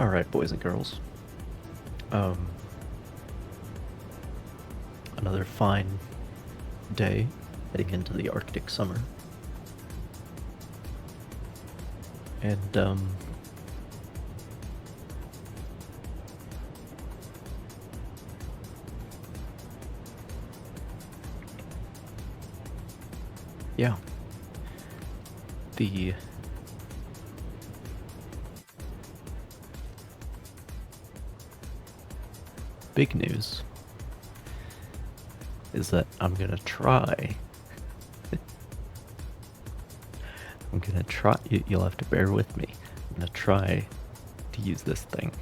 Alright, boys and girls. Um, Another fine day heading into the Arctic summer. And, yeah. The big news is that I'm gonna try. You'll have to bear with me. I'm gonna try to use this thing.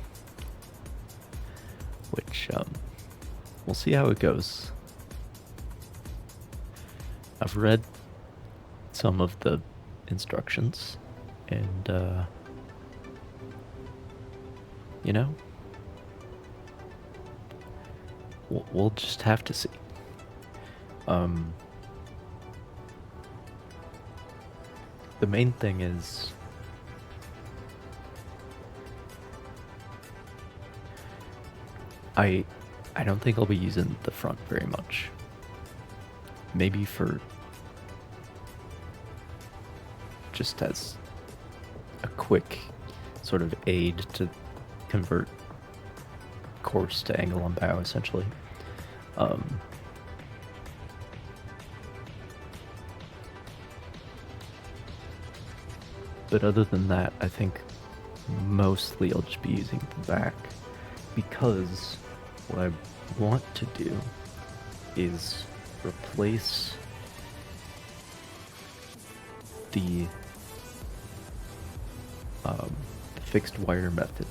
Which, we'll see how it goes. I've read some of the instructions, and, you know, we'll just have to see. The main thing is I don't think I'll be using the front very much. Maybe for just as a quick sort of aid to convert course to angle on bow, essentially. But other than that, I think mostly I'll just be using the back, because what I want to do is replace the fixed wire method.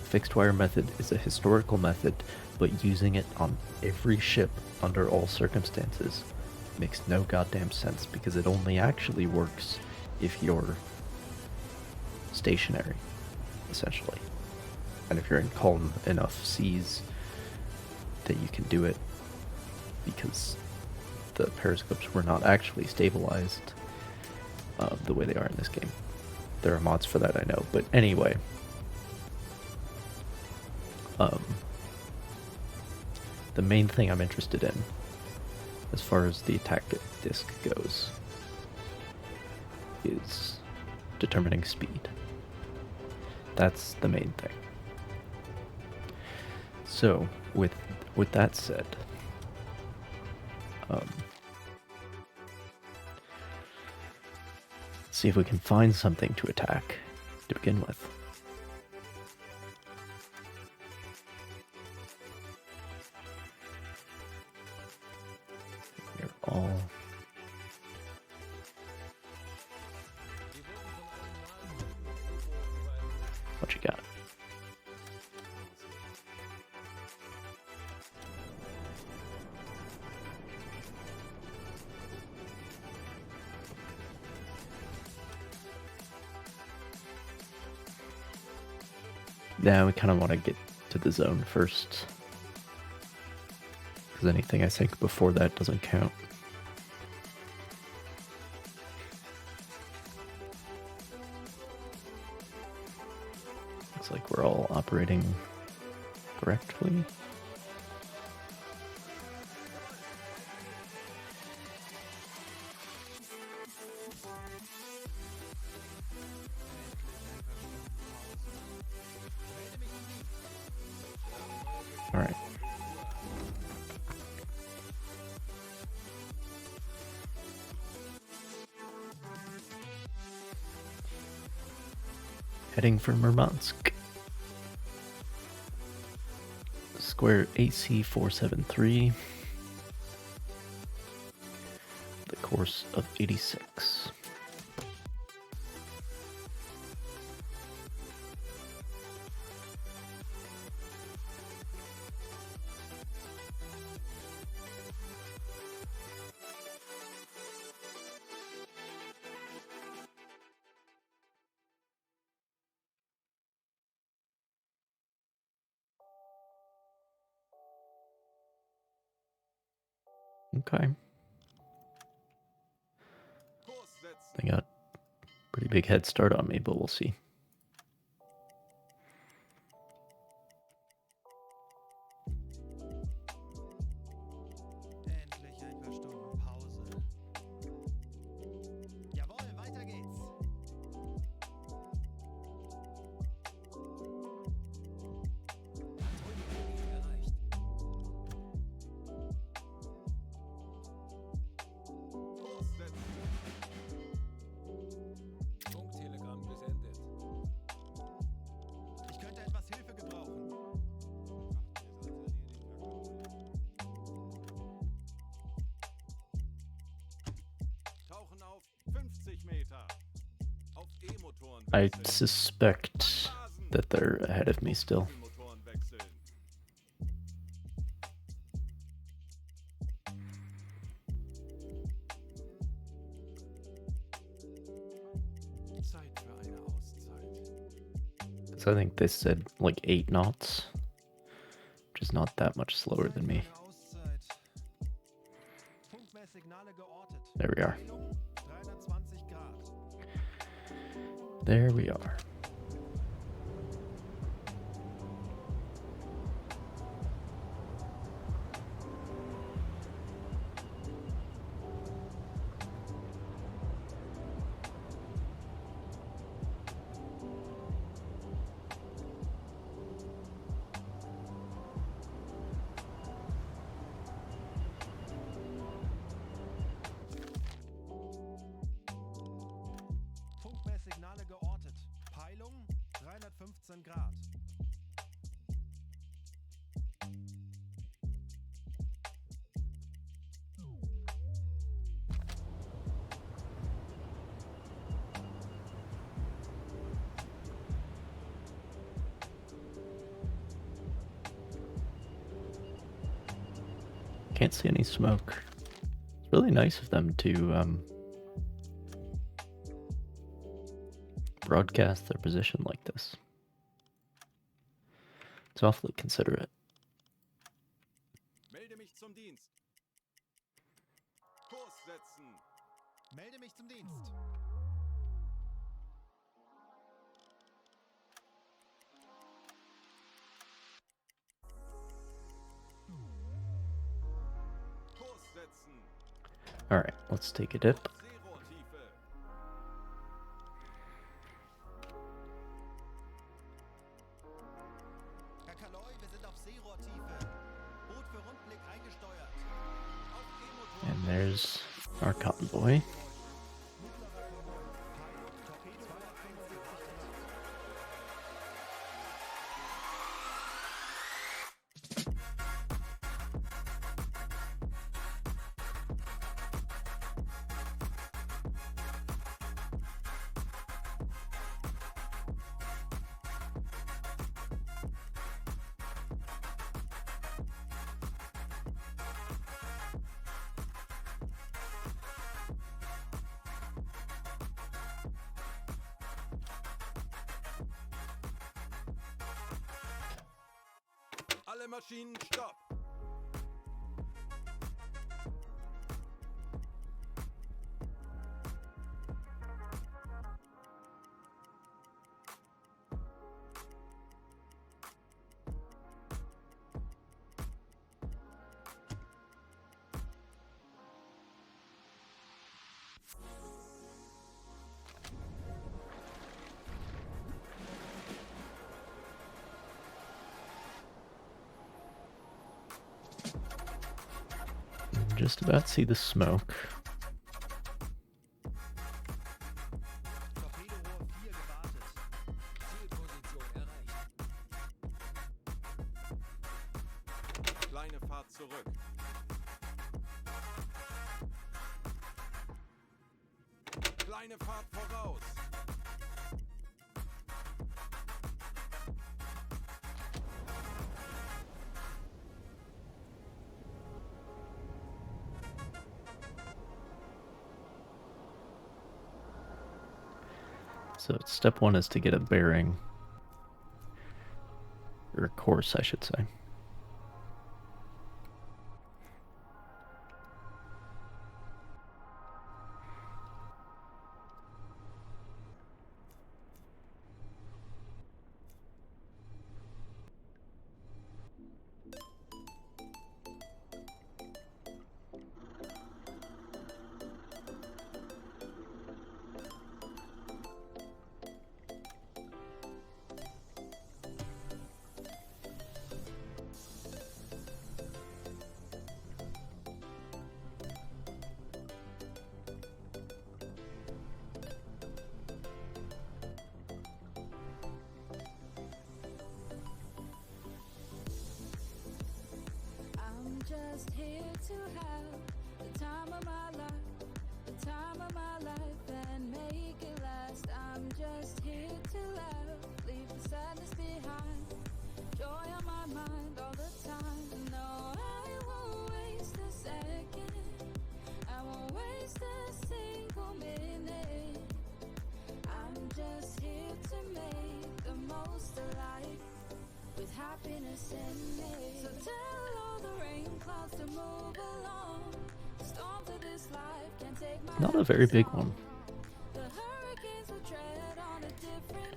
Fixed wire method is a historical method, but using it on every ship under all circumstances makes no goddamn sense, because it only actually works if you're stationary, essentially. And if you're in calm enough seas that you can do it, because the periscopes were not actually stabilized the way they are in this game. There are mods for that, I know, but anyway. The main thing I'm interested in, as far as the attack disc goes, is determining speed. That's the main thing. So, with that said, see if we can find something to attack to begin with. You're all... What you got? Now we kind of want to get to the zone first, because anything I think before that doesn't count. Looks like we're all operating correctly. All right. Heading for Murmansk. Square AC473. The course of 86. Okay. They got a pretty big head start on me, but we'll see. I suspect that they're ahead of me still. So I think they said like 8 knots, which is not that much slower than me. There we are. There we are. Funkmesssignale geortet. Peilung 315 Grad. Can't see any smoke. It's really nice of them to broadcast their position like this. It's awfully considerate. Melde mich zum Dienst. Kurs setzen. Melde mich zum Dienst. Kurs setzen. Alright, let's take a dip. Seerohrtiefe. Herr Kaloi, wir sind auf Seerohrtiefe. Boot für Rundblick eingesteuert. Auf E-Motoren. And there's our convoy. Alle Maschinen stopp. Just about see the smoke. Torpedorohr 4 gewartet. Zielposition erreicht. Kleine Fahrt zurück. Kleine Fahrt voraus. So step 1 is to get a bearing, or a course, I should say. Not a very big one.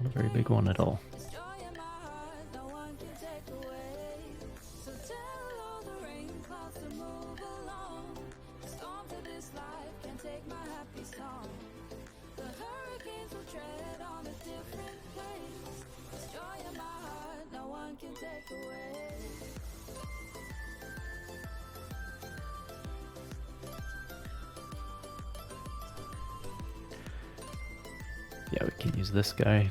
Not a very big one at all. Yeah, we can use this guy.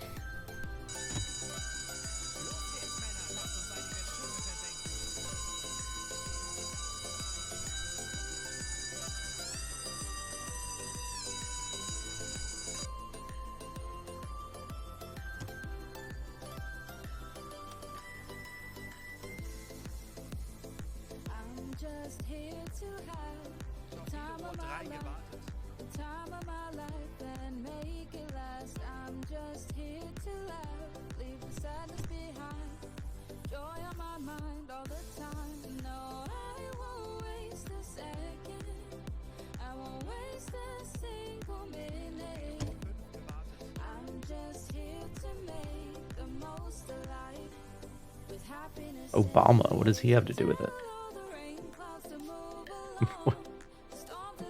Obama, what does he have to do with it?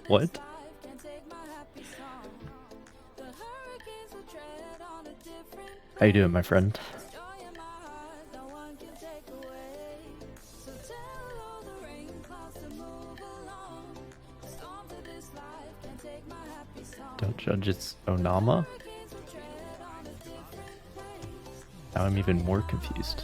What? How you doing, my friend? Don't judge, it's Onama? Now I'm even more confused.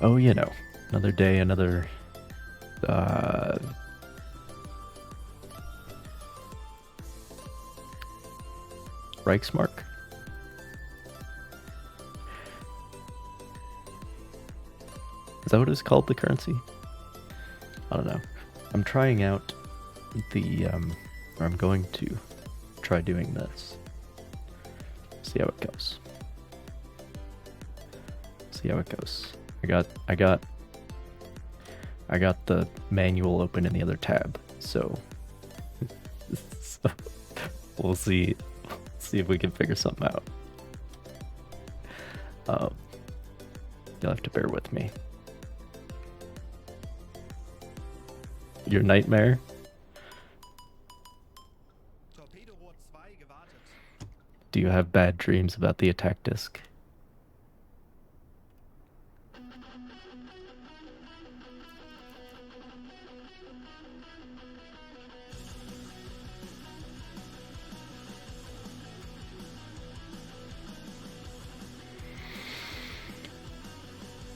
Oh, you know, another day, another Reichsmark. Is that what it's called, the currency? I don't know. I'm trying out the, or I'm going to try doing this. See how it goes. See how it goes. I got the manual open in the other tab, so, we'll see if we can figure something out. You'll have to bear with me. Your nightmare? Do you have bad dreams about the attack disc?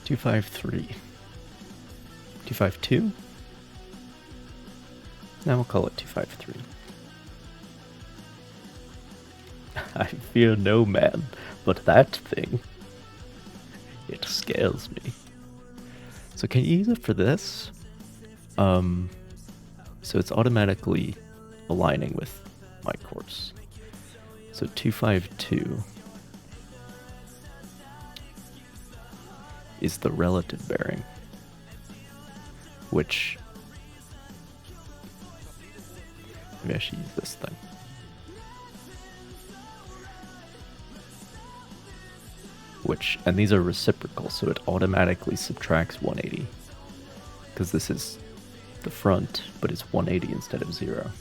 .253. 252? Now we'll call it 253. I fear no man, but that thing. It scares me. So can you use it for this? So it's automatically aligning with my course. So 252 is the relative bearing, which maybe I should use this thing. And these are reciprocal, so it automatically subtracts 180. Because this is the front, but it's 180 instead of 0.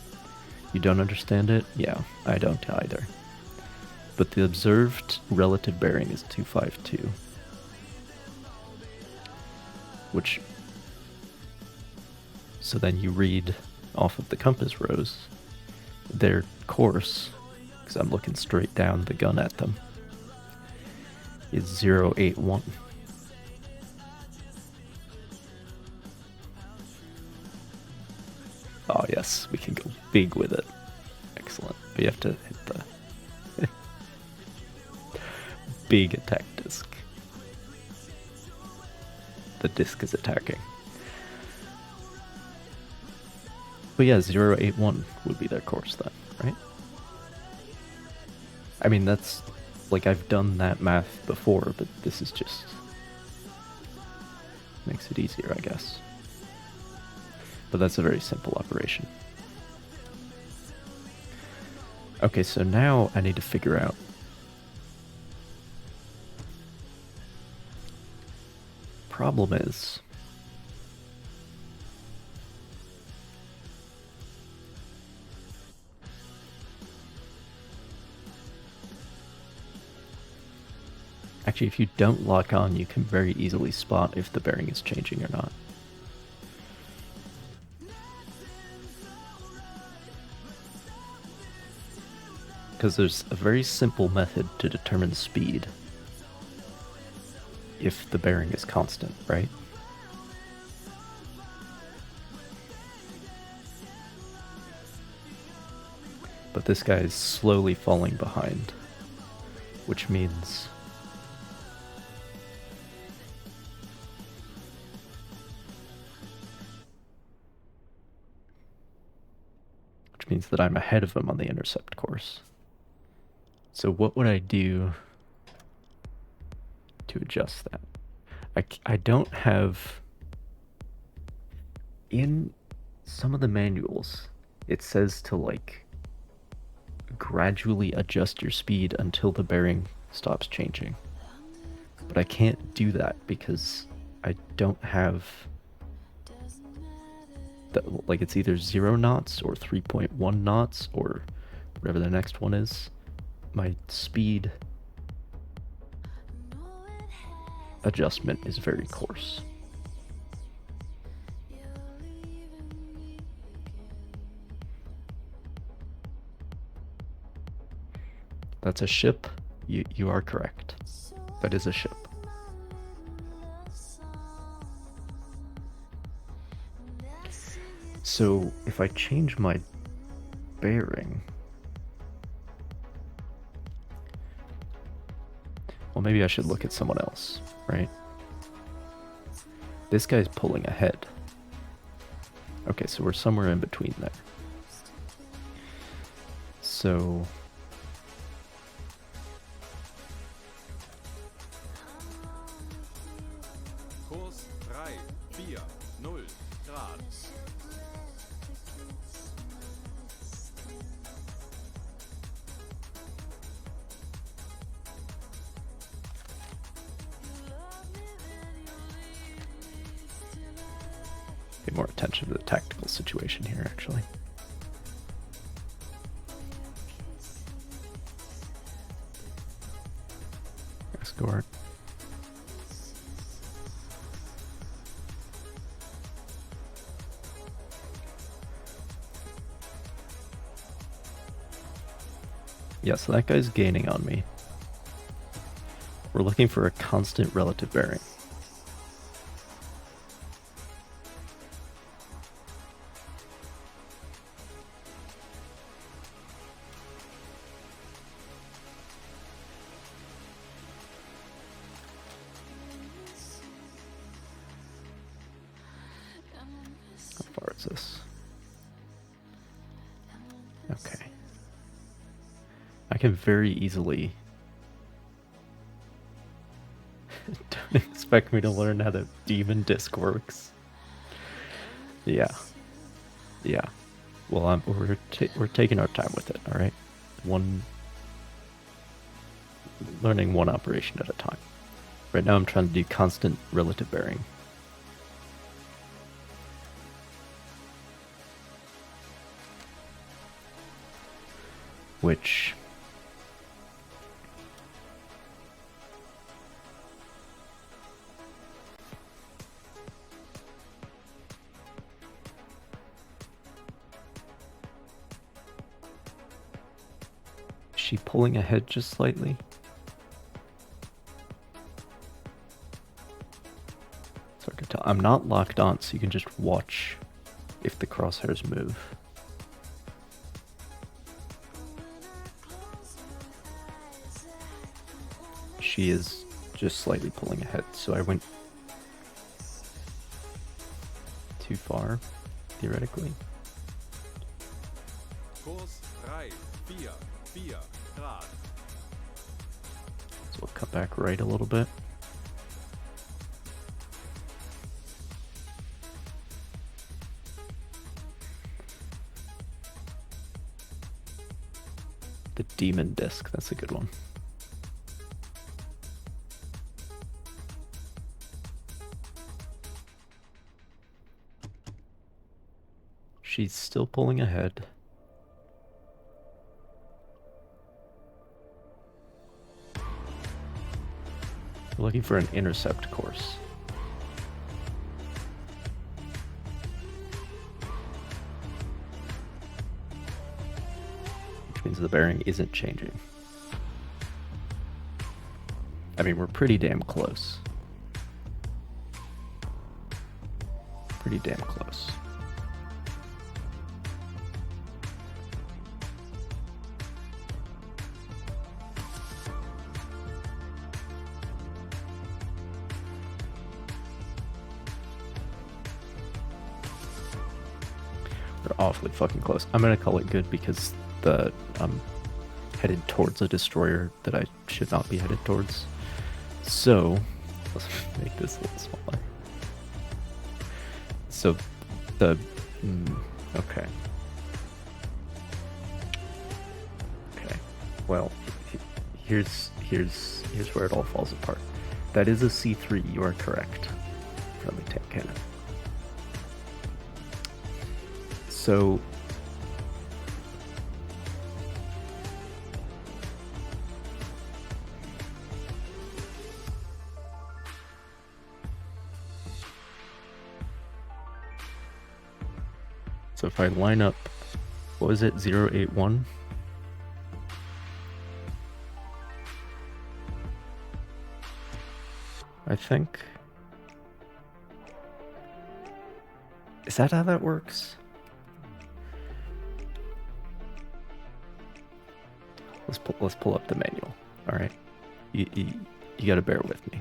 You don't understand it? Yeah, I don't either. But the observed relative bearing is 252. Which, so then you read off of the compass rose, their course, because I'm looking straight down the gun at them, is 081. Oh yes, we can go big with it. Excellent. But you have to hit the big attack disc. The disc is attacking. But yeah, 081 would be their course then, right? I mean, that's... like, I've done that math before, but this is just... makes it easier, I guess. But that's a very simple operation. Okay, so now I need to figure out... problem is... actually, if you don't lock on, you can very easily spot if the bearing is changing or not. Because there's a very simple method to determine speed if the bearing is constant, right? But this guy is slowly falling behind, which means... means that I'm ahead of him on the intercept course. So what would I do to adjust that? I don't have... in some of the manuals, it says to, like, gradually adjust your speed until the bearing stops changing. But I can't do that because I don't have... like, it's either 0 knots or 3.1 knots or whatever the next one is. My speed adjustment is very coarse. That's a ship. You are correct. That is a ship. So if I change my bearing... well, maybe I should look at someone else, right? This guy's pulling ahead. Okay, so we're somewhere in between there. So... Kurs 3, 4, 0 Grad. Pay more attention to the tactical situation here, actually. Escort. Yeah, so that guy's gaining on me. We're looking for a constant relative bearing. How far is this? Okay. I can very easily... don't expect me to learn how the demon disc works. Yeah. Yeah. Well, we're taking our time with it, alright? Learning one operation at a time. Right now I'm trying to do constant relative bearing. Which... is she pulling ahead just slightly? It's hard to tell. I'm not locked on, so you can just watch if the crosshairs move. She is just slightly pulling ahead, so I went too far, theoretically. Kurs 3, 4, 4 Grad. So we'll cut back right a little bit. The demon disc, that's a good one. She's still pulling ahead. We're looking for an intercept course. Which means the bearing isn't changing. I mean, we're pretty damn close. Pretty damn close. We're awfully fucking close. I'm gonna call it good because I'm headed towards a destroyer that I should not be headed towards. So let's make this a little smaller. So the okay. Okay. Well, here's where it all falls apart. That is a C3. You are correct. Friendly tank cannon. So if I line up, what was it, 081? I think. Is that how that works? Let's pull up the manual. All right, you gotta bear with me.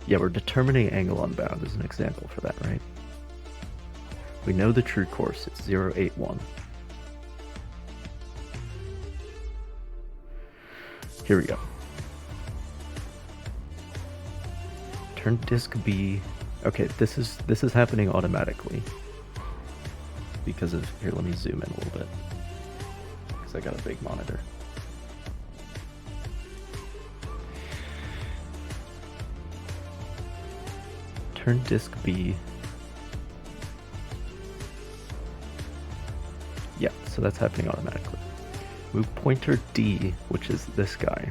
Yeah, we're determining angle on bow. There's an example for that, right? We know the true course. It's 081. Here we go. Turn disc B. Okay, this is happening automatically. Because of here, let me zoom in a little bit. Because I got a big monitor. Turn disc B. Yeah, so that's happening automatically. Move pointer D, which is this guy,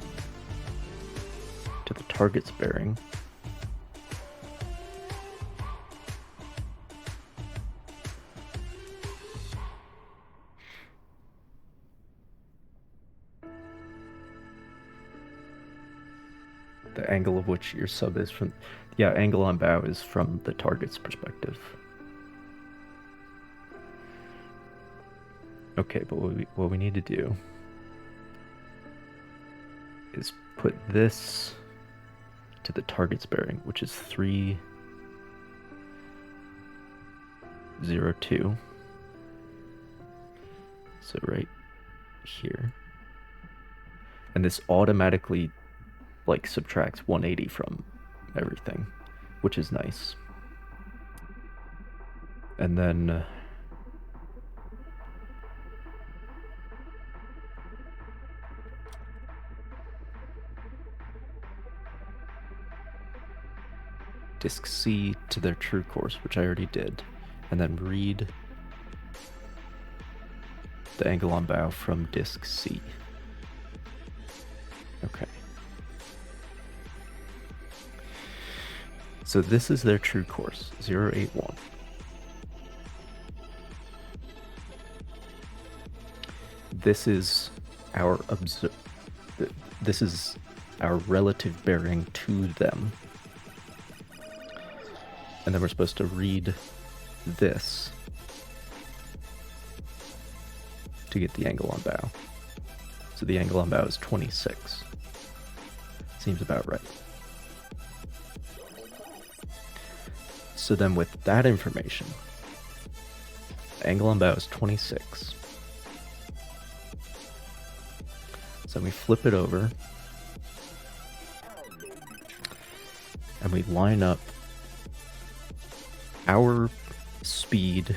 to the target's bearing. The angle of which your sub is from, yeah, angle on bow is from the target's perspective. Okay, but what we need to do is put this to the target's bearing, which is 302. So right here. And this automatically like subtracts 180 from everything, which is nice. And then disc C to their true course, which I already did, and then read the angle on bow from disc C. Okay. So this is their true course, 081. This is our this is our relative bearing to them. And then we're supposed to read this to get the angle on bow. So the angle on bow is 26. Seems about right. So then with that information, angle on bow is 26. So we flip it over and we line up our speed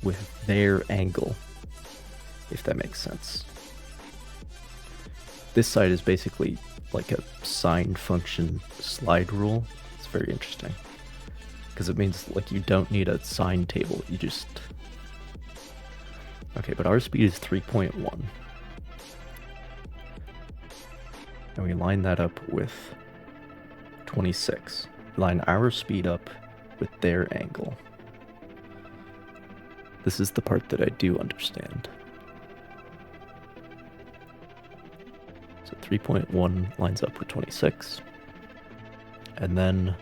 with their angle, if that makes sense. This side is basically like a sine function slide rule. It's very interesting because it means like you don't need a sine table, you just... Okay, but our speed is 3.1. And we line that up with 26. Line our speed up with their angle. This is the part that I do understand. So 3.1 lines up with 26. And then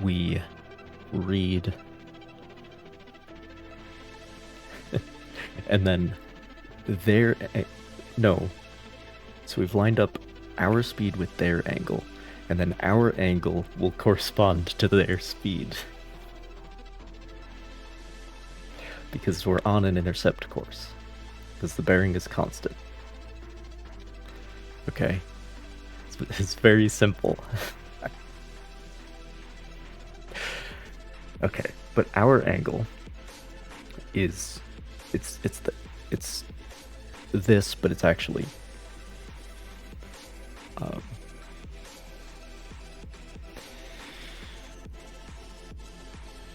we read and then their no. So we've lined up our speed with their angle, and then our angle will correspond to their speed. Because we're on an intercept course. Because the bearing is constant. Okay. It's very simple. Okay, but our angle is it's this, but it's actually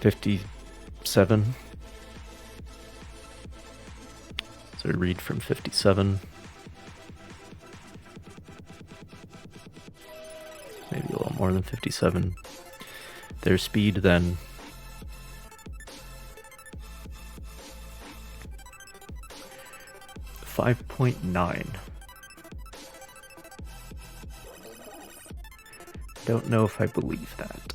57. So we read from 57. Maybe a little more than 57. Their speed then .9. Don't know if I believe that.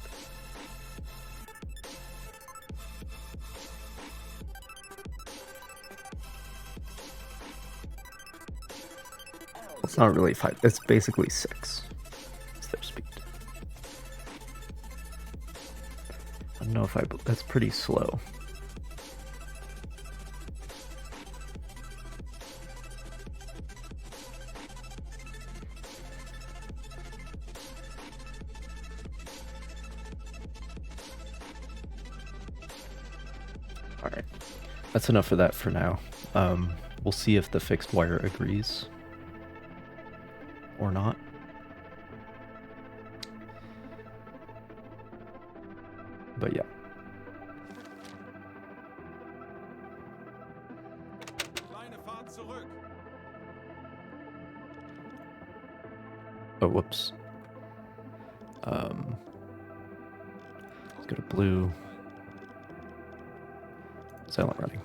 It's not really 5. It's basically 6. It's their speed. I don't know if that's pretty slow. Alright, that's enough of that for now. We'll see if the fixed wire agrees or not. But yeah. Kleine Fahrt zurück. Oh, whoops. Let's go to blue. Silent running.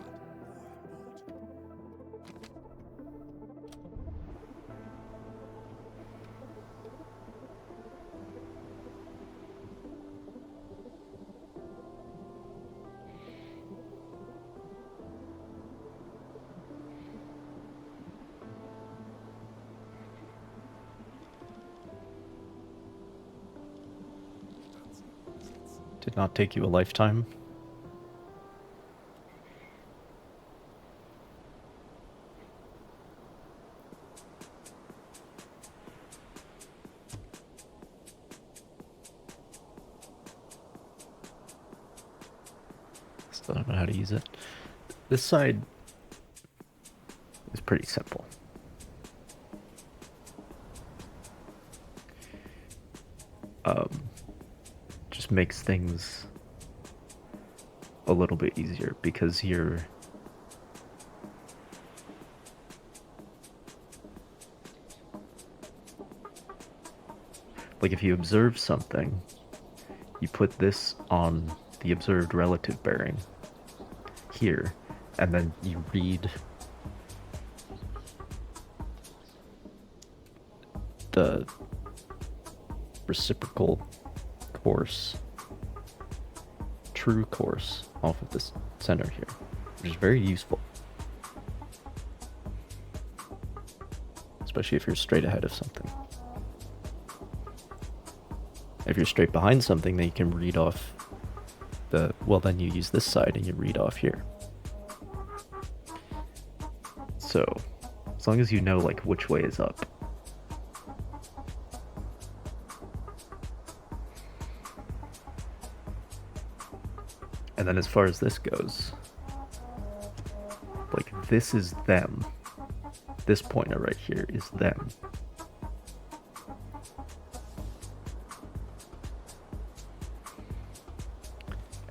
Did not take you a lifetime. Still don't know how to use it. This side is pretty simple. Just makes things a little bit easier because you're Like if you observe something, you put this on the observed relative bearing here, and then you read the reciprocal course, true course, off of this center here, which is very useful. Especially if you're straight ahead of something. If you're straight behind something, then you can read off the, well, then you use this side and you read off here. So, as long as you know like which way is up. And then as far as this goes, like this is them. This pointer right here is them.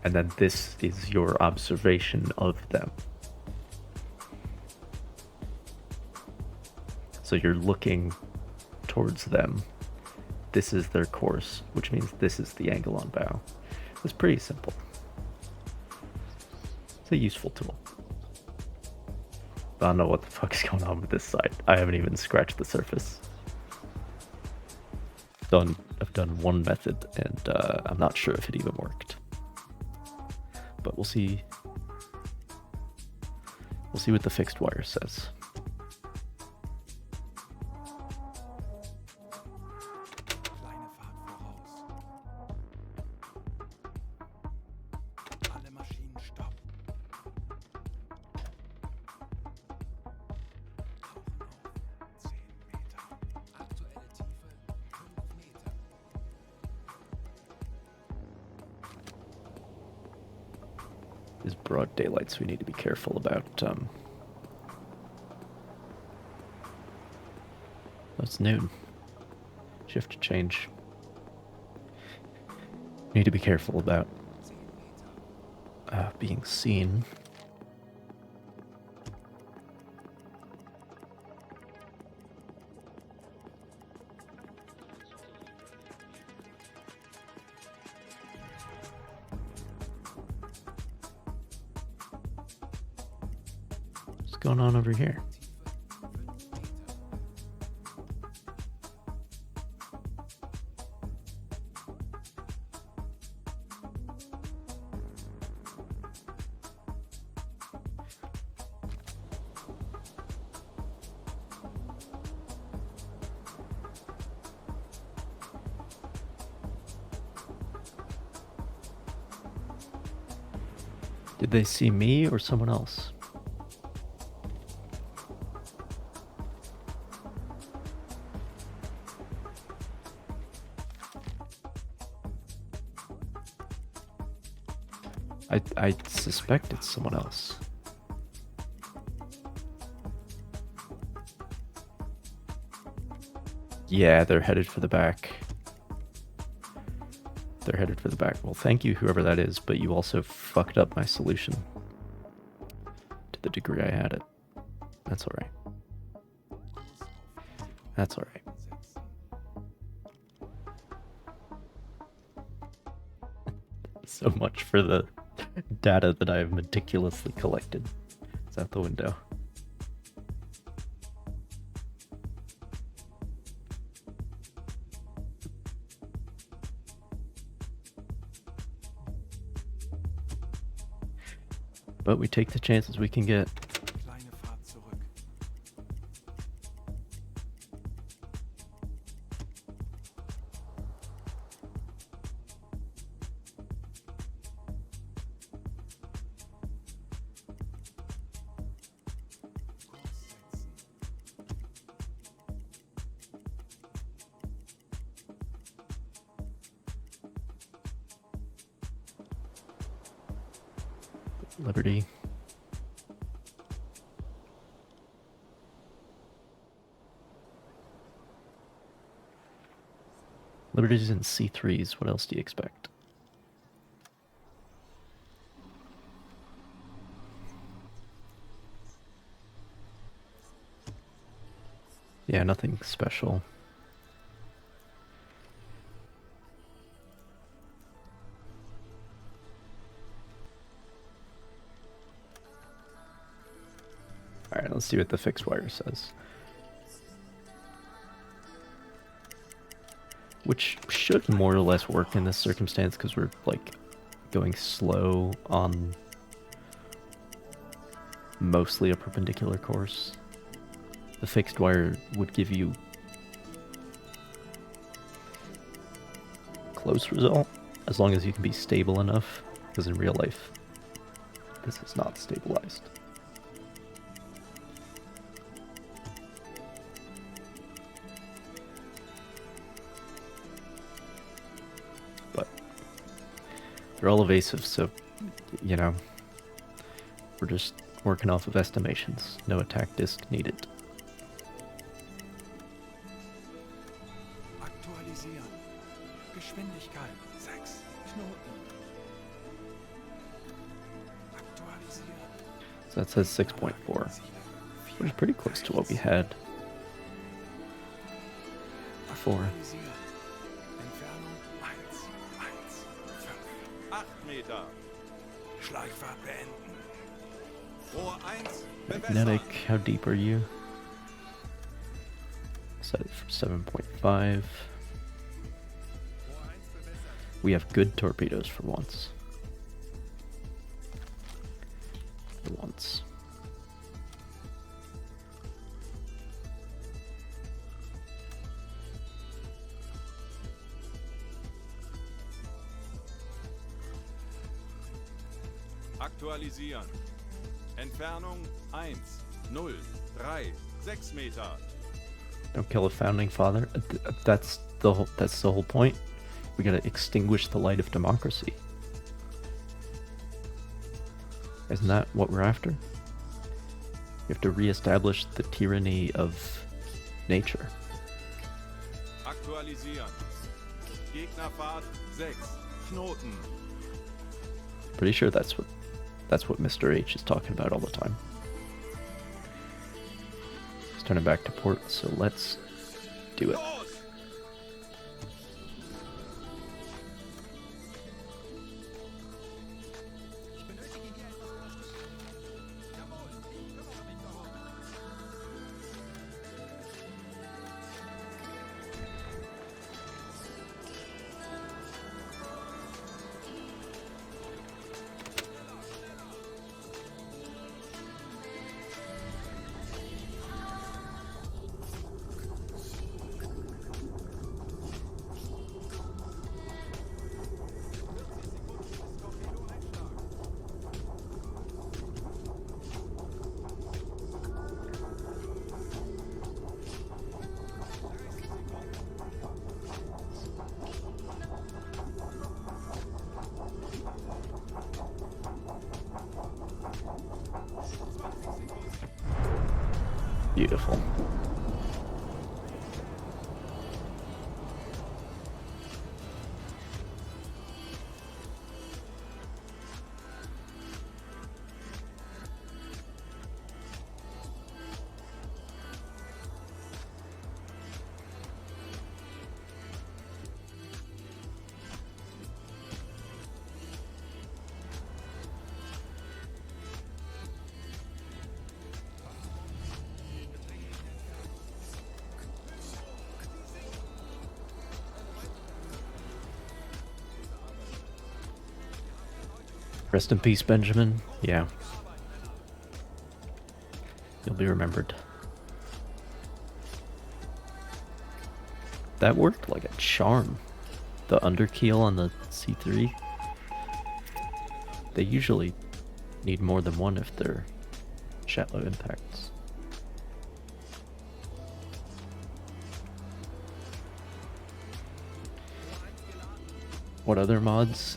And then this is your observation of them. So you're looking towards them. This is their course, which means this is the angle on bow. It's pretty simple. It's a useful tool. I don't know what the fuck is going on with this side. I haven't even scratched the surface. I've done one method, and I'm not sure if it even worked. But we'll see. We'll see what the fixed wire says. Kleine Fahrt voraus. Alle Maschinen stopp. Tauchen auf. 10 Meter. Aktuelle Tiefe 5 Meter. It's broad daylight, so we need to be careful about it's noon. Shift change. Need to be careful about 10 Meter. being seen. What's going on over here? Tiefe 5 Meter. Did they see me or someone else? I suspect it's someone else. Yeah, they're headed for the back. They're headed for the back. Well, thank you, whoever that is, but you also fucked up my solution to the degree I had it. That's alright. That's alright. So much for the data that I have meticulously collected. It's out the window. But we take the chances we can get. Kleine Fahrt zurück. Kurs setzen. Liberty. Liberty's in C3s. What else do you expect? Yeah, nothing special. Alright, let's see what the fixed wire says. Which should more or less work in this circumstance because we're like going slow on mostly a perpendicular course. The fixed wire would give you close result as long as you can be stable enough, because in real life this is not stabilized. But they're all evasive, so you know, we're just working off of estimations. No attack disc needed. Aktualisieren. Geschwindigkeit 6 Knoten. Aktualisieren. So that says 6.4, which is pretty close to what we had before. Aktualisieren. Entfernung 1, 1, 5. 8 Meter. Schleichfahrt beenden. Rohr 1 Magnetic, bewässern. how deep are you? Set it for 7.5. We have good torpedoes for once. For once. Aktualisieren. Entfernung 1, 0, 3, 6 Meter. Don't kill a founding father. That's the whole point. We gotta extinguish the light of democracy. Isn't that what we're after? We have to reestablish the tyranny of nature. Aktualisieren. Gegnerfahrt 6 Knoten. Pretty sure that's what Mr. H is talking about all the time. He's turning back to port, so let's do it. Los! Ich benötige hier etwas Unterstützung. Jawohl, ich kümmere mich darum. Beautiful. Rest in peace, Benjamin. Yeah. You'll be remembered. That worked like a charm. The underkeel on the C3. They usually need more than one if they're shallow impacts. What other mods?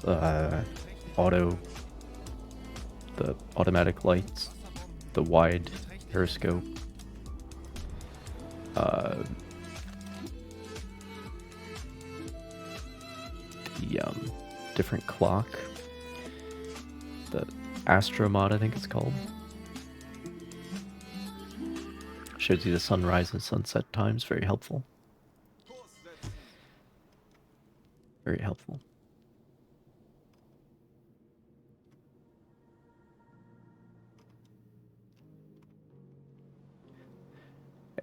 The automatic lights, the wide periscope, the different clock, the Astro mod, I think it's called. Shows you the sunrise and sunset times. Very helpful. Very helpful.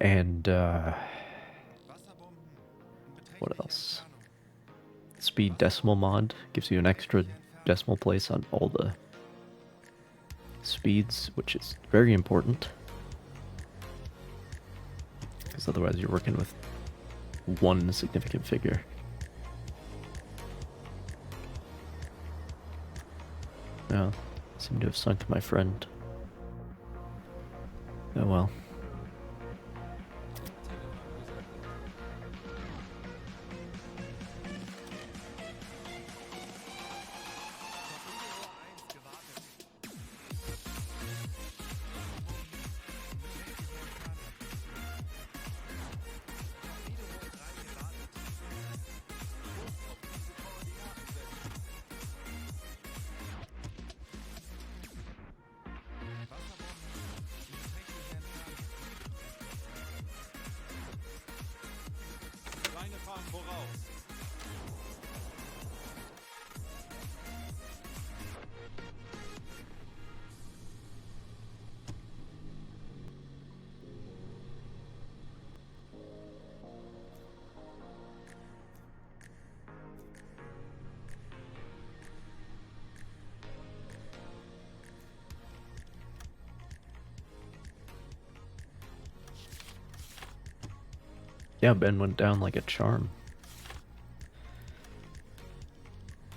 And Wasserbomben in what beträchtlicher else? Entfernung. Speed decimal mod gives you an extra decimal place on all the speeds, which is very important. Because otherwise you're working with one significant figure. Oh, seem to have sunk my friend. Oh well. Torpedorohr 1 gewartet. Torpedorohr 3 gewartet. Kurs auf diese Koordinaten setzen. Wasserbomben in beträchtlicher Entfernung. Kleine fahren voraus. Yeah, Ben went down like a charm.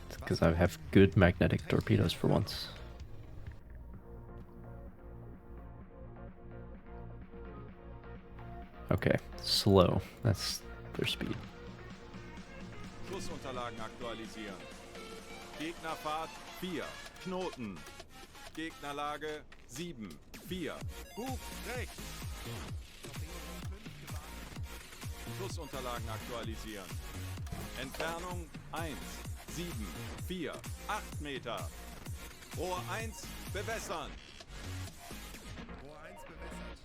It's because I have good magnetic torpedoes for once. Okay, slow. That's their speed. Schussunterlagen aktualisieren. Gegnerfahrt 4. Knoten. Gegnerlage 7. 4. Bug rechts. Torpedorohr 5 gewartet. Schussunterlagen aktualisieren. Entfernung 1. 7. 4. 8 Meter. Rohr 1 bewässern. Rohr 1 bewässert.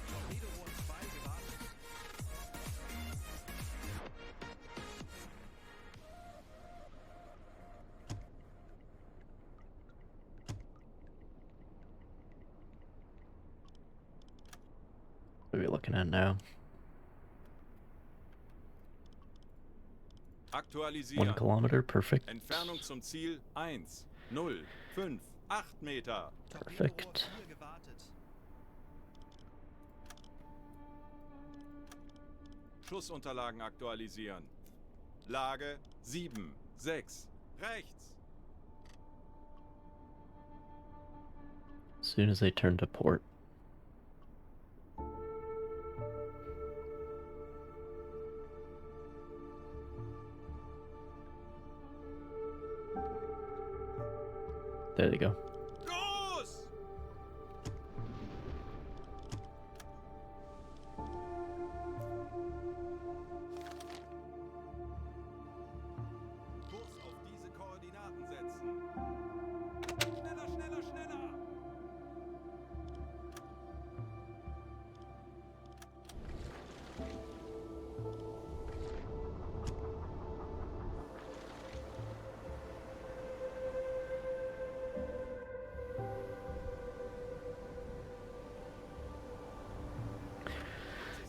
Torpedorohr 2 gewartet. What are we looking at now? Aktualisieren. 1 kilometer, perfect. Entfernung zum Ziel 1. 0. 5. 8 Meter. Torpedorohr Perfekt. 4 gewartet. Schussunterlagen aktualisieren. Lage 7. 6. Rechts. As soon as they turn to port. There they go. Los! Kurs auf diese Koordinaten setzen. Schneller, schneller, schneller!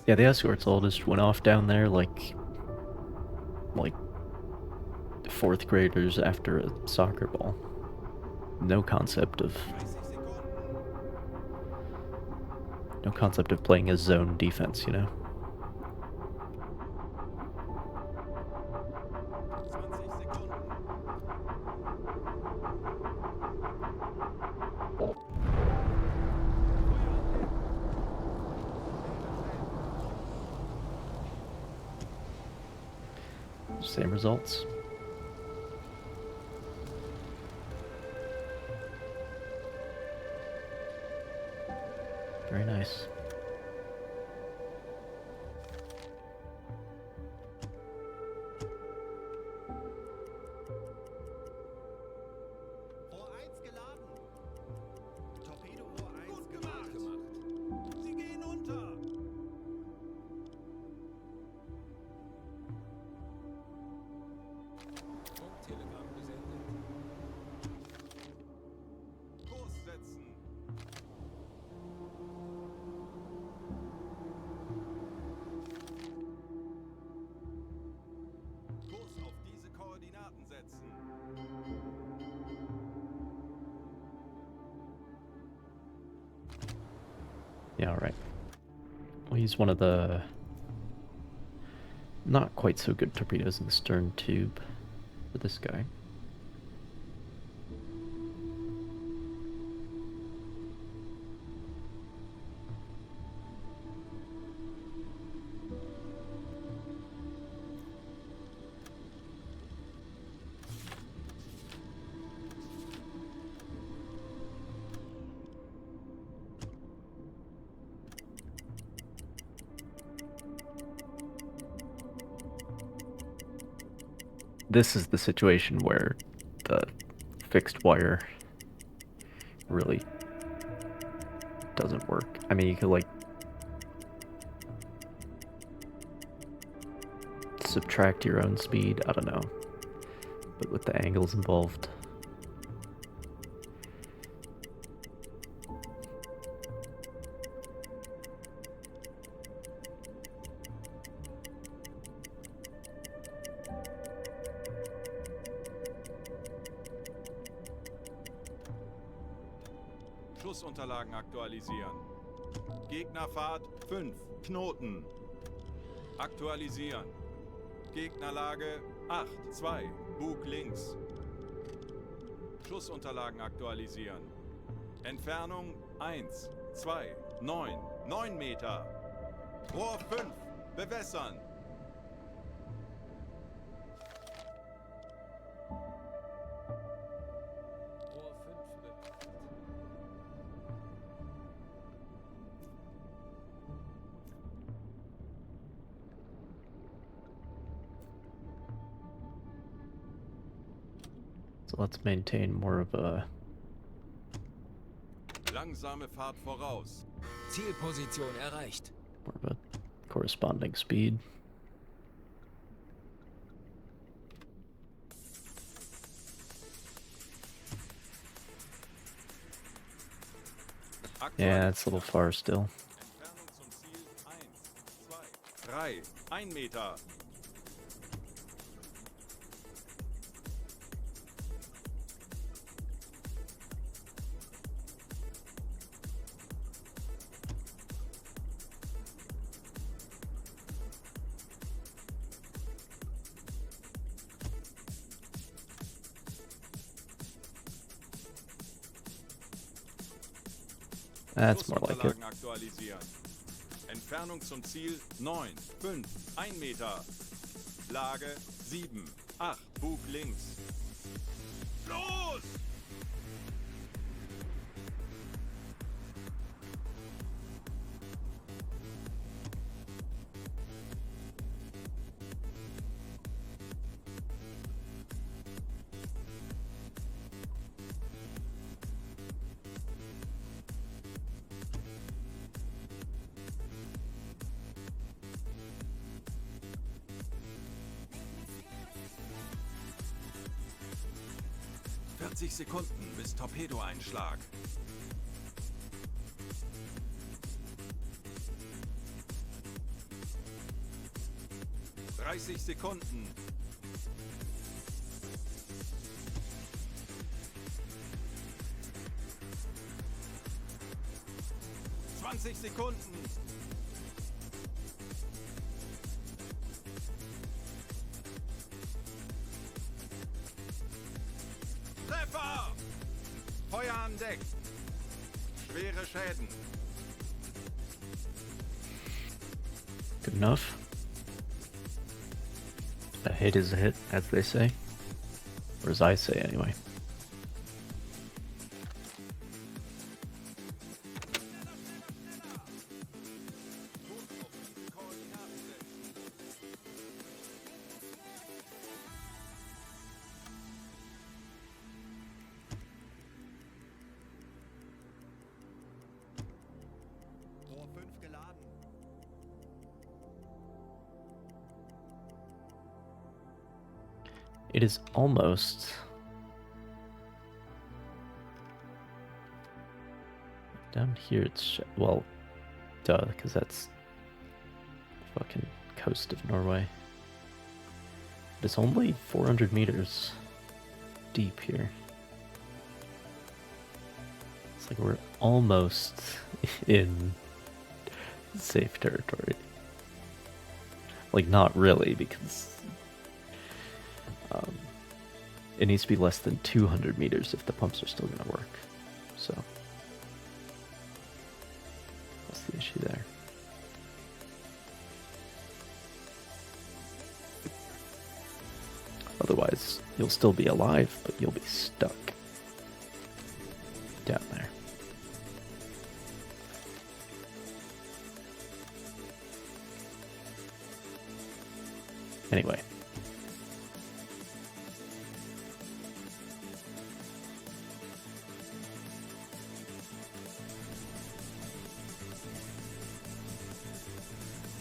Yeah, the escorts all just went off down there like fourth graders after a soccer ball. No concept of 30 Sekunden. playing a zone defense, you know? 20 Sekunden. Same results. Very nice. Yeah, all right. We'll use one of the not quite so good torpedoes in the stern tube for this guy. This is the situation where the fixed wire really doesn't work. I mean, you could like subtract your own speed, I don't know, but with the angles involved. Schussunterlagen aktualisieren. Gegnerfahrt 5 Knoten. Aktualisieren. Gegnerlage 8 2 Bug links. Schussunterlagen aktualisieren. Entfernung 1 2 9 Meter. Rohr 5 bewässern. So let's maintain more of a Langsame Fahrt voraus. Zielposition erreicht. more of a corresponding speed. Yeah, it's a little far still. Entfernung zum Ziel 1 2 3 1 Meter. That's more like it. Schussunterlagen aktualisieren. Entfernung zum Ziel 9 5 1 Meter. Lage 7 8 Bug links. Los! Sekunden bis Torpedoeinschlag. Sekunden. 20 Sekunden. Treffer! Feuer an Deck. Schwere Schäden. Good enough. A hit is a hit, as they say. Or as I say, anyway. Rohr 5 geladen. It is almost... Down here it's... well, duh, because that's fucking coast of Norway. It's only 400 meters deep here. It's like we're almost in safe territory. Like, not really, because it needs to be less than 200 meters if the pumps are still going to work. So, that's the issue there. Otherwise, you'll still be alive, but you'll be stuck down there. Anyway.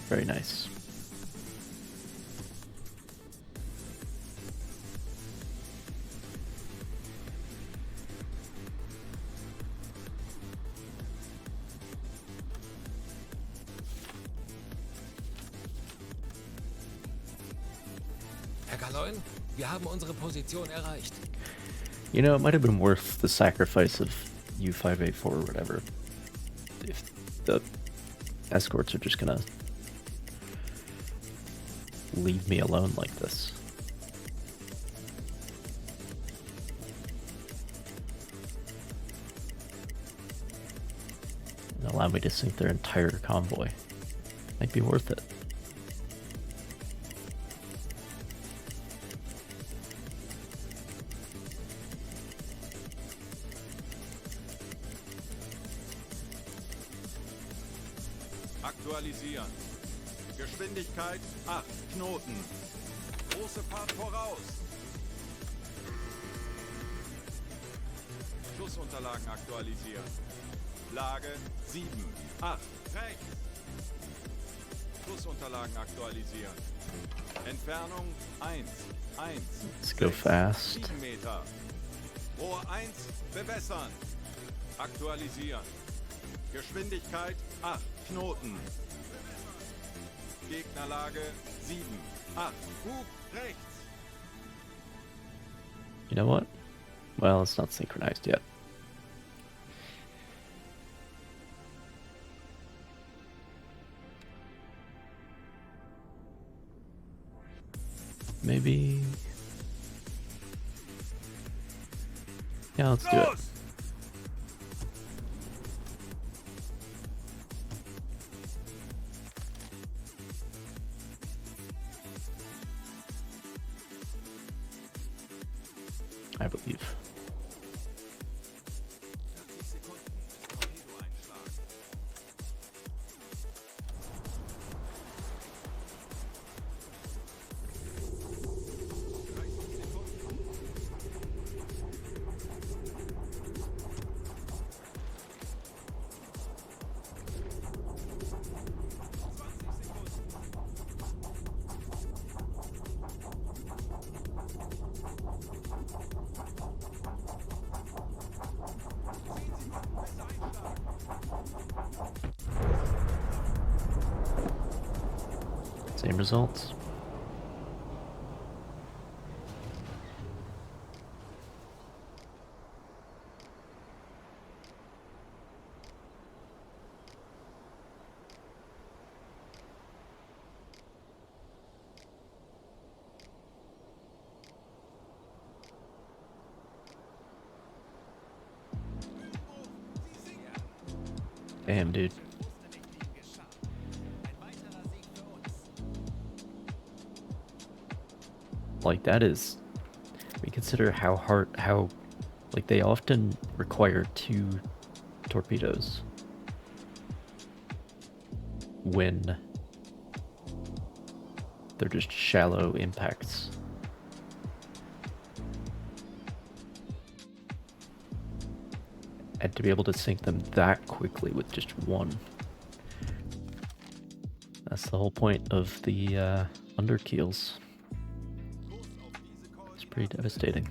Very nice. Herr Kaloin, wir haben unsere Position erreicht. You know, it might have been worth the sacrifice of U-5A4 or whatever if the escorts are just gonna leave me alone like this. And allow me to sink their entire convoy. Might be worth it. Aktualisieren. Geschwindigkeit 8 Knoten. Große Fahrt voraus. Schussunterlagen aktualisieren. Lage 7, 8, rechts. Schussunterlagen aktualisieren. Entfernung 1, 1. Let's go fast. 7 Meter. Rohr 1 bewässern. Aktualisieren. Geschwindigkeit 8 Knoten. Gegnerlage 7, 8. Bug rechts. You know what? Well, it's not synchronized yet. Maybe... Yeah, let's do it. I believe. 40 Sekunden bis Torpedoeinschlag. 30 Sekunden. 20 Sekunden. Same results. Damn, dude. Like, that is... We consider how hard... How... Like, they often require 2 torpedoes when they're just shallow impacts. And to be able to sink them that quickly with just 1. That's the whole point of the underkeels. It's pretty devastating.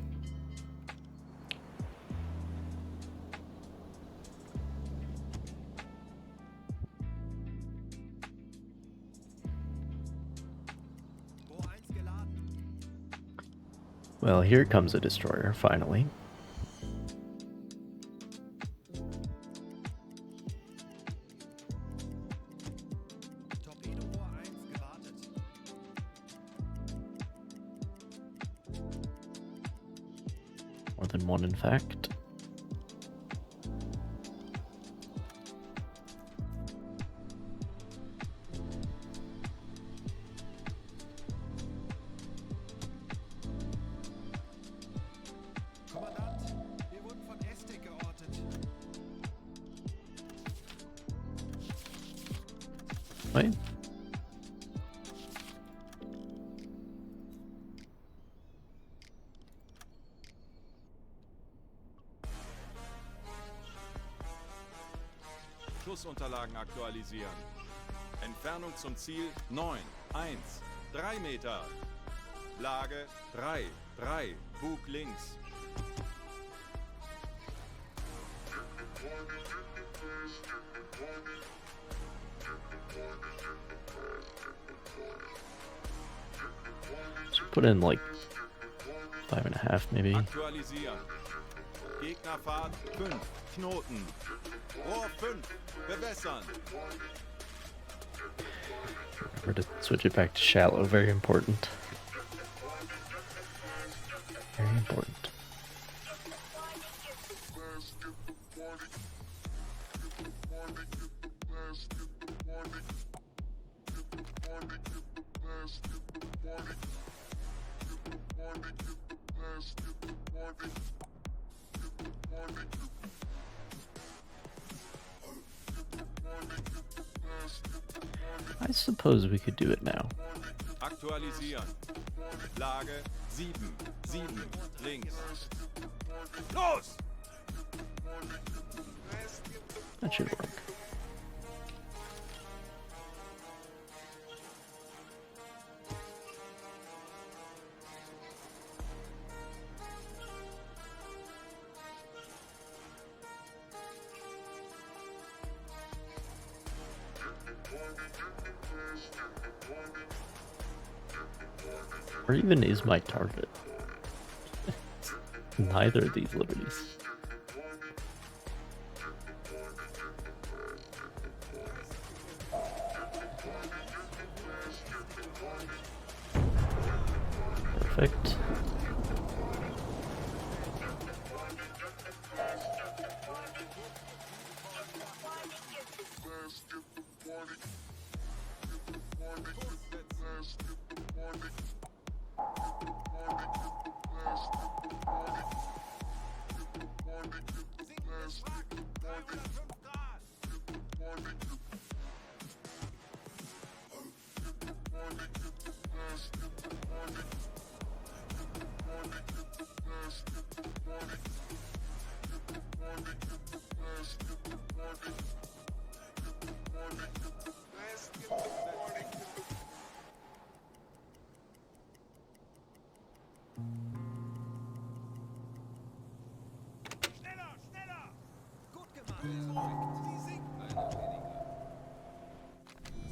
Well, here comes a destroyer, finally. than one, in fact. Kommandant, wir wurden von Estek geortet. Wait. Schussunterlagen aktualisieren. Entfernung zum Ziel 9, 1, 3 Meter. Lage 3, 3, Bug links. So put in like 5.5 maybe. Aktualisieren. Gegnerfahrt 5, Knoten. Rohr 5, bewässern. Remember to switch it back to shallow, very important. Very important. I suppose we could do it now. Aktualisieren. Lage 7, 7, links. Los! That should work. Where even is my target? Neither of these liberties. Perfect. Sinkendes Wrack, 305 Grad. Schneller, schneller! Gut gemacht. Sie sinken. Einer weniger.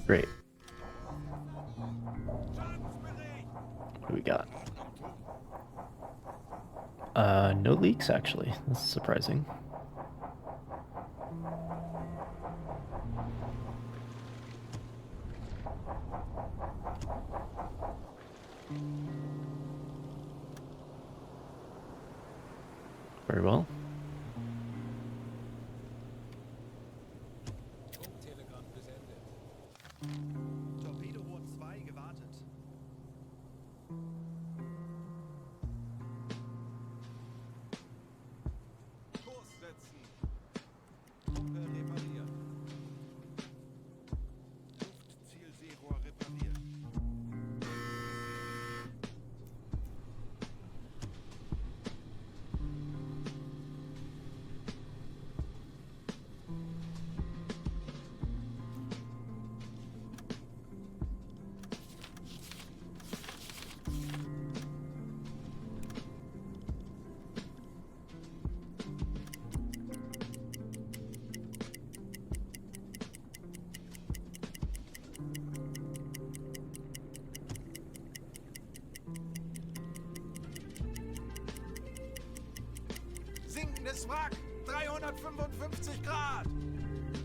Great. Schadensbericht. What do we got? No leaks actually. That's surprising. Very well. Funktelegramm gesendet. Torpedorohr 2 gewartet. Kurs setzen. Pumpe reparieren. Luftzielseerohr repariert. Sinkendes Wrack, 355 Grad.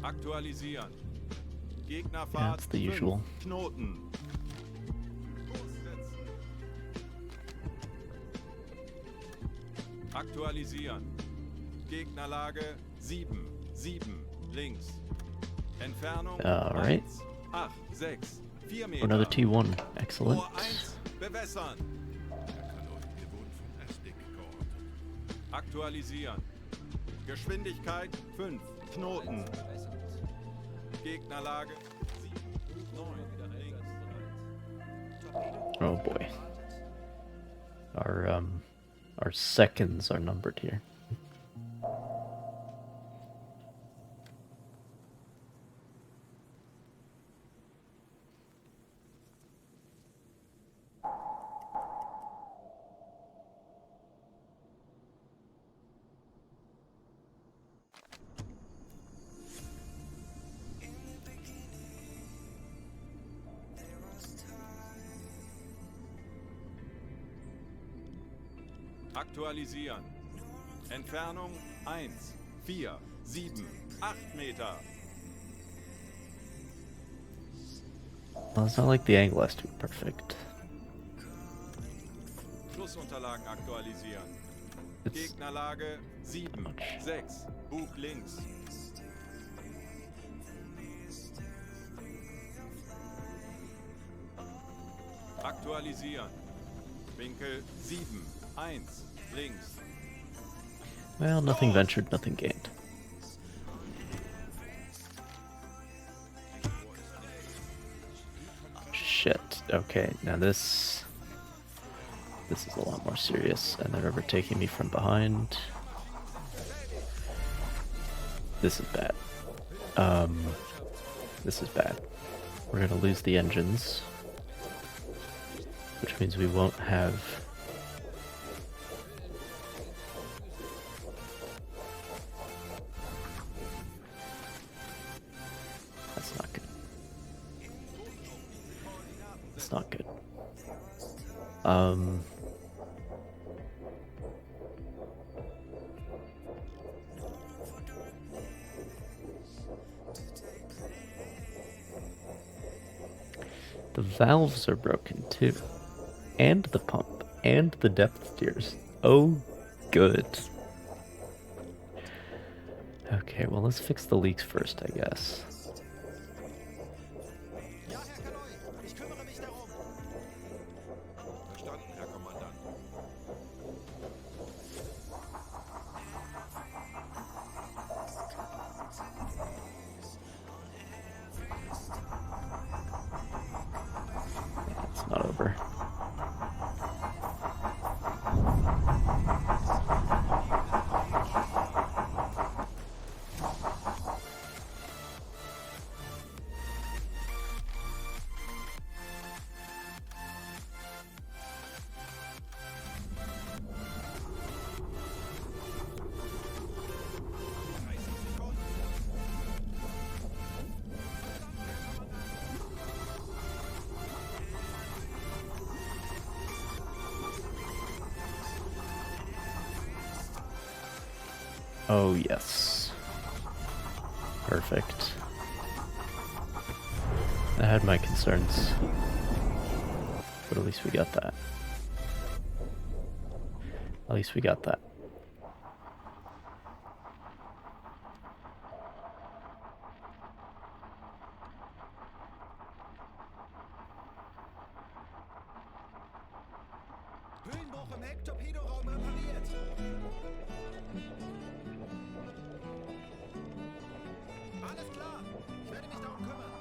Aktualisieren. Gegnerfahrt it's the 5, usual. Knoten. Kurs setzen. Aktualisieren. Gegnerlage 7, 7, links. Entfernung Alright. 1, 8, 6, 4 Meter. Another T1. Excellent. Rohr 1, bewässern. Wir wurden vom Erstick geortet. Aktualisieren. Geschwindigkeit 5, Knoten. Gegnerlage 7, 9, links. Oh boy. Our seconds are numbered here. Aktualisieren. Entfernung 1, 4, 7, 8 Meter. Well, it's not like the angle has to be perfect. Schlussunterlagen aktualisieren. It's Gegnerlage 7, much. 6, Bug links. Aktualisieren. Winkel 7, 1, links. well, nothing ventured, nothing gained. Shit. Okay, now this is a lot more serious, and they're overtaking me from behind. This is bad. This is bad. We're gonna lose the engines, which means we won't have that's not good. It's not good. The valves are broken too. And the pump. And the depth steers. Oh, good. Okay, well, let's fix the leaks first, I guess. Ja, Herr Kaloi, ich kümmere mich darum. Verstanden, Herr Kommandant. It's not over. Oh, yes. Perfect. I had my concerns, but at least we got that. At least we got that. Höhenbruch im Hecktorpedoraum repariert. Alles klar, ich werde mich darum kümmern.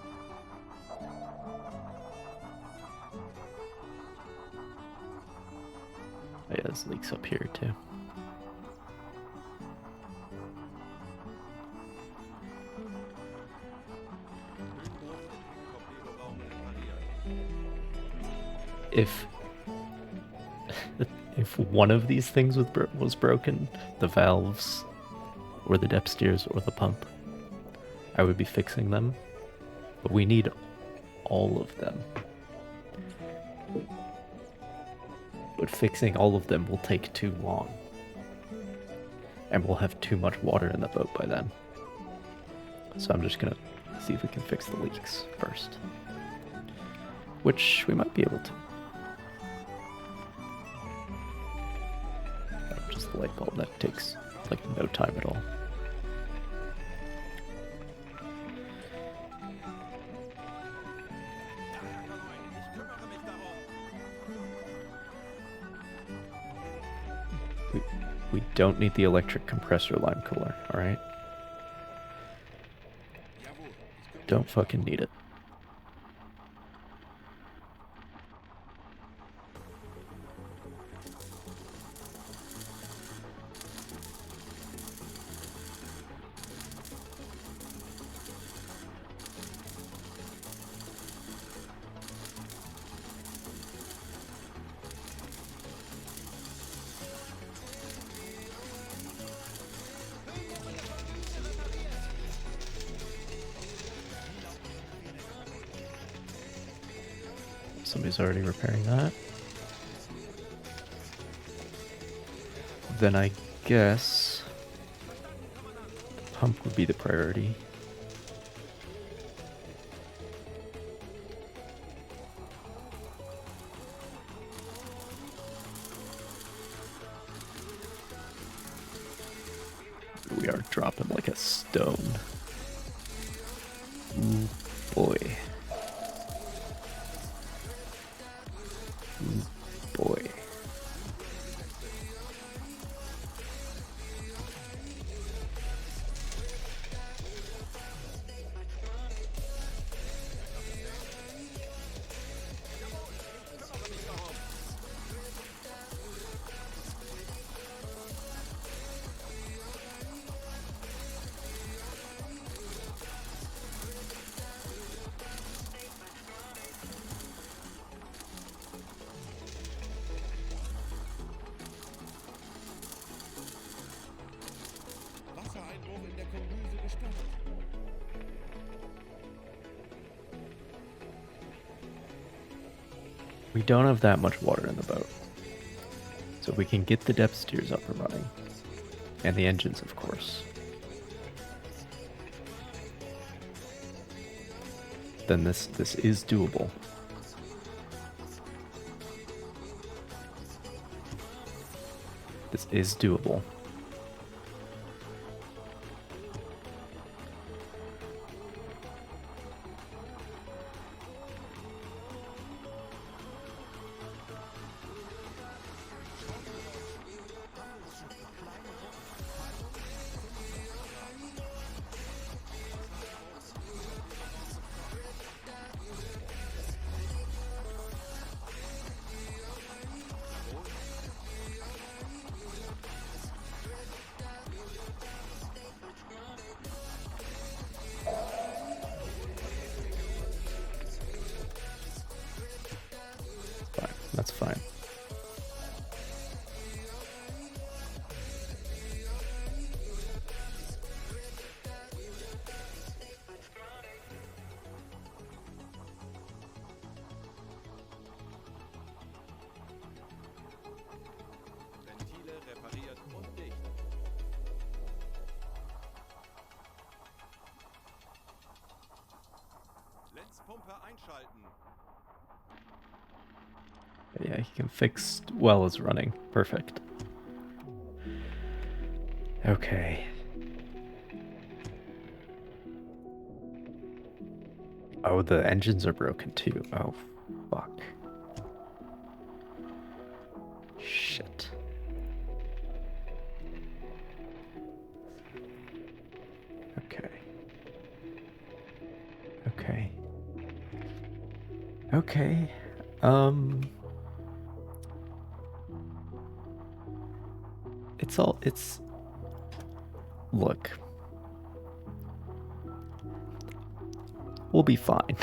Oh, yeah, there's leaks up here too. Höhenbruch im Torpedoraum repariert. If one of these things was broken, the valves, or the depth steers, or the pump, I would be fixing them. But we need all of them. But fixing all of them will take too long. And we'll have too much water in the boat by then. So I'm just gonna see if we can fix the leaks first. Which we might be able to. Just a light bulb. That takes like no time at all. Ich kümmere mich darum. We don't need the electric compressor lime cooler, alright? Jawohl, ich kümmere Don't mich fucking darum. need it. Somebody's already repairing that. Then I guess the pump would be the priority. We are dropping like a stone. Ooh, boy. Ooh, boy. Wassereinbruch in der Kombüse gestattet. We don't have that much water in the boat. So we can get the depth steers up and running. And the engines, of course. Then this is doable. This is doable. Fine, that's fine. Ventile repariert und dicht. Lenzpumpe einschalten. Yeah, he can fix well as running. Perfect. Okay. Oh, the engines are broken too. Oh, fuck. Shit. Okay. Okay. Okay. It's look. We'll be fine.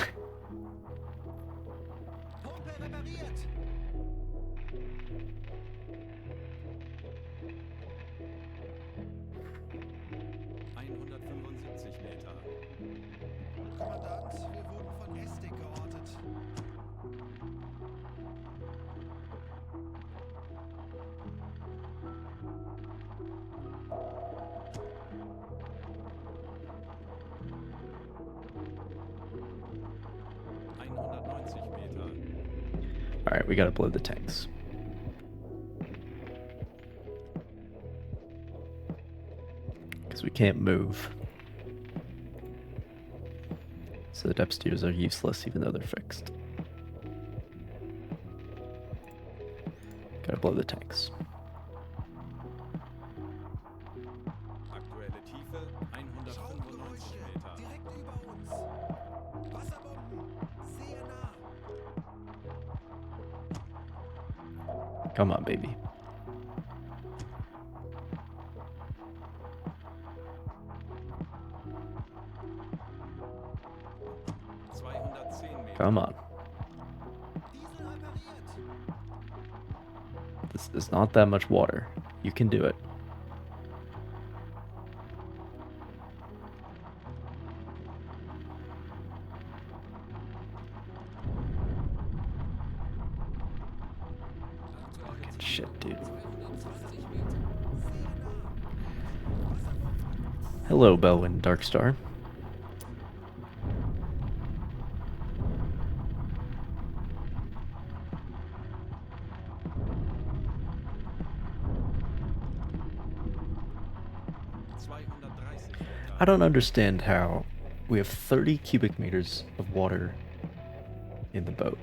Pumpe repariert. Meter. Kommandant, wir wurden von Estig geortet. Meter. Alright, we gotta blow the tanks. we can't move. So the depth steers are useless even though they're fixed. Gotta blow the tanks. Aktuelle Tiefe 195 Schraubgeräusche Meter. direkt über uns. Wasserbomben sehr nah. Come on, baby. Come on. Diesel repariert. This is not that much water. You can do it. Fucking shit, dude. 250 Meter. Hello, Belwyn Darkstar. I don't understand how we have 30 cubic meters of water in the boat.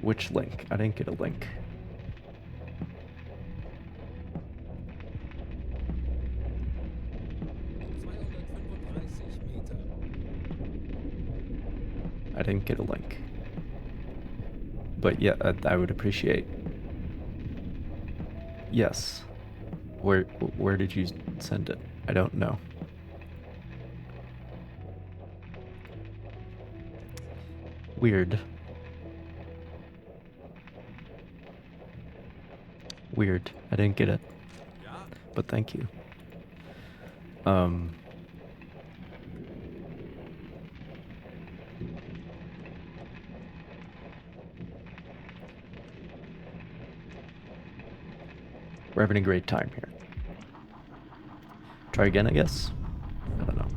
Which link? I didn't get a link. I didn't get a link. But yeah, I would appreciate. Yes. Where did you send it? I don't know. Weird. Weird. I didn't get it. But thank you. We're having a great time here. Try again, I guess? I don't know.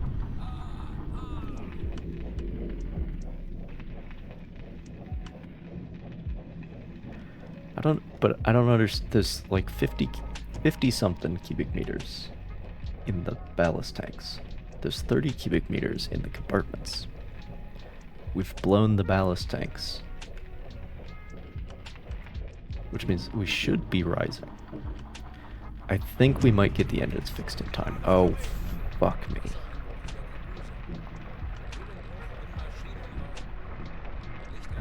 I don't understand. There's like 50 something cubic meters in the ballast tanks. There's 30 cubic meters in the compartments. We've blown the ballast tanks, which means we should be rising. I think we might get the engines fixed in time. Oh, fuck me.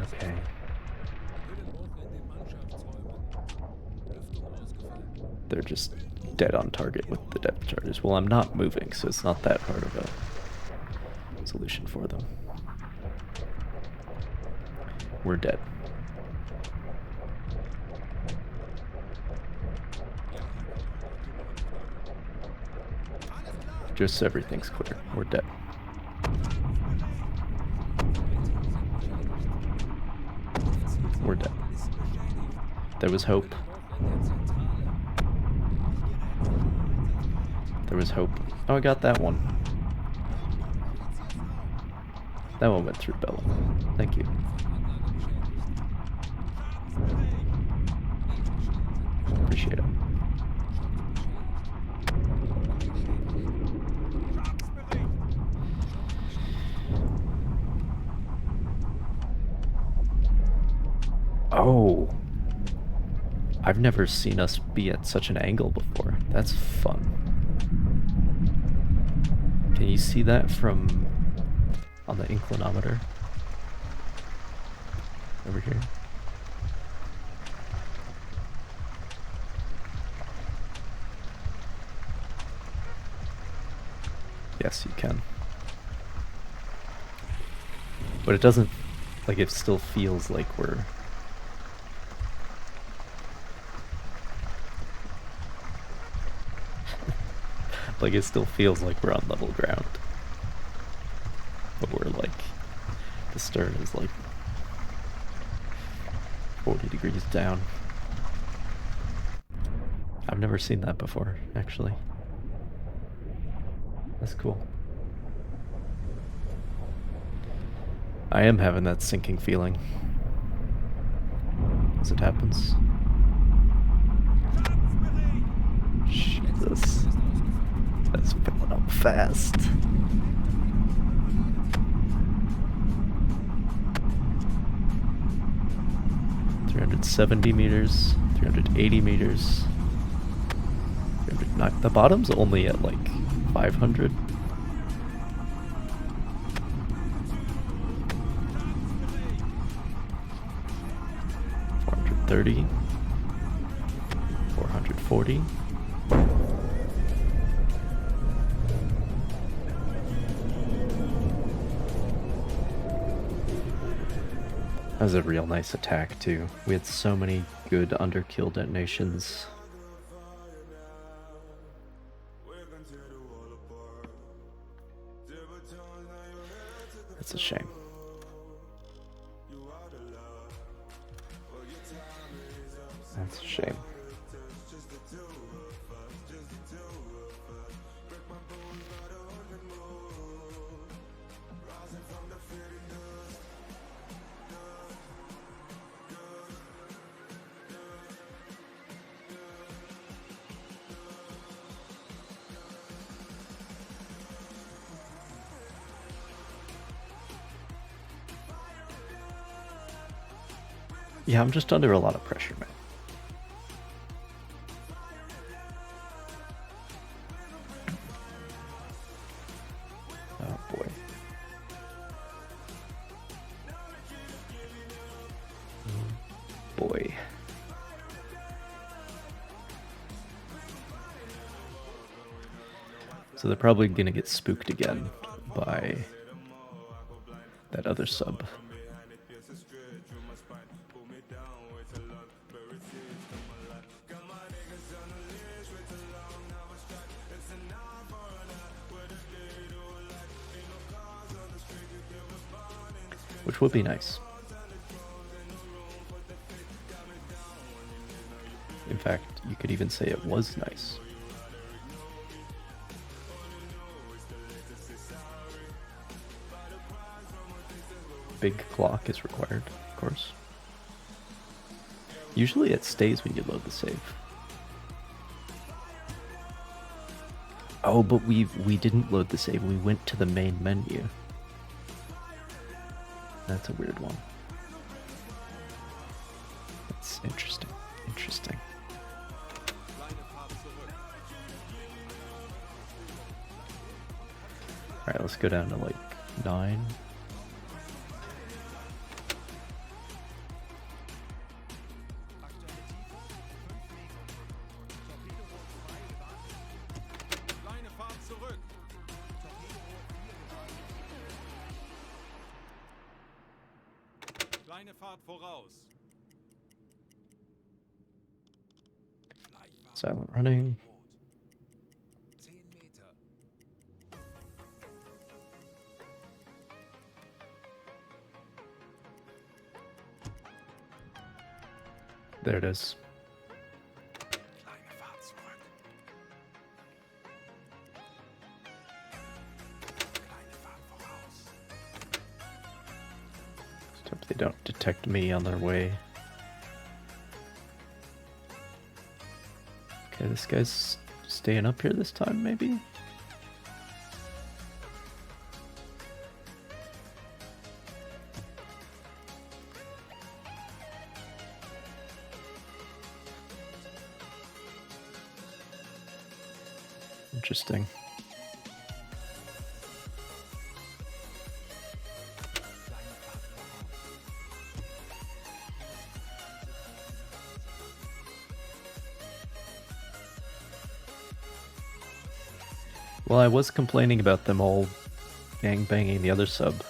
Okay. They're just dead on target with the depth charges. Well, I'm not moving, so it's not that hard of a solution for them. We're dead. Just so everything's clear. We're dead. We're dead. There was hope. There was hope. Oh, I got that one. That one went through, Bella. Thank you. Appreciate it. Oh. I've never seen us be at such an angle before. That's fun. Can you see that from on the inclinometer? Over here. Yes, you can. But it doesn't, like, it still feels like we're... like, it still feels like we're on level ground. But we're, like, the stern is, like, 40 degrees down. I've never seen that before, actually. That's cool. I am having that sinking feeling as it happens. Jesus. That's filling up fast. $370 meters, 380 meters. 309. The bottom's only at like 500. $430. 440. That was a real nice attack too. We had so many good underkill detonations. That's a shame. That's a shame. Yeah, I'm just under a lot of pressure, man. Oh boy. Oh boy. So they're probably gonna get spooked again by that other sub. Which would be nice. In fact, you could even say it was nice. Big clock is required, of course. Usually it stays when you load the save. Oh, but we didn't load the save. We went to the main menu. That's a weird one. That's interesting. Interesting. Alright, let's go down to like 9. Kleine Fahrt zurück. Kleine Fahrt voraus. Silent running. 10 Meter. There it is. Kleine Fahrt zurück. Kleine Fahrt voraus. Just hope they don't detect me on their way. Okay, this guy's staying up here this time, maybe? Interesting. Well, I was complaining about them all gang-banging the other sub.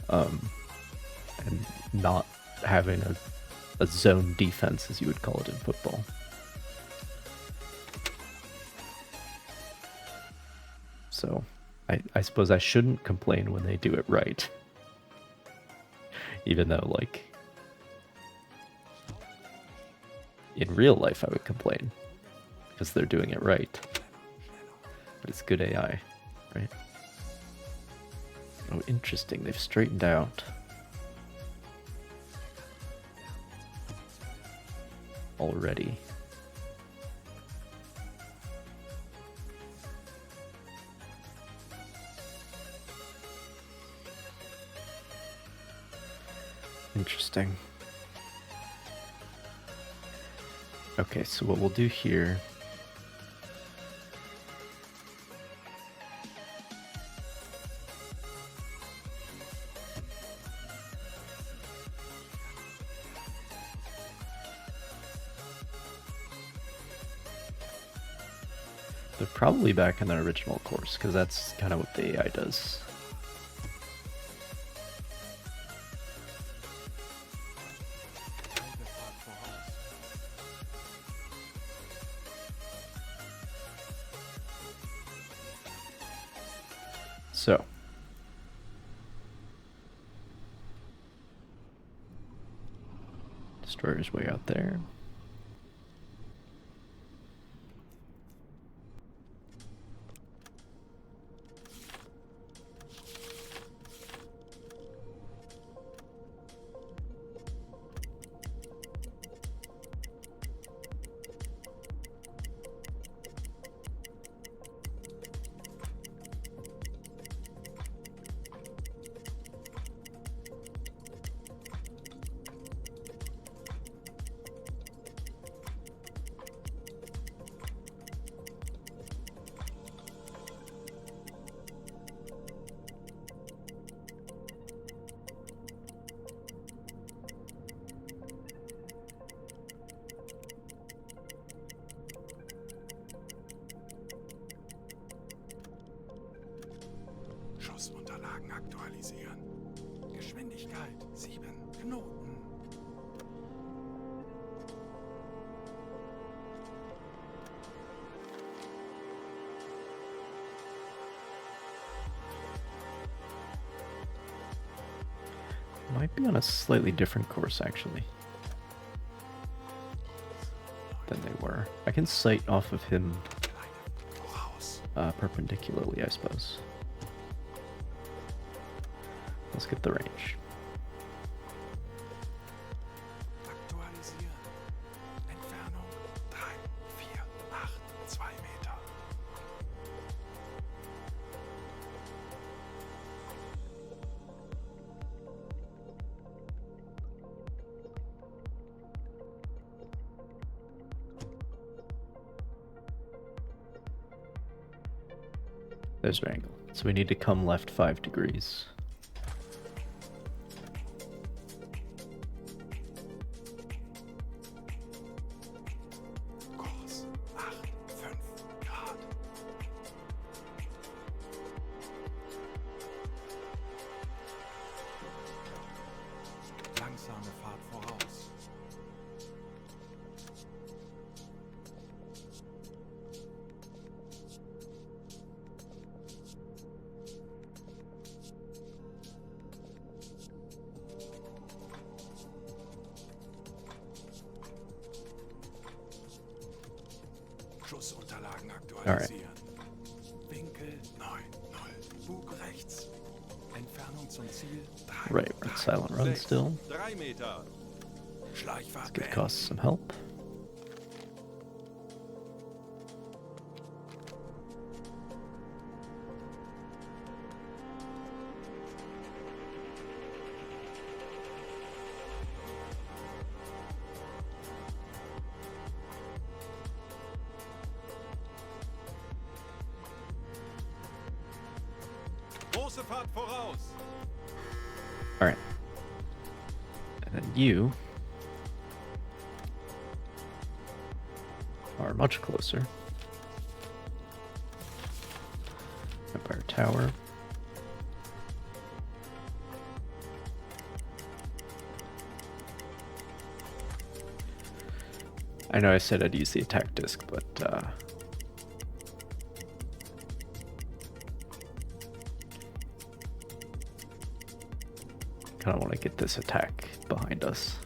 And not having a zone defense, as you would call it in football. So, I suppose I shouldn't complain when they do it right. Even though, like, in real life I would complain. Because they're doing it right. But it's good AI, right? Oh, interesting. They've straightened out. Already. Interesting. Okay, so what we'll do here... They're probably back in their original course, because that's kind of what the AI does. Fahrt voraus. So. Destroyer's way out there. Schussunterlagen aktualisieren. Geschwindigkeit 7 Knoten. Might be on a slightly different course, actually, than they were. I can sight off of him Voraus. perpendicularly, I suppose. Let's get the range. Aktualisieren. Entfernung 3, 4, 8, 2 Meter. There's our angle. So we need to come left 5 degrees. Kurs 8, 5 Grad. Langsame Fahrt voraus. Schussunterlagen aktualisieren. Winkel 9, 0. Bug rechts. Entfernung zum Ziel 3, Right, we're in silent run 6, still. 3 Meter. Schleichfahrt Could beenden. cost some help. Große Fahrt voraus. Alright. And then you are much closer. Empire Tower. I know I said I'd use the attack disc, but kind of want to get this attack behind us.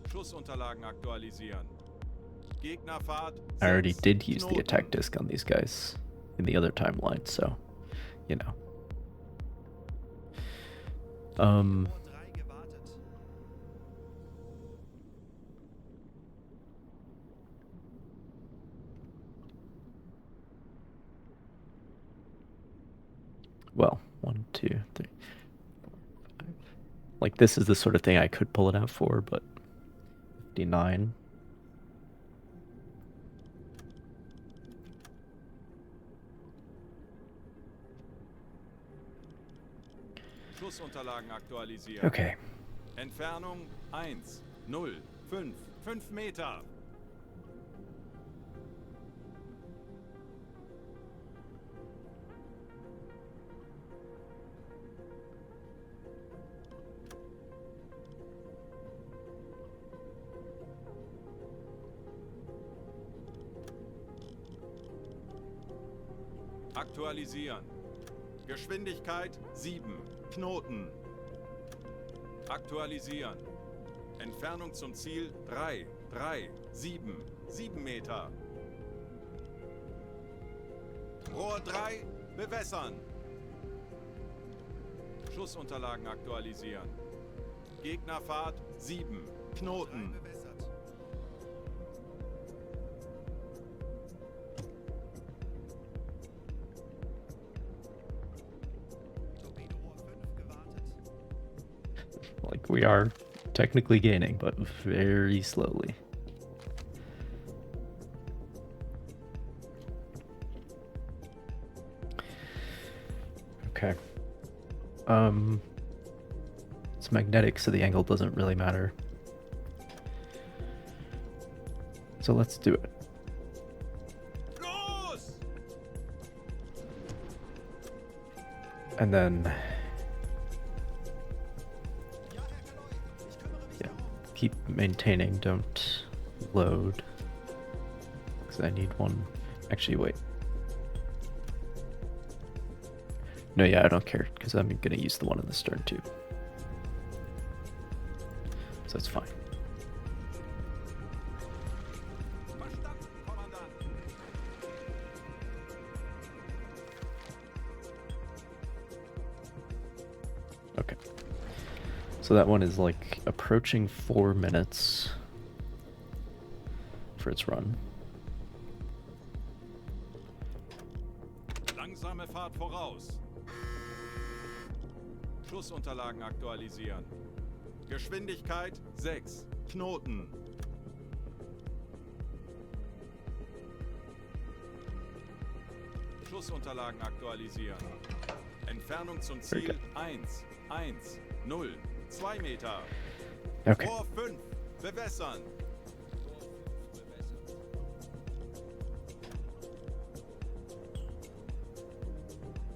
Schussunterlagen aktualisieren. Gegnerfahrt. I already 6 did use the Knoten. attack disc on these guys in the other timeline, so, you know. Um, Boot 3 gewartet. well, 1, 2, 3, 4, 5. Like, this is the sort of thing I could pull it out for, but 59. Schussunterlagen aktualisieren. Okay. Entfernung 1, 0, 5 Meter. Aktualisieren. Geschwindigkeit 7. Knoten. Aktualisieren. Entfernung zum Ziel 7 Meter. Rohr 3, bewässern. Schussunterlagen aktualisieren. Gegnerfahrt 7. Knoten. Bewässert. Torpedorohr 5 gewartet. Like, we are technically gaining, but very slowly. Okay. It's magnetic, so the angle doesn't really matter. So let's do it. Los! And then, Ja, Herr Kaloi, ich kümmere mich yeah, darum. keep maintaining, don't load. Because I need one. Actually, wait. No, yeah, I don't care, because I'm going to use the one in the stern too. So it's fine. Verstanden, Kommandant. Okay. So that one is like approaching 4 minutes for its run. Langsame Fahrt voraus. Schussunterlagen aktualisieren. Geschwindigkeit 6. Knoten. Schussunterlagen aktualisieren. Entfernung zum Very Ziel good. 1, 0, 2 Meter. Okay. Rohr 5, bewässern.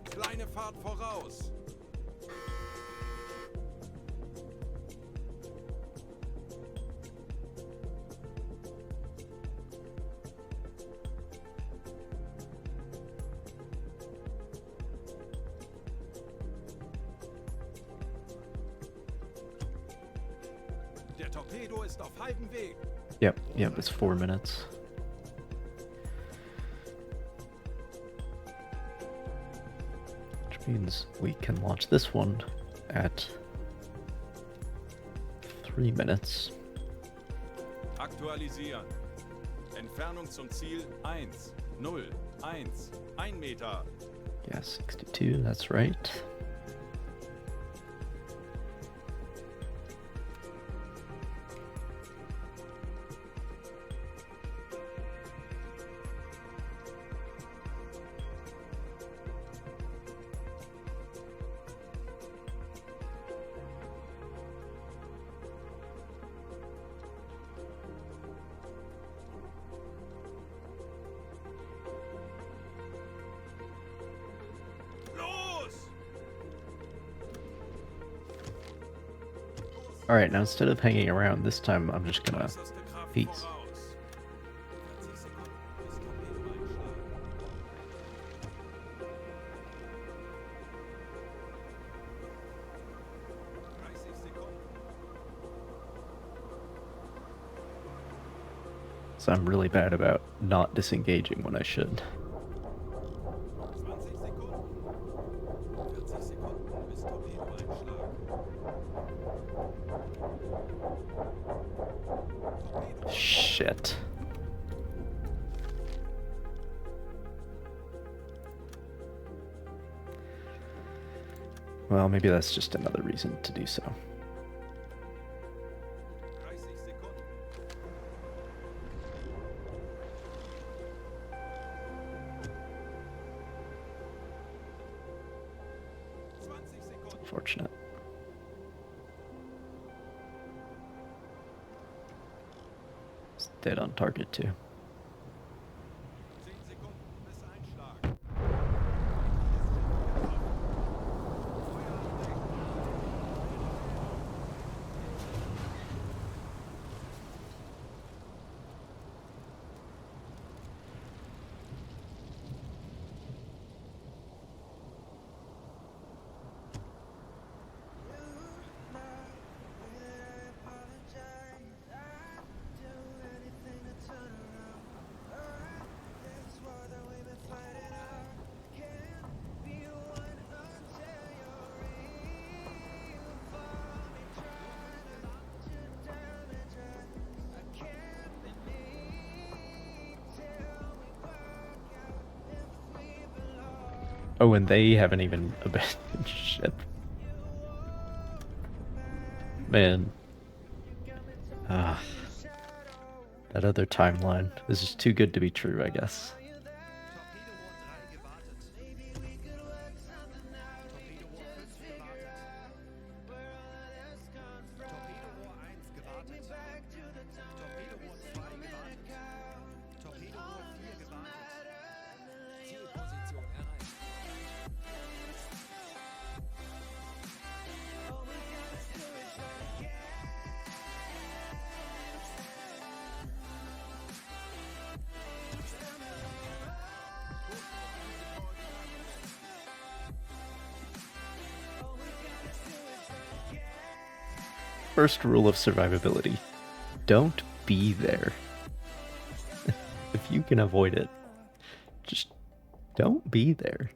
Kleine Fahrt voraus. Der Torpedo ist auf halbem Weg. Yep, it's 4 minutes. Which means we can launch this one at 3 minutes. Aktualisieren. Entfernung zum Ziel 1, 1 Meter. Yeah, 62, that's right. Los! Alright, now instead of hanging around, this time I'm just gonna Äußerste Kraft peace. voraus. 40 Sekunden bis Torpedo einschlagen. 30 Sekunden. So I'm really bad about not disengaging when I should. 20 Sekunden. 40 Sekunden. bis Torpedoeinschlag. Torpedo. Shit. Well, maybe that's just another reason to do so. 30 Sekunden. 20 Sekunden. Unfortunate. It's dead on target too. 10 Sekunden bis Einschlag. Oh, and they haven't even abandoned ship. Man. Ah. That other timeline. This is too good to be true, I guess. Zielposition erreicht. First rule of survivability. Don't be there. If you can avoid it, just don't be there.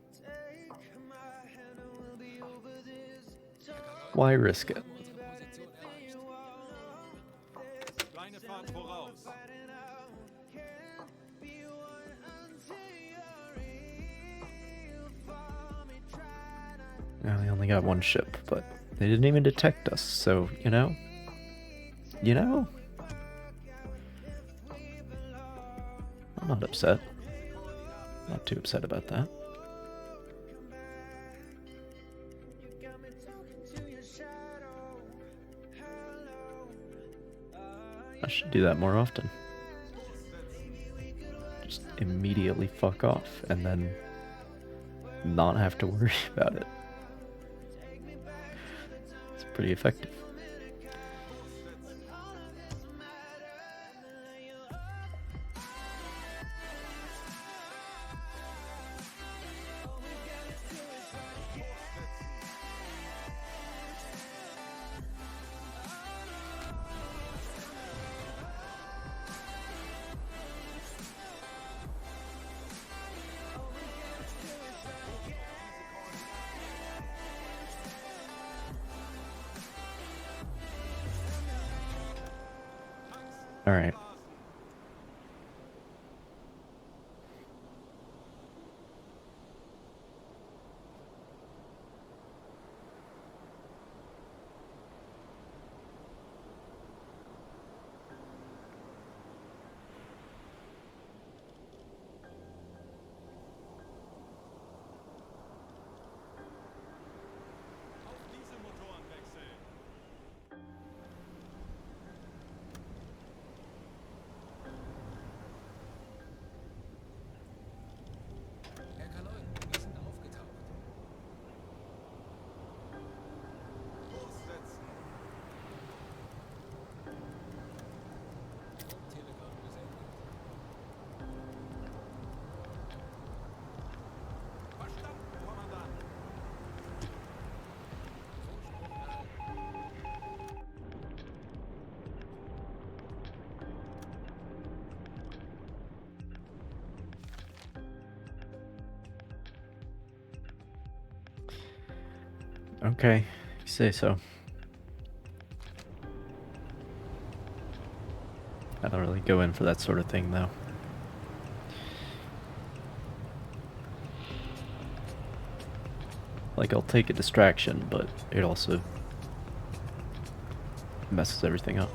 Why risk it? Position erreicht. Kleine Fahrt voraus. Now they only got one ship, but they didn't even detect us, so, you know? I'm not upset. Not too upset about that. I should do that more often. Just immediately fuck off and then not have to worry about it. It's pretty effective. All right. Auf diese Motoren wechseln. Okay, you say so. I don't really go in for that sort of thing, though. Like, I'll take a distraction, but it also messes everything up.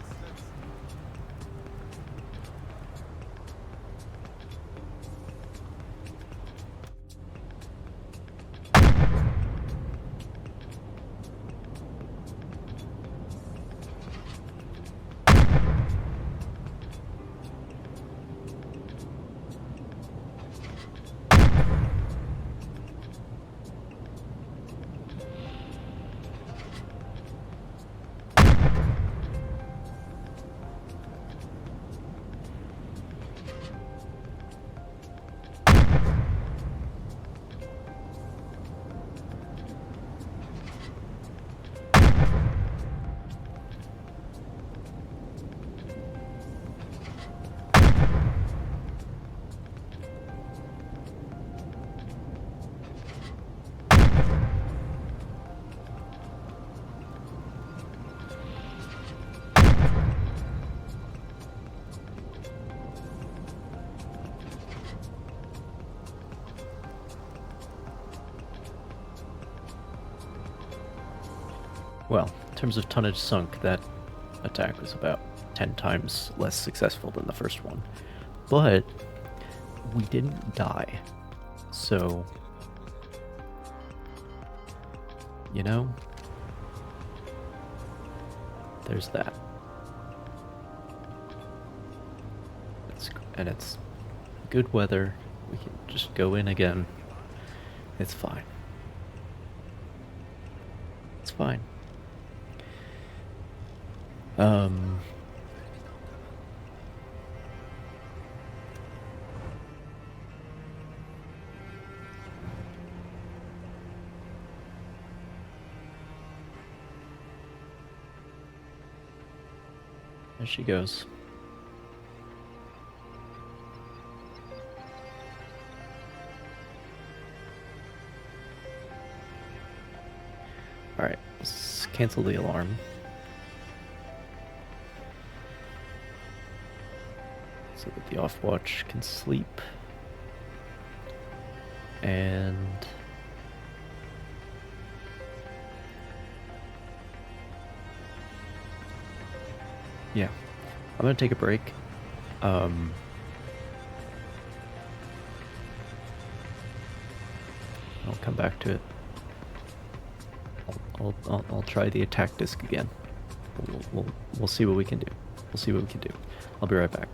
Well, in terms of tonnage sunk, that attack was about 10 times less successful than the first one. But we didn't die. So, you know, there's that. And it's good weather. We can just go in again. It's fine. It's fine. There she goes. Alright, let's cancel the alarm. So that the off watch can sleep. And yeah, I'm gonna take a break. I'll come back to it. I'll try the attack disc again. We'll see what we can do. We'll see what we can do. I'll be right back.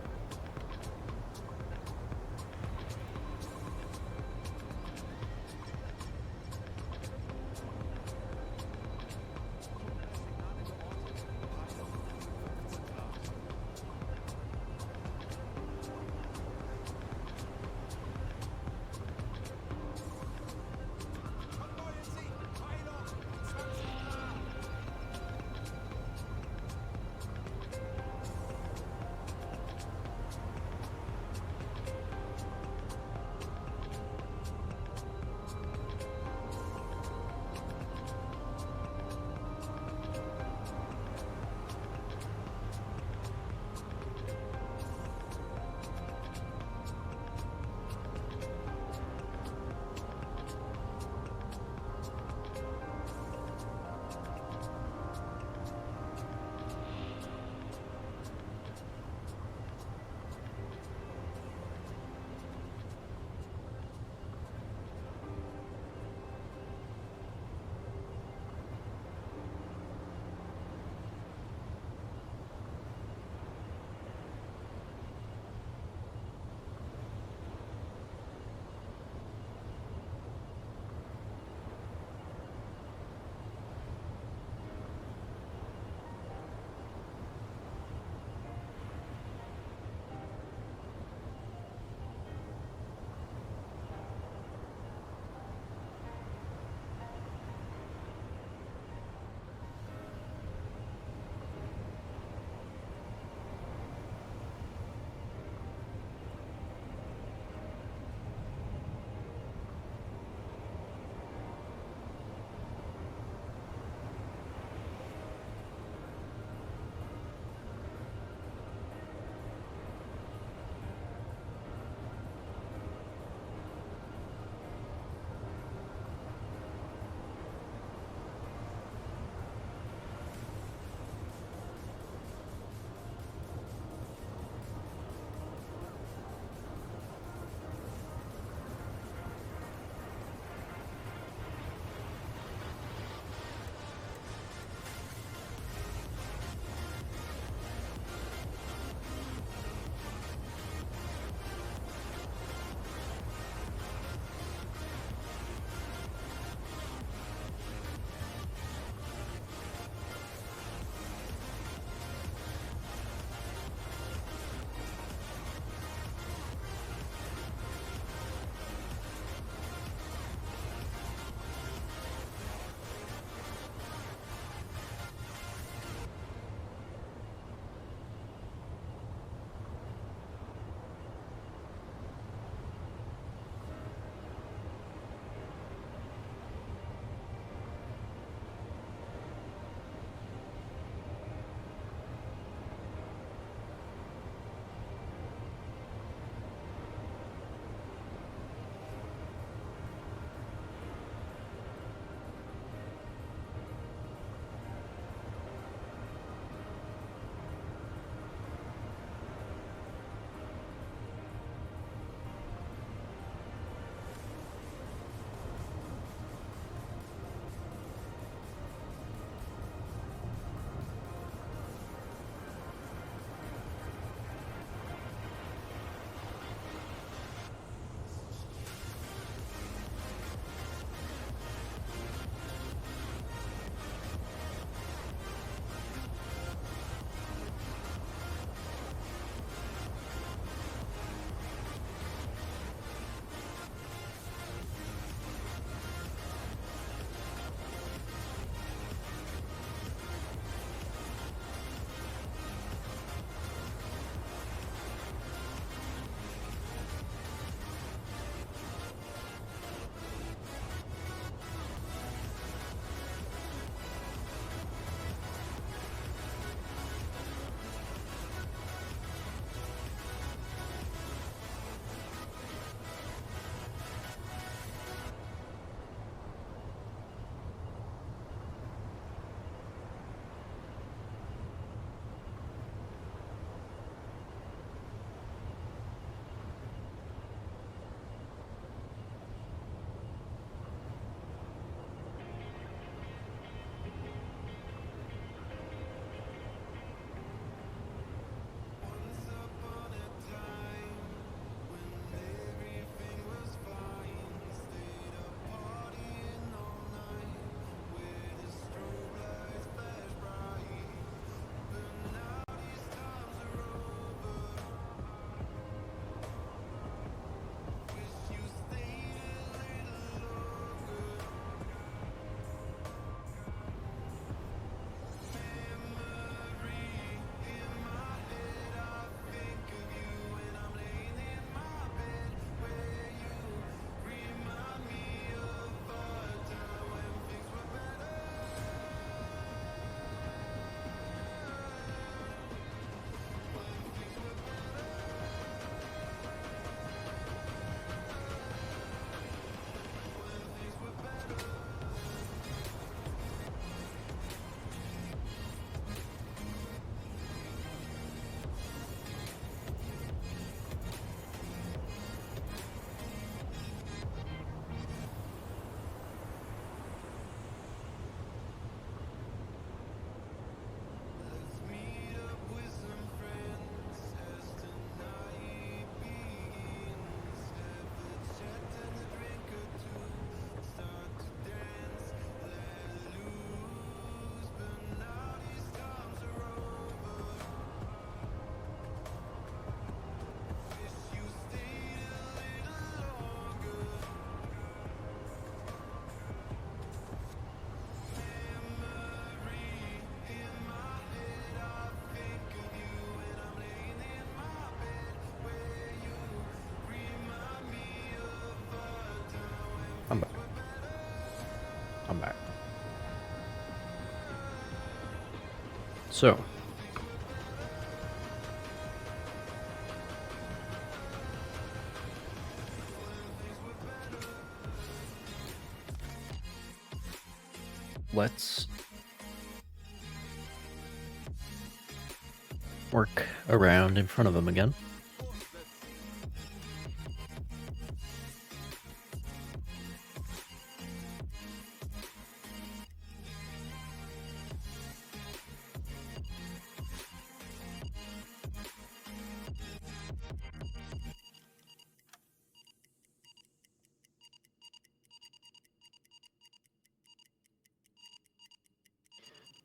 I'm back. So, let's work around in front of him again.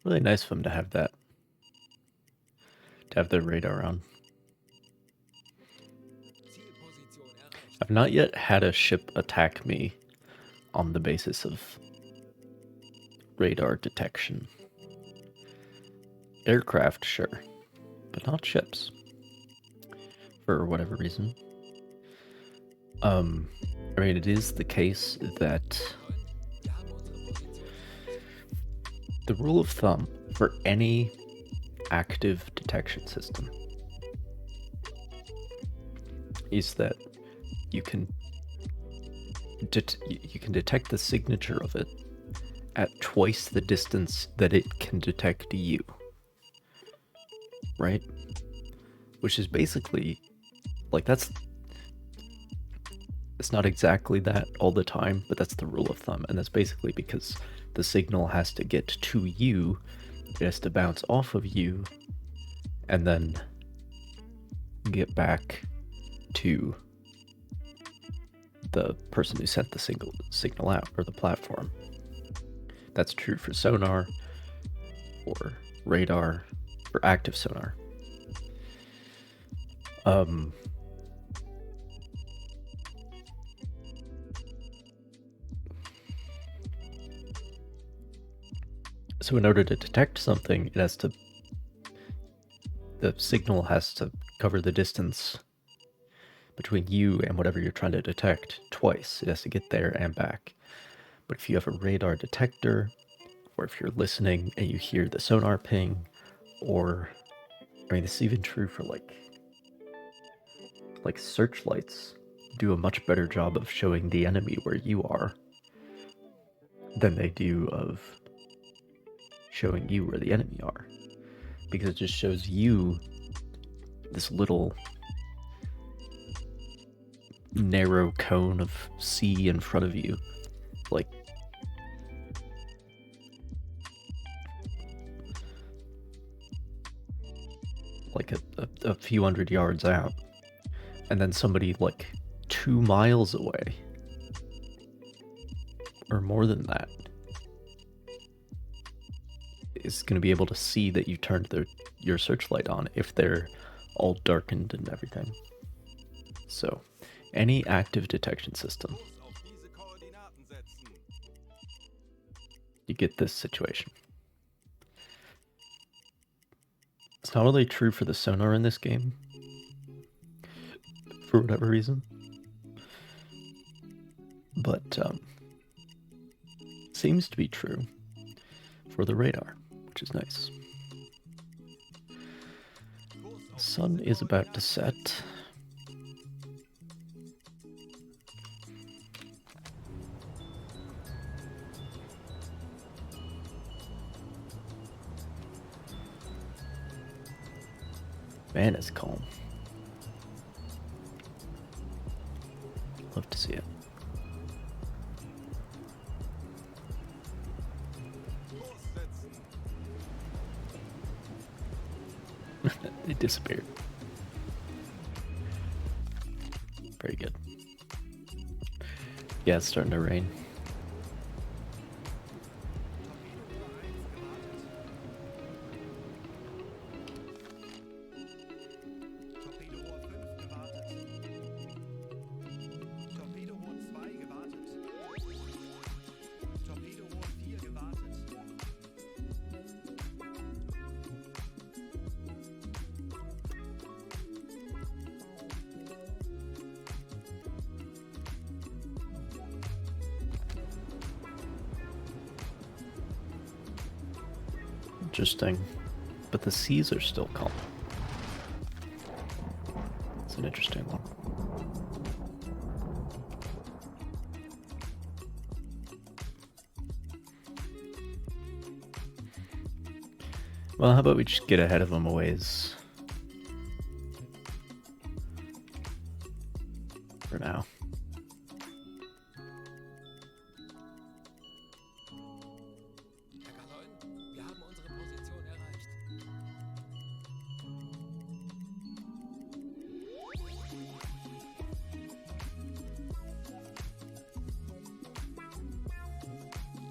Really nice of him to have that. To have the radar on. I've not yet had a ship attack me on the basis of radar detection. Aircraft, sure, but not ships. For whatever reason. I mean, it is the case that the rule of thumb for any active detection system is that you can detect the signature of it at twice the distance that it can detect you, right? Which is basically like it's not exactly that all the time, but that's the rule of thumb, and that's basically because the signal has to get to you, it has to bounce off of you, and then get back to the person who sent the signal out, or the platform. That's true for sonar, or radar, for active sonar. So in order to detect something, the signal has to cover the distance between you and whatever you're trying to detect twice. It has to get there and back. But if you have a radar detector, or if you're listening and you hear the sonar ping, or, I mean, this is even true for like searchlights do a much better job of showing the enemy where you are than they do of showing you where the enemy are, because it just shows you this little narrow cone of sea in front of you, like a few hundred yards out, and then somebody like 2 miles away or more than that is going to be able to see that you turned your searchlight on if they're all darkened and everything. So, any active detection system, Auf diese Koordinaten setzen. you get this situation. It's not only true for the sonar in this game, for whatever reason, but seems to be true for the radar, which is nice. Sun is about to set. Man, it's calm. Love to see it. Kurs setzen. It disappeared. Very good. Yeah, it's starting to rain. Torpedorohr 5 gewartet. Torpedorohr 2 gewartet. Torpedorohr 4 gewartet. Interesting. But the seas are still calm. It's an interesting one. Well, how about we just get ahead of them a ways? For now. Herr Kaloin, wir haben unsere Position erreicht.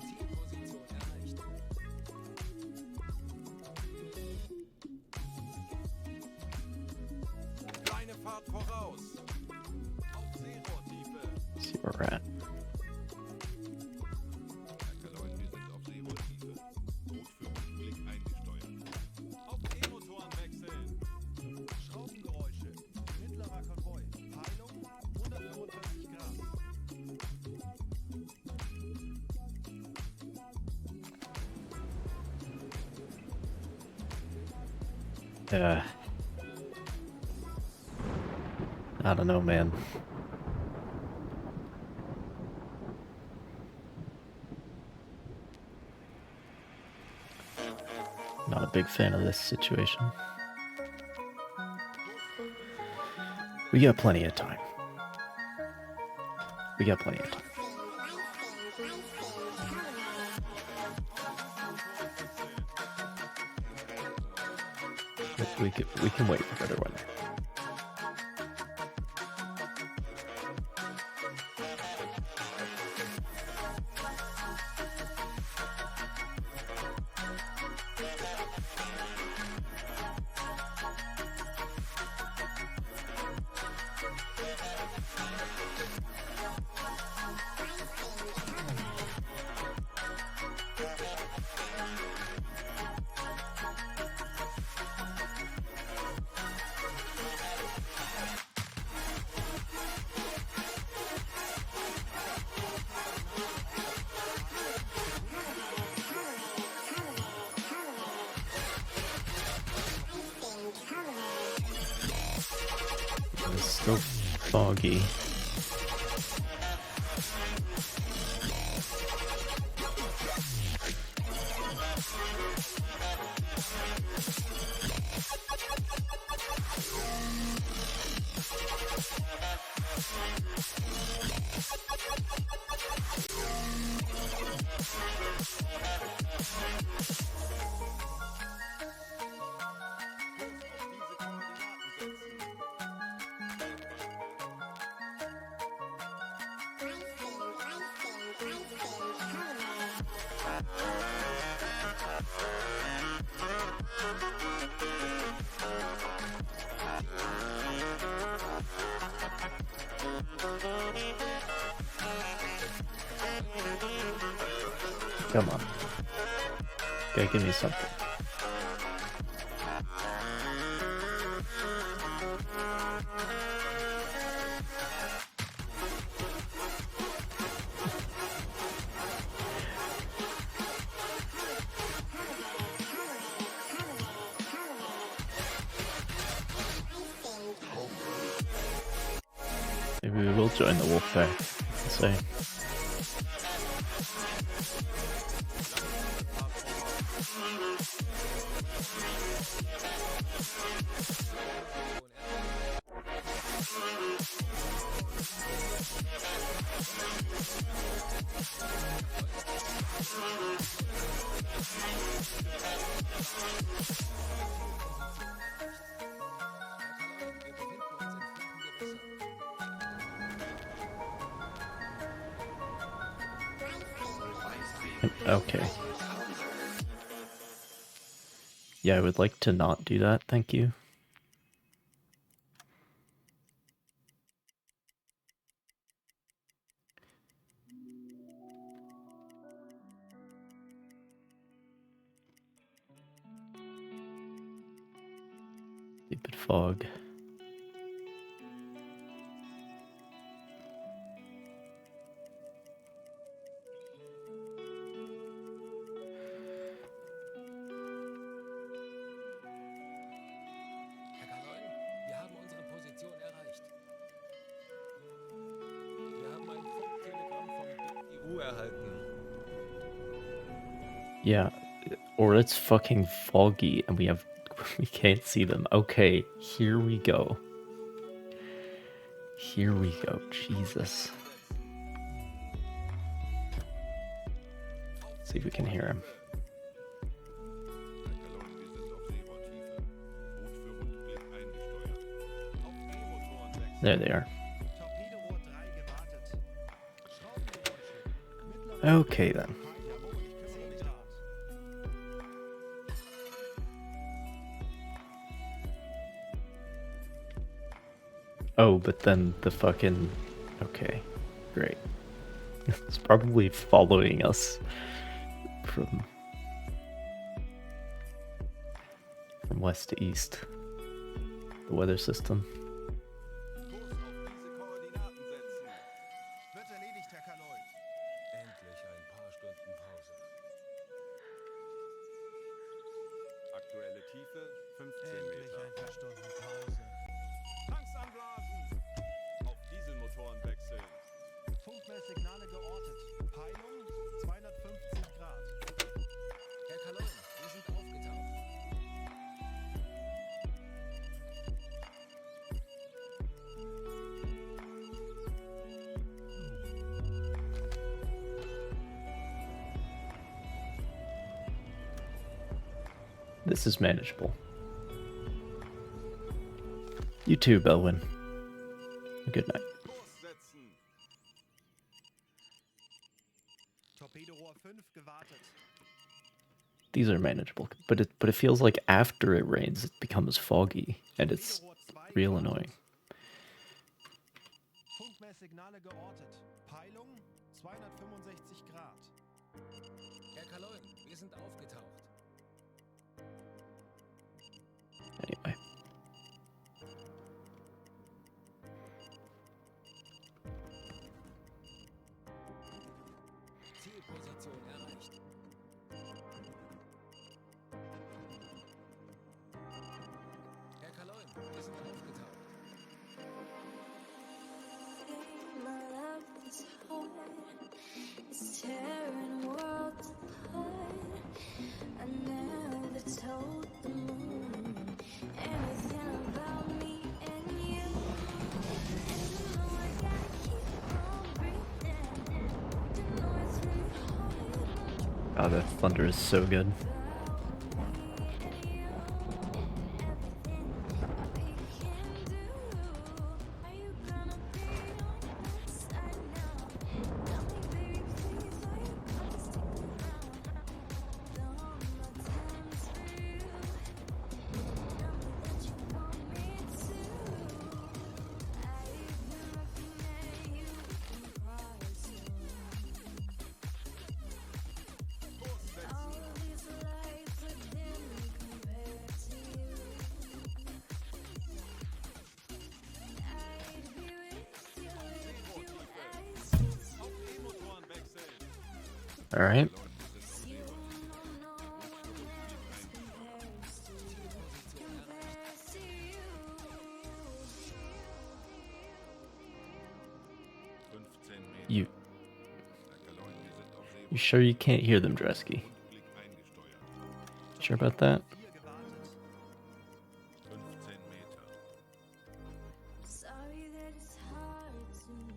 Zielposition erreicht. Kleine Fahrt voraus. Auf Seerohrtiefe. See where we're at. Herr Kaloin, wir sind auf Seerohrtiefe. Boot für Rückblick eingesteuert. Auf E-Motoren wechseln. Schraubengeräusche. Mittlerer Konvoi. Peilung 145 Grad. I don't know, man. Not a big fan of this situation. We got plenty of time. We got plenty of time. We can wait for better weather. It's still foggy. Come on. Okay, give me something. Maybe we will join the wolf pack. Let's say. Okay. Yeah, I would like to not do that, thank you. Stupid fog. erhalten. Yeah, or it's fucking foggy and we can't see them. Okay, here we go. Here we go. Jesus. See if we can hear him. Herr Kalon, wir sind auf Seerohrtiefe. Rot für Rundblick eingesteuert. There they are. Torpedorohr 3 gewartet. Schraubengeräusche. Okay then. Jawohl, ich kümmere mich Grad. Oh, but then the fucking... Okay, great. It's probably following us from west to east. The weather system. Kurs auf diese Koordinaten setzen. Wird erledigt, Herr Kaloi. Endlich ein paar Stunden Pause. Aktuelle Tiefe 15 Endlich Meter. ein paar Stunden Pause. Tanks anblasen. Auf Dieselmotoren wechseln. Funkmesssignale geortet. Peilung 250 Grad. Herr Kalon, wir sind aufgetaucht. This is manageable. You too, Belwyn. Good night. Kurs setzen. Torpedorohr 5 gewartet. These are manageable, but it feels like after it rains, it becomes foggy, and it's Torpedorohr 2 real gewartet. annoying. Funkmesssignale geortet. Peilung 265 Grad. Herr Kalon, wir sind aufgetaucht. Anyway. Zielposition erreicht. Herr Kalon, wir sind aufgetaucht. My love is hard, it's tearing worlds apart. I never told the moon anything about me and you. And you know I gotta keep on breathing. You know it's really hard. God, that thunder is so good. Auf E-Motoren wechseln. All right. You sure you can't hear them, Dresky? Sure about that? 4 gewartet. 15 Meter. Sorry that it's hard to know,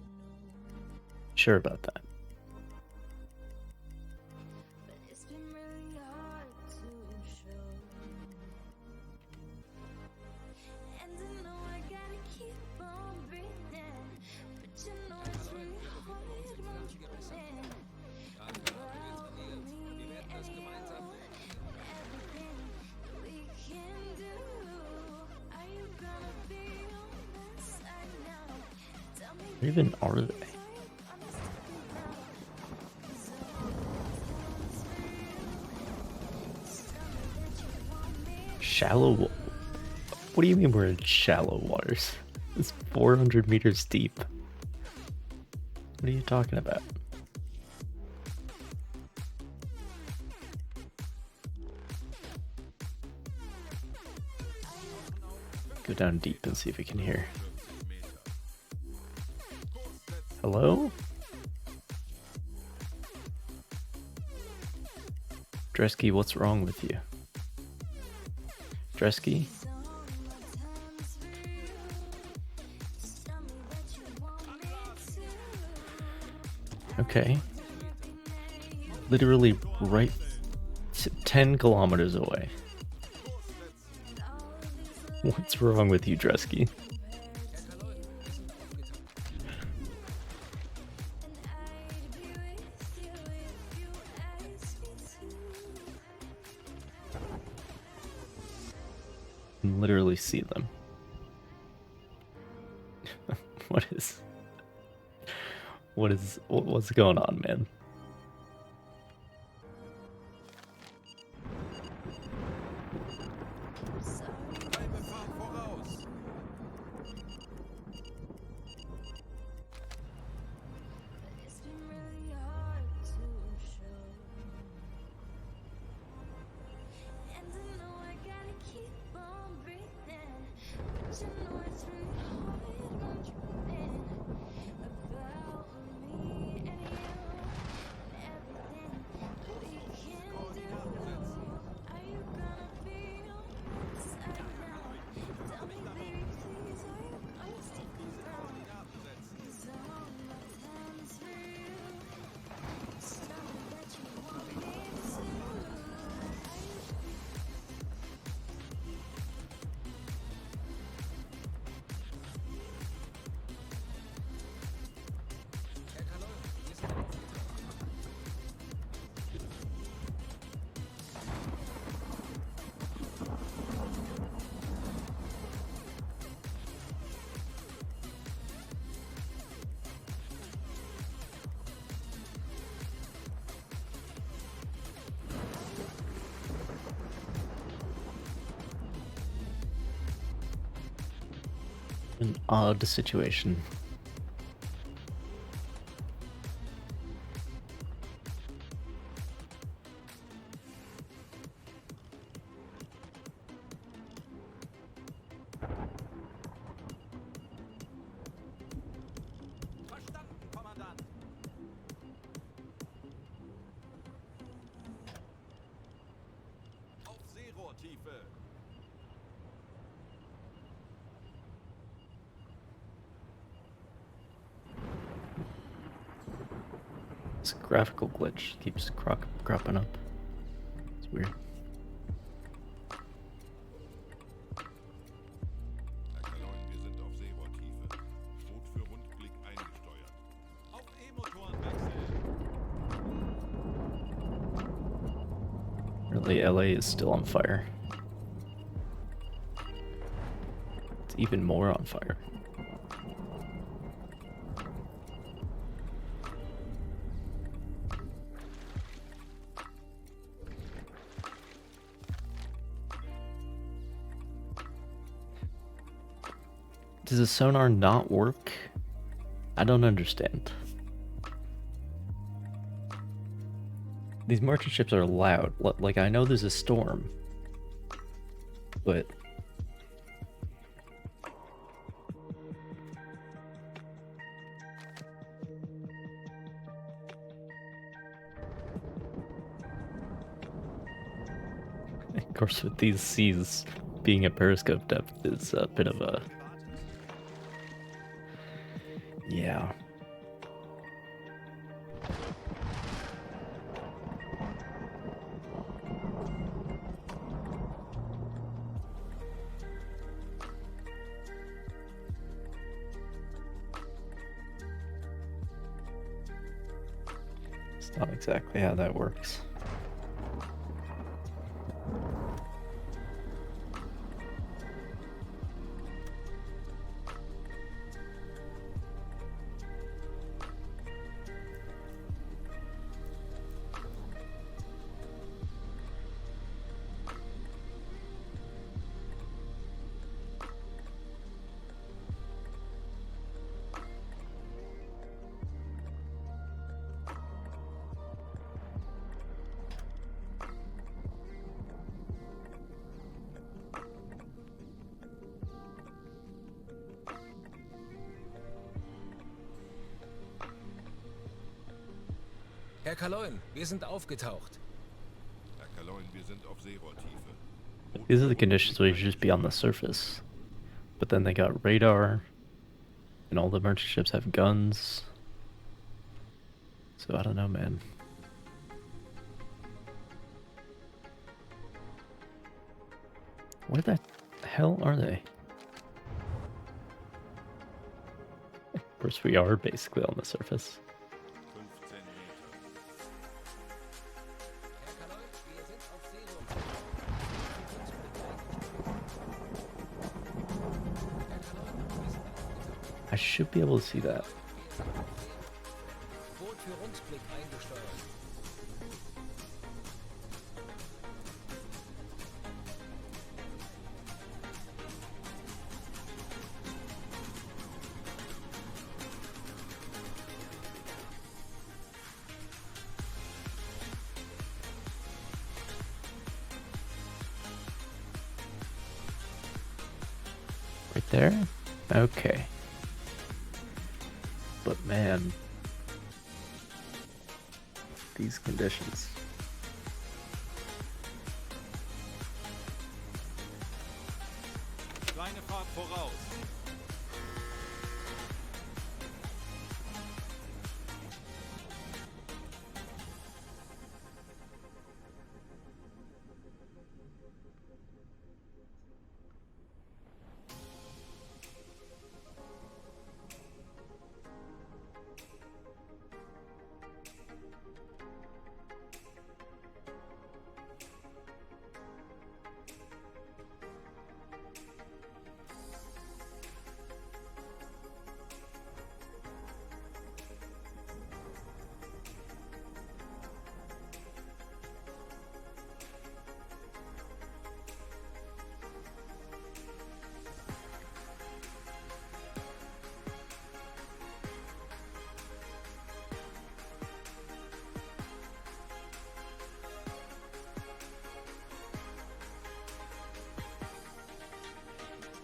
Sure about that? but it's been really hard to show. And I know I gotta keep on breathing, but you know it's really hard when you're in. Wir werden das gemeinsam Everything we can do. Are you gonna be on my side now? Tell me Where even are they? Shallow. What do you mean we're in shallow waters? It's 400 meters deep. What are you talking about? Go down deep and see if we can hear. Hello? Dresky, what's wrong with you? Dresky? Okay. Literally right 10 kilometers away. What's wrong with you, Dresky? You can literally see them. What's going on, man? Halbe Fahrt voraus. It's been really hard to show. And I know I gotta keep on breathing. But you know it's really hard not dreaming about me and you and everything we can do. Are you gonna be on my side now? Tell me, baby, please, are you gonna stick around? Koordinaten setzen. 'Cause all my time's for you. Just tell me that you want me to. Herr Kalol, wir sind aufgetaucht. An odd situation. Verstanden, Kommandant. Auf Seerohrtiefe. This graphical glitch keeps cropping up. It's weird. Herr Kalon, wir sind auf Seerohrtiefe. Boot für Rundblick eingesteuert. Auf E-Motoren wechseln. Really, LA is still on fire. It's even more on fire. Does the sonar not work? I don't understand. These merchant ships are loud. Like, I know there's a storm, but of course, with these seas being at periscope depth is a bit of a yeah. It's not exactly how that works. Herr Kalol, wir sind aufgetaucht. Herr auf Seerohrtiefe. These are the conditions where you should just be on the surface. But then they got radar, and all the merchant ships have guns. So I don't know, man. Where the hell are they? Of course, we are basically on the surface. 15 Meter. Herr Kaloi, wir sind auf Seerohr. Herr Kaloi, wir sind aufgetaucht. I should be able to see that. Boot für Rundblick eingesteuert. Right there? Okay. But man, these conditions. Kleine Fahrt voraus.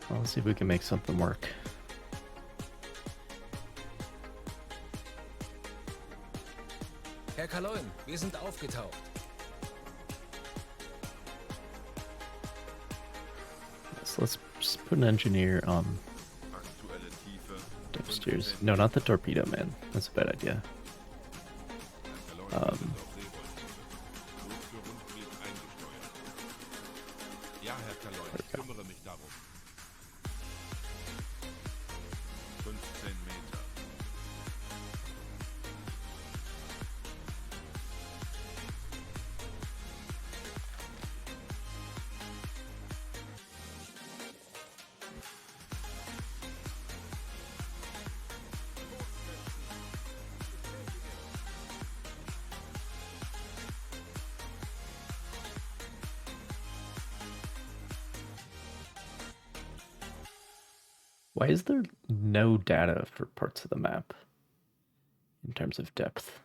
Well, let's see if we can make something work. Herr Kaloi, wir sind aufgetaucht. So let's just put an engineer on Aktuelle Tiefe. upstairs. 15 No, not the torpedo, man. That's a bad idea. Herr Kaloi, wir sind auf Seerohrtiefe. Boot für Rundblick eingesteuert. Ja, Herr Kaloi, ich kümmere mich darum. 15 Meter. Why is there no data for parts of the map in terms of depth?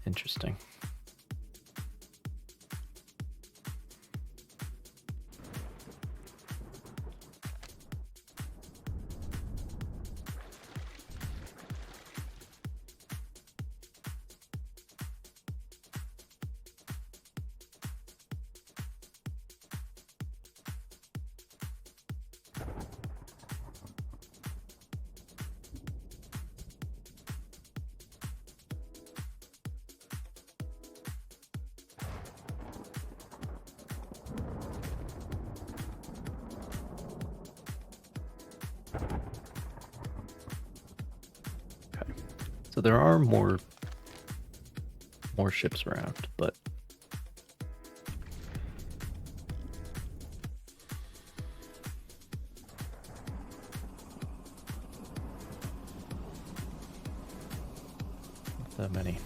Interesting. So there are more ships around, but not that many.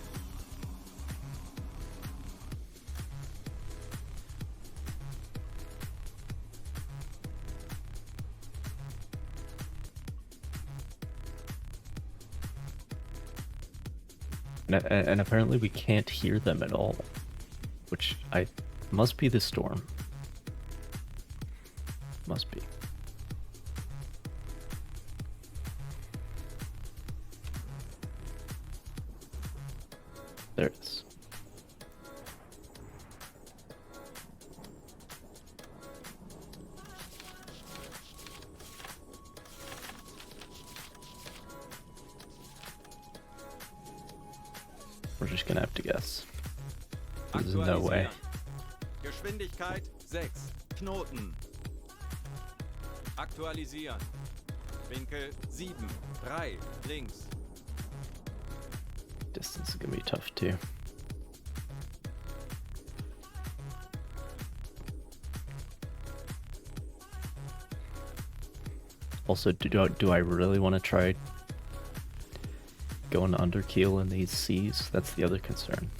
And apparently we can't hear them at all, which must be the storm. Must be. There it is. just gonna have to guess. There's no way. Aktualisieren. Geschwindigkeit 6. Knoten. Aktualisieren. Winkel 7. 3. Links. Distance is gonna be tough too. Also, do I really want to try going under keel in these seas? That's the other concern.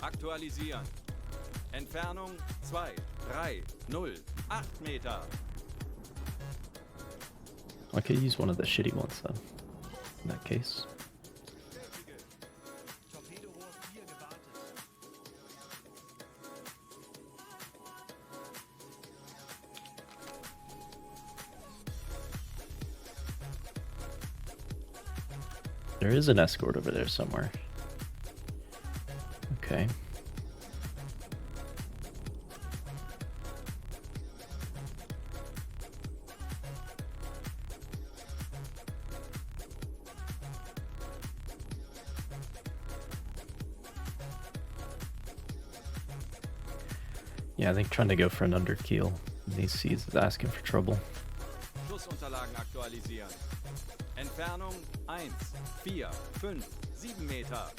Aktualisieren. Entfernung 2. 3. 0. 8 Meter. I could use one of the shitty ones though, in that case. Torpedorohr 4 gewartet. There is an escort over there somewhere. Okay. Yeah, I think trying to go for an under keel in these seas is asking for trouble. Schussunterlagen aktualisieren. Entfernung 1. 4. 5. 7 Meter.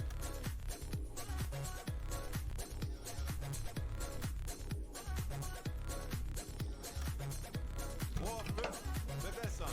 Rohr 5. Bewässern.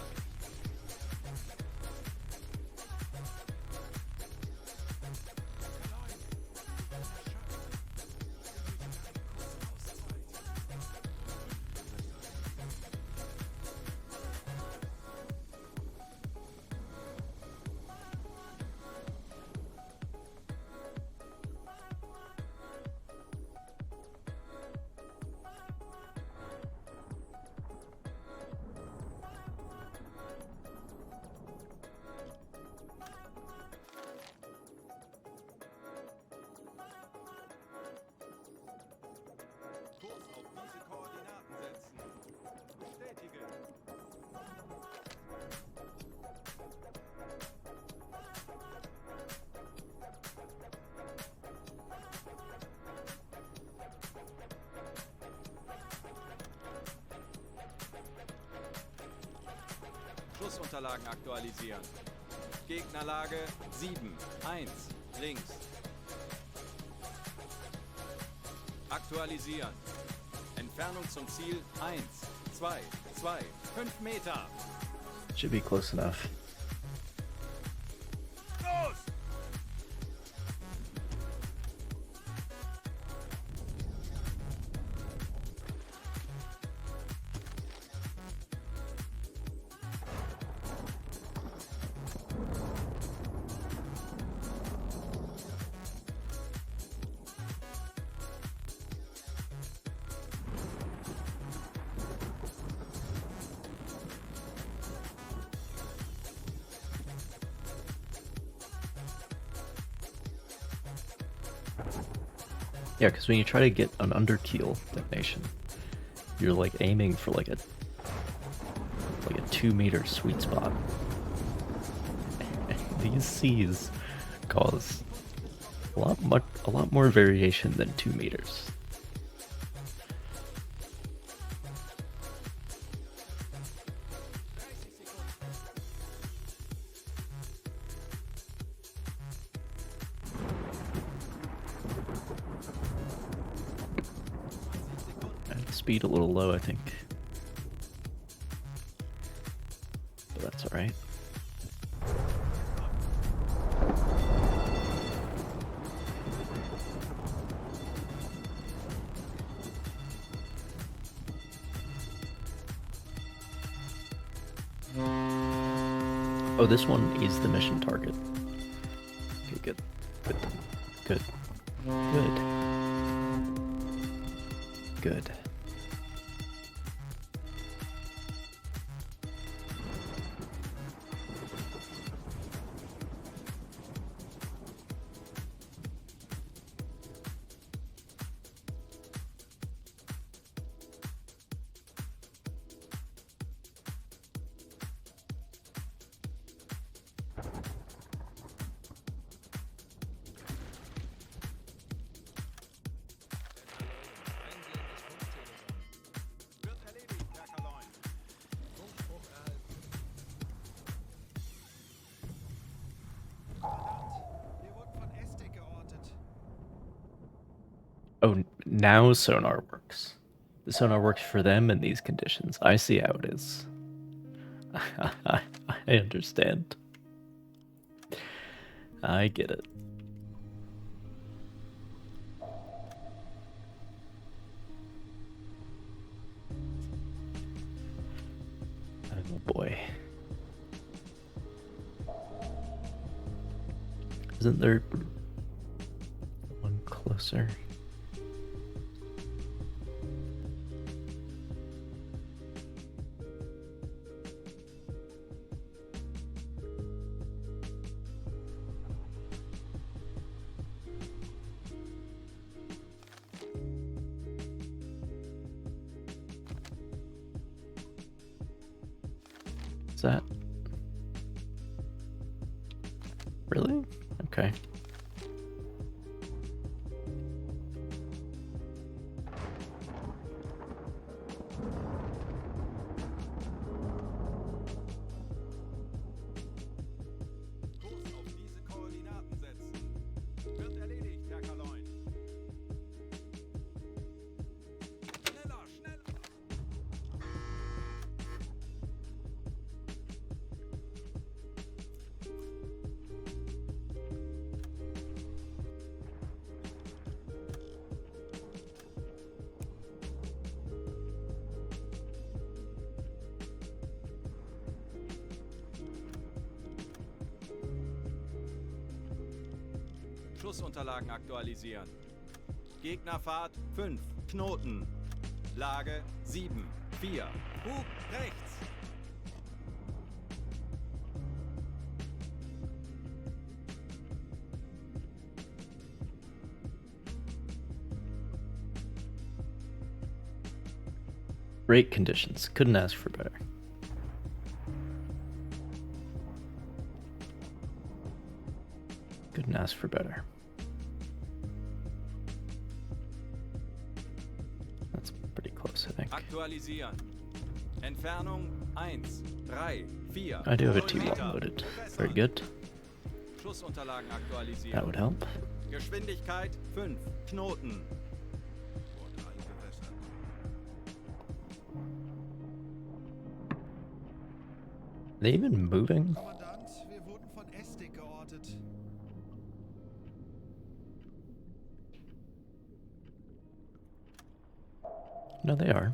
Kurs auf diese Koordinaten setzen. Bestätige. Schussunterlagen aktualisieren. Gegnerlage 7. 1. Links. Aktualisieren. Entfernung zum Ziel 1, 2, 2, 5 Meter. Should be close enough. Los! Yeah, because when you try to get an under keel detonation, you're like aiming for like a 2-meter sweet spot. These seas cause a lot more variation than 2 meters. And the speed a little low, I think. But that's alright. Oh, this one is the mission target. Okay, good. Good. Good. Good. Good. Oh, now sonar works. The sonar works for them in these conditions. I see how it is. I understand. I get it. Oh boy. Isn't there one closer? Is that really? Okay. Kurs auf diese Koordinaten setzen. Wird erledigt, Herr Kaloin. Schneller, schneller! Schussunterlagen aktualisieren. Gegnerfahrt 5, Knoten. Lage 7, 4. Bug rechts. Great conditions. Couldn't ask for better. Couldn't ask for better. That's pretty close, I think. Aktualisieren. Entfernung 1, 3, 4. I do have a 0 T1 Meter. loaded. Very good. Schussunterlagen aktualisieren. That would help. Geschwindigkeit 5, Knoten. Wurde eingewässert. Are they even moving? Kommandant, wir wurden von Estig geortet. No, they are.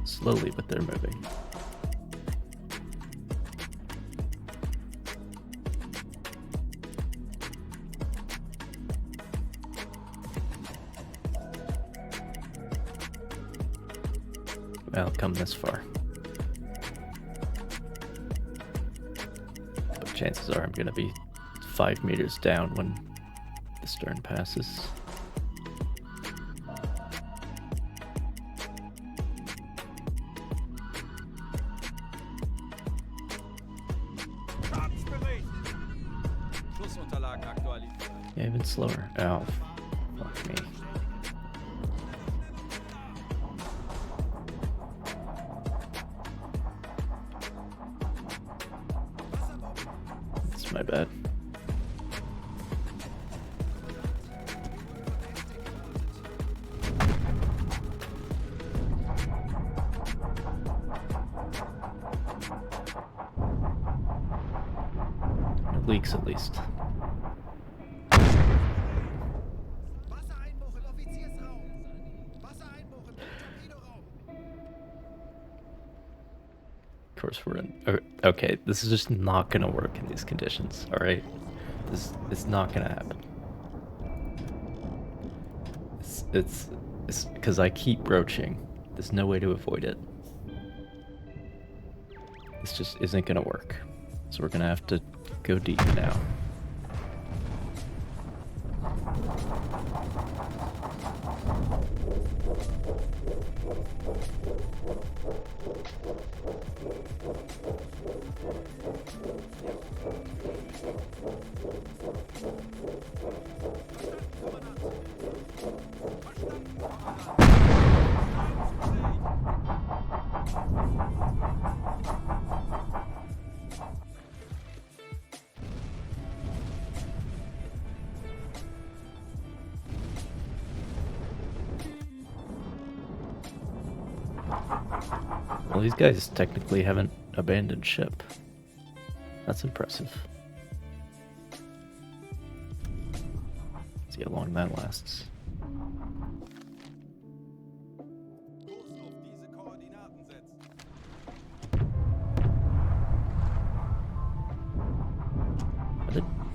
Slowly, but they're moving. Well, come this far. But chances are I'm gonna be 5 meters down when the stern passes. Schussunterlagen aktualisieren. Yeah, even slower. Oh, fuck me. That's my bad. No leaks at least. Wassereinbruch im Offiziersraum. Wassereinbruch im Torpedoraum. Of course we're in. Okay, this is just not gonna work in these conditions. All right, this is not gonna happen. It's because I keep broaching. There's no way to avoid it. This just isn't gonna work. So we're gonna have to go deep now. Well, these guys technically haven't abandoned ship. That's impressive. See how long that lasts. Kurs auf diese Koordinaten setzen.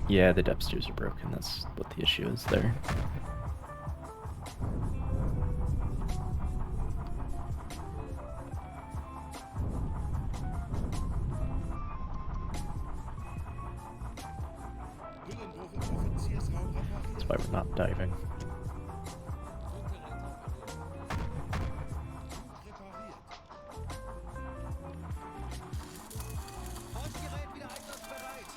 Yeah, the depth steers are broken. That's what the issue is there. Hüllenbruch im Offiziersraum repariert. That's why we're not diving. Repariert. Bordgerät wieder einsatzbereit.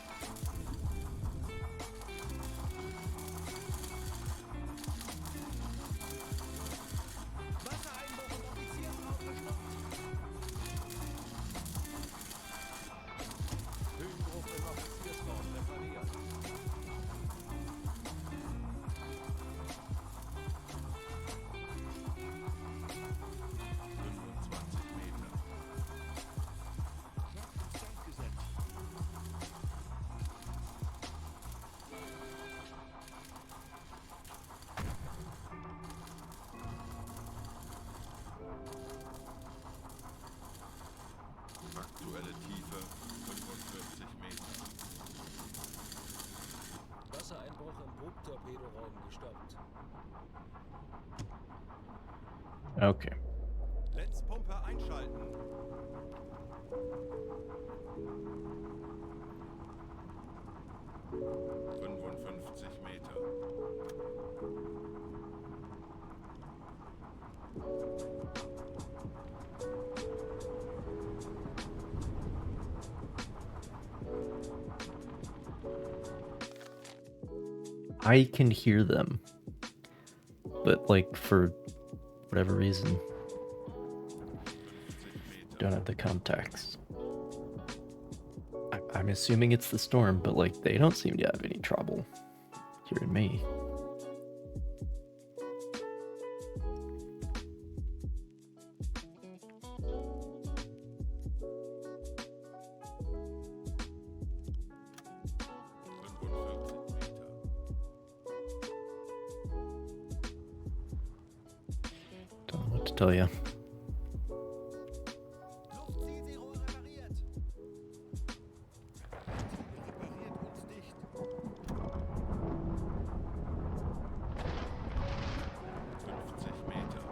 Wassereinbruch im Offiziersraum verstopft. Höhenbruch im Offiziersraum repariert. 25 Meter. Schacht gesetzt. Aktuelle Tiefe 45 Meter. Wassereinbruch im Bugtorpedoraum gestoppt. Okay. Lenzpumpe einschalten. Fünfundfünfzig Meter. I can hear them. But, like, for whatever reason, 50 Meter. don't have the contacts. I'm assuming it's the storm, but, like, they don't seem to have any trouble hearing me. Don't know what to tell you. Luftzielzero repariert. Repariert uns dicht. 50 Meter.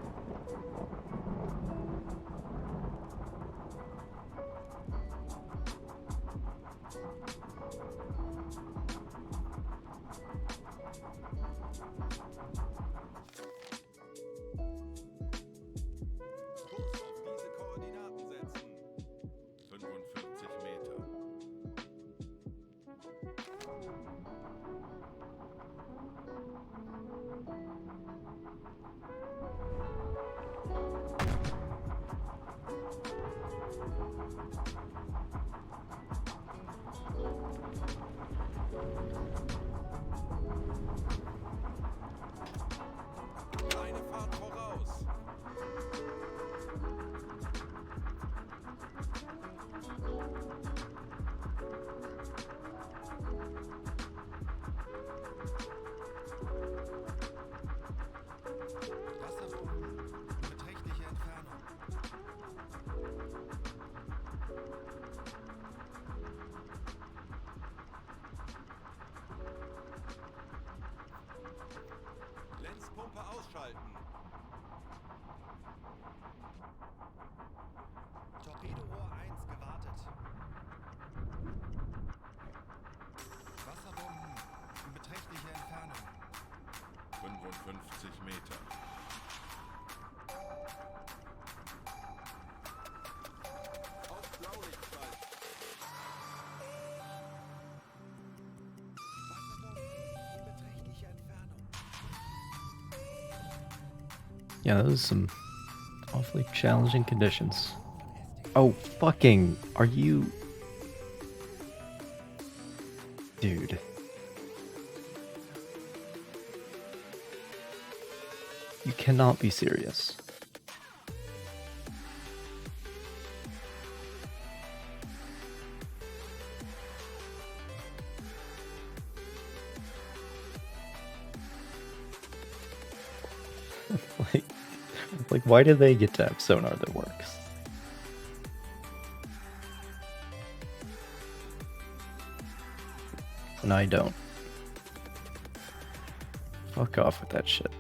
Yeah, those are some awfully challenging conditions. Oh, fucking, are you... Dude. You cannot be serious. like, like, why do they get to have sonar that works? And I don't. Fuck off with that shit.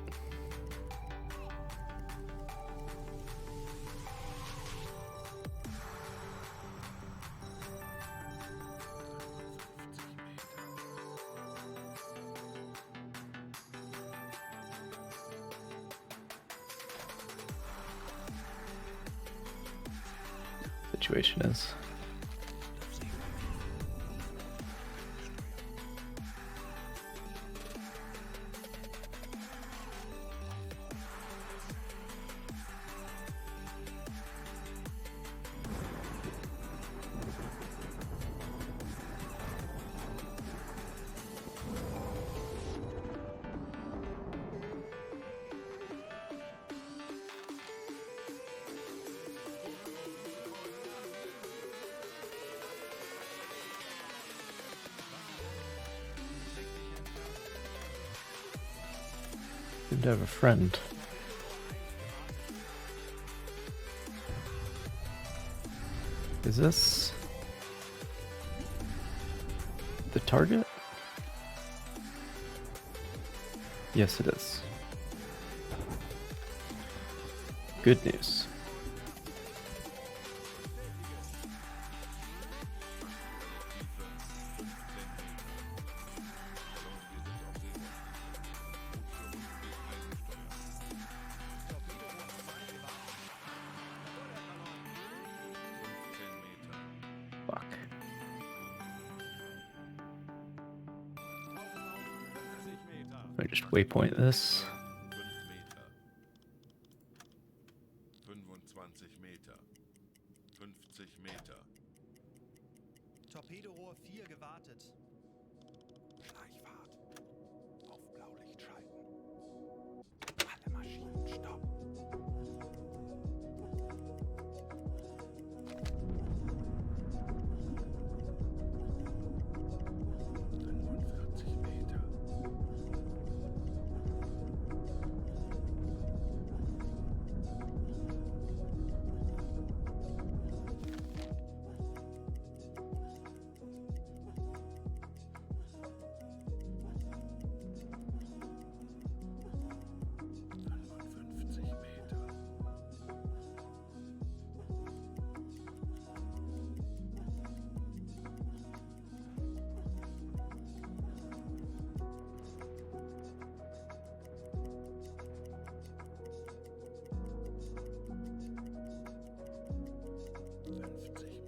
Situation is. Good to have a friend. Is this the target? Yes, it is. Good news. Fuck. Let me just waypoint this. 5 Meter. 25 Meter. 50 Meter. Torpedorohr 4 gewartet. Schleichfahrt. Auf Blaulicht schalten. Alle Maschinen stopp.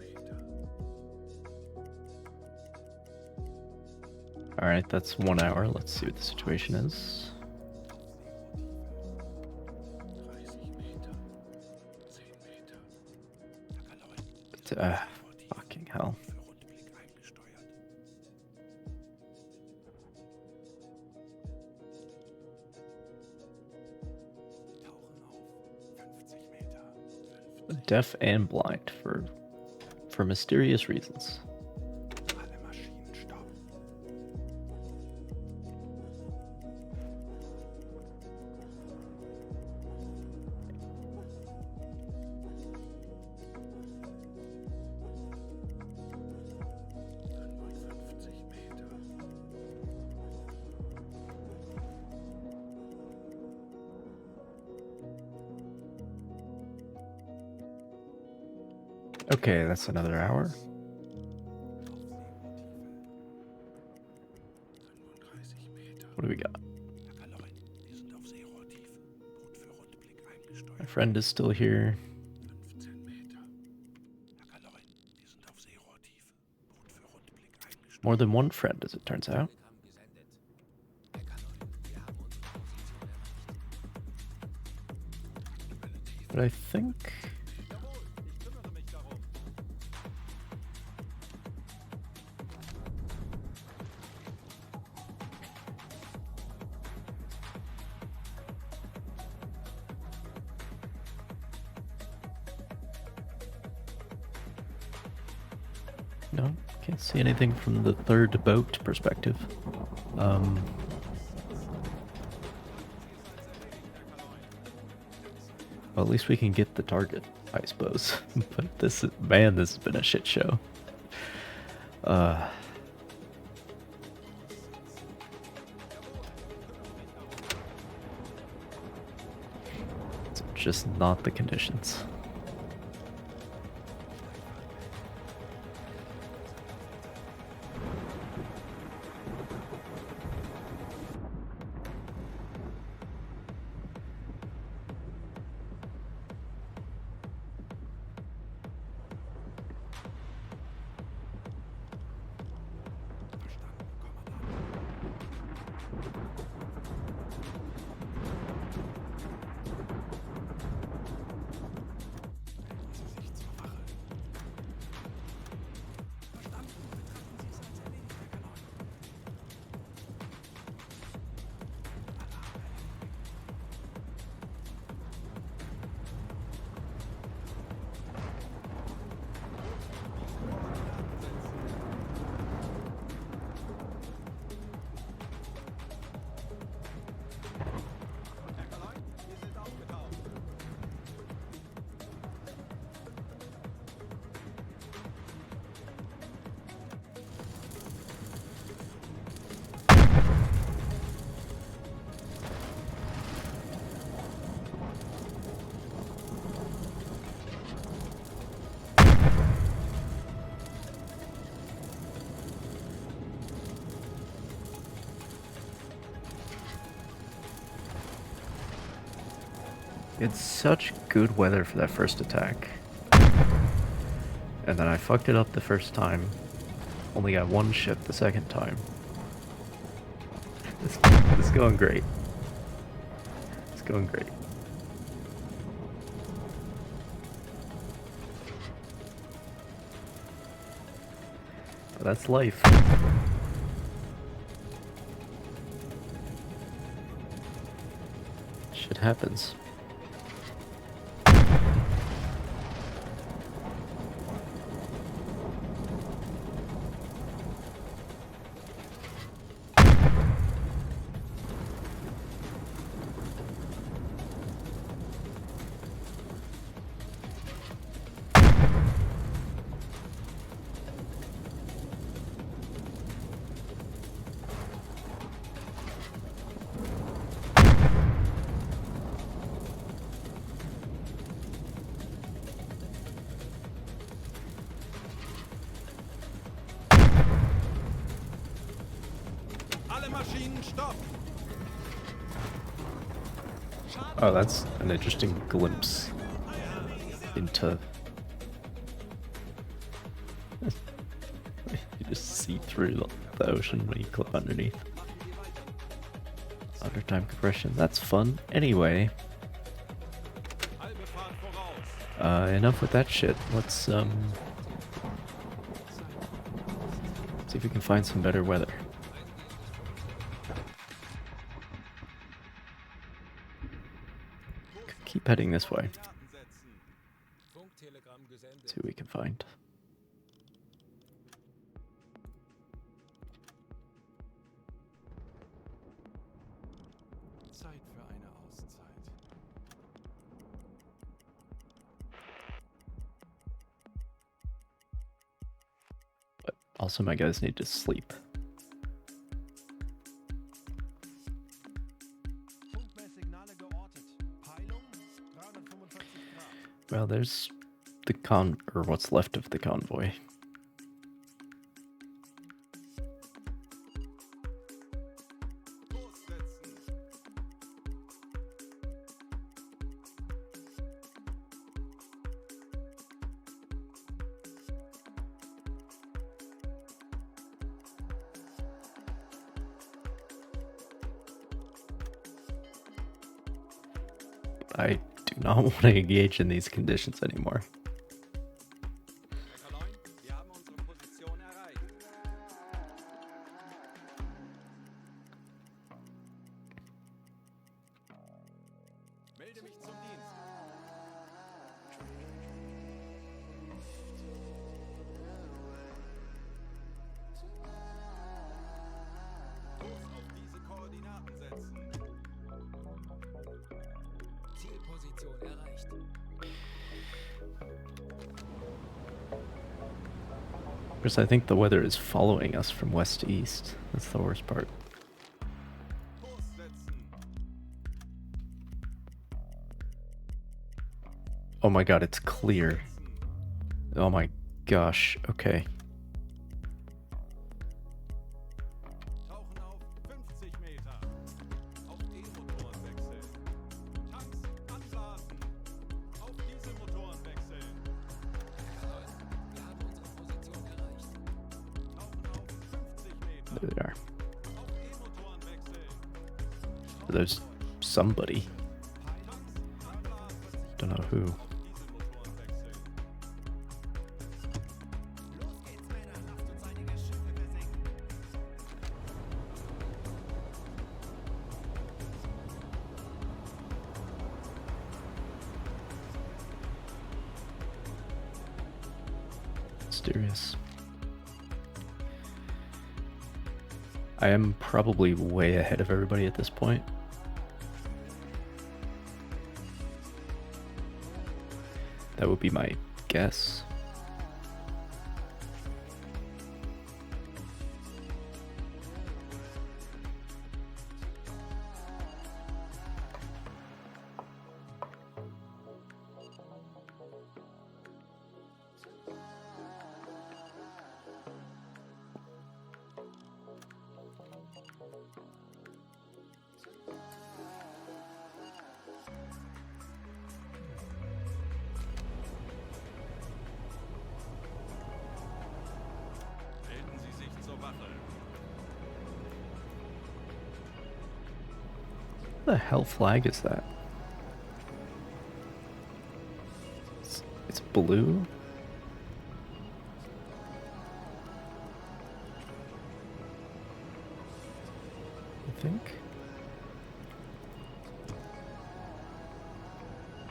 Meter. Alright, that's 1 hour. Let's see what the situation is. 30 Meter. 10 Meter. Fucking hell. Für Rundblick eingesteuert. Tauchen auf. 50 Meter. Deaf and blind for mysterious reasons. Alle Maschinen stopp. Meter. Okay, that's another hour. 35 Meter. What do we got? Herr Kaloin, die sind auf Seerohrtiefe. Boot für Rundblick My eingesteuert. friend is still here. 15 Meter. Herr Kaloin, die sind auf Seerohrtiefe. Boot für Rundblick eingesteuert. More than one friend, as it turns out. Telegramm gesendet. Herr Kaloin, wir haben unsere Position erreicht. But I think... Jawohl, ich kümmere mich darum. No, can't see anything from the third boat perspective. Well, at least we can get the target, I suppose. But this is, man, this has been a shit show. It's just not the conditions. Herr Kaloin, wir sind aufgetaucht. It's such good weather for that first attack. And then I fucked it up the first time. Only got one ship the second time. It's going great. It's going great. But that's life. Shit happens. Alle Maschinen stopp! Oh, that's an interesting glimpse into... You just see through the ocean when you clip underneath. Under time compression, that's fun. Anyway, Halbe Fahrt voraus. enough with that shit. Let's see if we can find some better weather. Keep heading this way. Daten setzen. Funktelegramm gesendet. See what we can find. Zeit für eine Auszeit. But also, my guys need to sleep. Funkmesssignale geortet. Peilung 345 Grad. Well, there's the or what's left of the convoy. Kurs setzen. I do not want to engage in these conditions anymore. Herr Kaloin, wir haben unsere Position erreicht. Melde mich zum Dienst. Kurs auf diese Koordinaten setzen. Zielposition erreicht. Because I think the weather is following us from west to east. That's the worst part. Kurs setzen. Oh my god, it's clear. Oh my gosh, okay. Tauchen auf 50 Meter. Auf E-Motoren wechseln. Tanks anblasen. Auf Dieselmotoren wechseln. Herr Kaloin, wir haben unsere Position erreicht. Tauchen auf 50 Meter. There they are. Auf E-Motoren wechseln. There's somebody. Tanks anblasen. Don't know who. Auf Dieselmotoren wechseln. Los geht's, Männer. Lasst uns einige Schiffe versenken. Mysterious. I am probably way ahead of everybody at this point. That would be my guess. Melden Sie sich zur Wache. What the hell flag is that? It's blue? I think.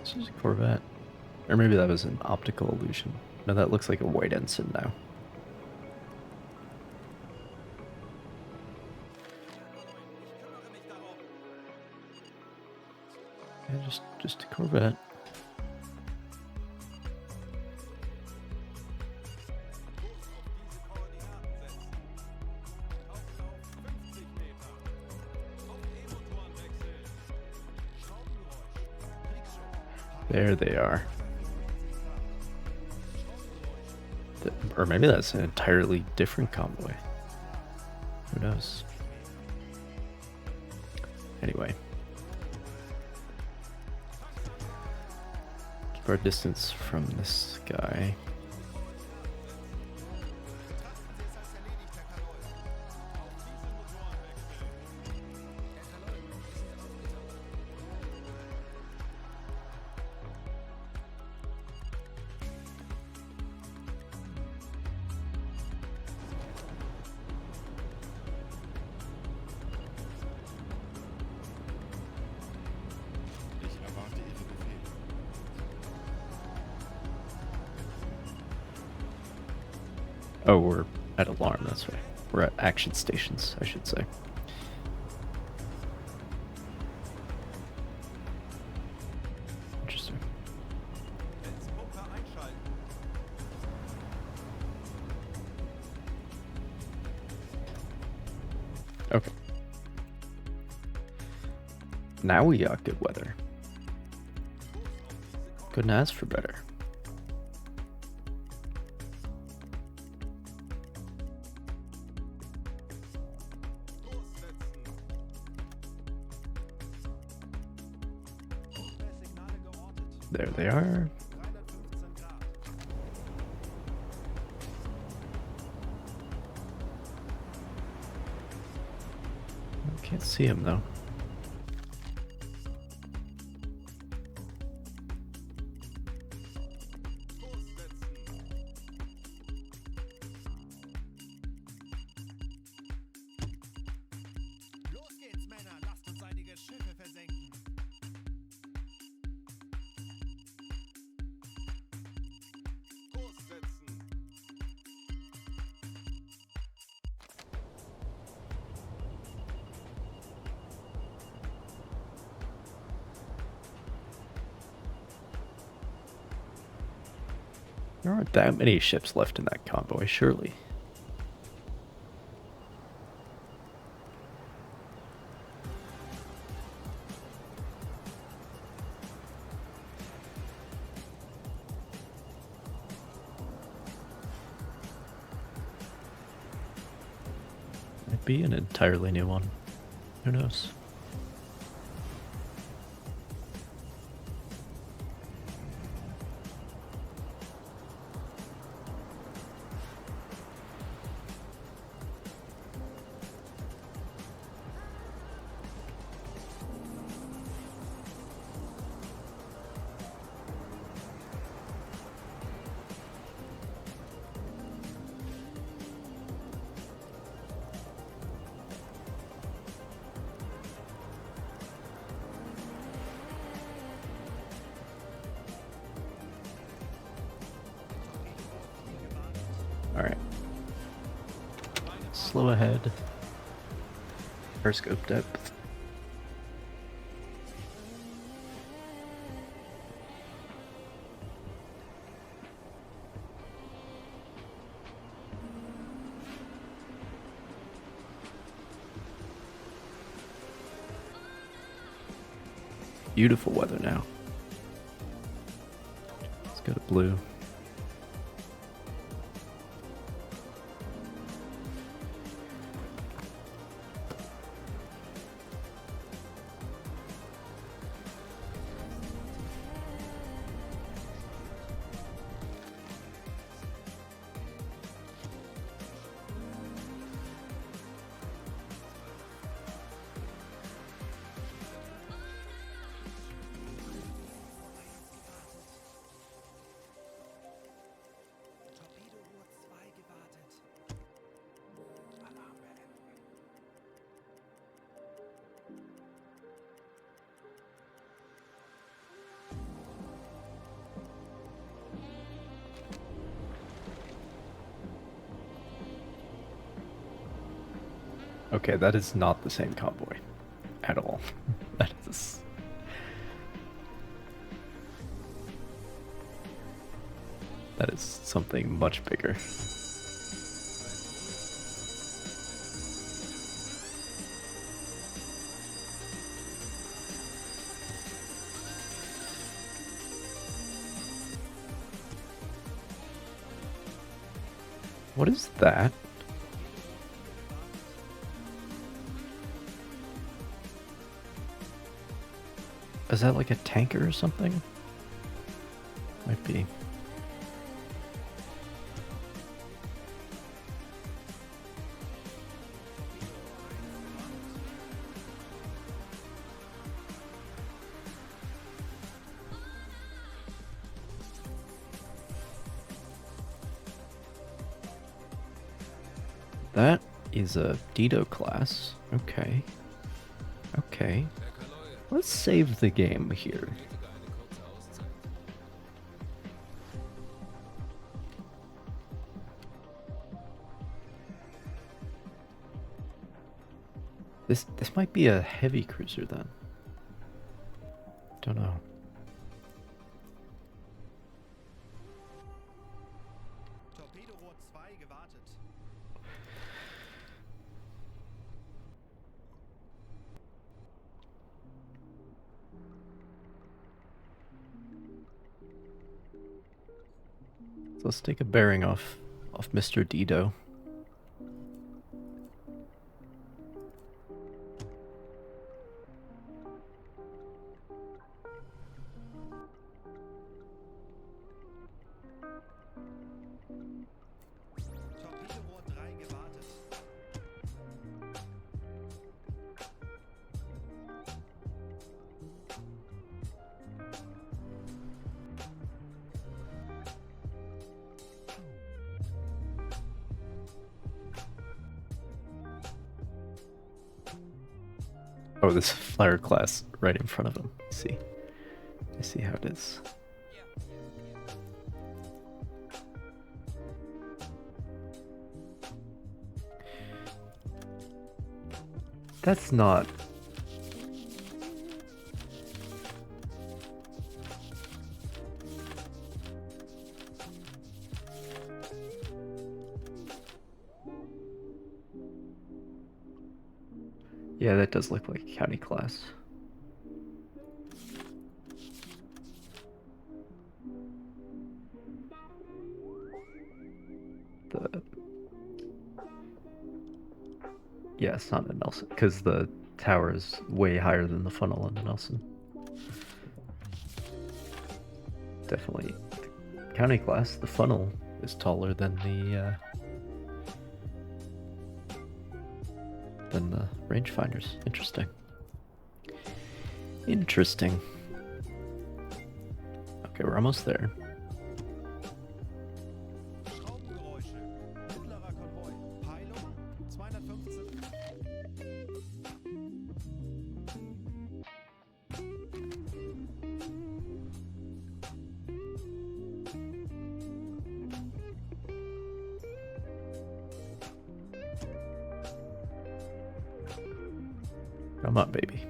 This is a Corvette. Or maybe that was an optical illusion. No, that looks like a white ensign now. Yeah, just a Corvette. There they are. Or maybe that's an entirely different convoy. Who knows? Anyway. Keep our distance from this guy. Ich erwarte Ihre Befehle. Oh, we're at alarm, that's right. We're at action stations, I should say. Interesting. Netzpumpe einschalten. Okay. Now we got good weather. Couldn't ask for better. Kurs setzen. Signale geortet. There they are. 315 Grad. Can't see him though. There aren't that many ships left in that convoy, surely. Might be an entirely new one. Who knows? Alright. Slow ahead. Periscope depth. Beautiful weather now. Let's go to blue. Torpedo-Uhr 2 gewartet. Alarm beenden. Okay, that is not the same convoy at all. That is. That is something much bigger. What is that? Is that like a tanker or something? Might be. That is a Dido class. Okay. Okay. Let's save the game here. This might be a heavy cruiser then. Don't know. Torpedo-Uhr 2 gewartet. So let's take a bearing off Mr. Dido. Torpedo-Uhr 3 gewartet. Oh, this flyer class right in front of him. I see how it is. That's not. Yeah, that does look like a county class. The Yeah, it's not a Nelson because the tower is way higher than the funnel in the Nelson. Definitely, the county class. The funnel is taller than the rangefinders. Interesting. Interesting. Okay, we're almost there. Schraubengeräusche. Mittlerer Konvoi. Peilung 215. Come on, baby.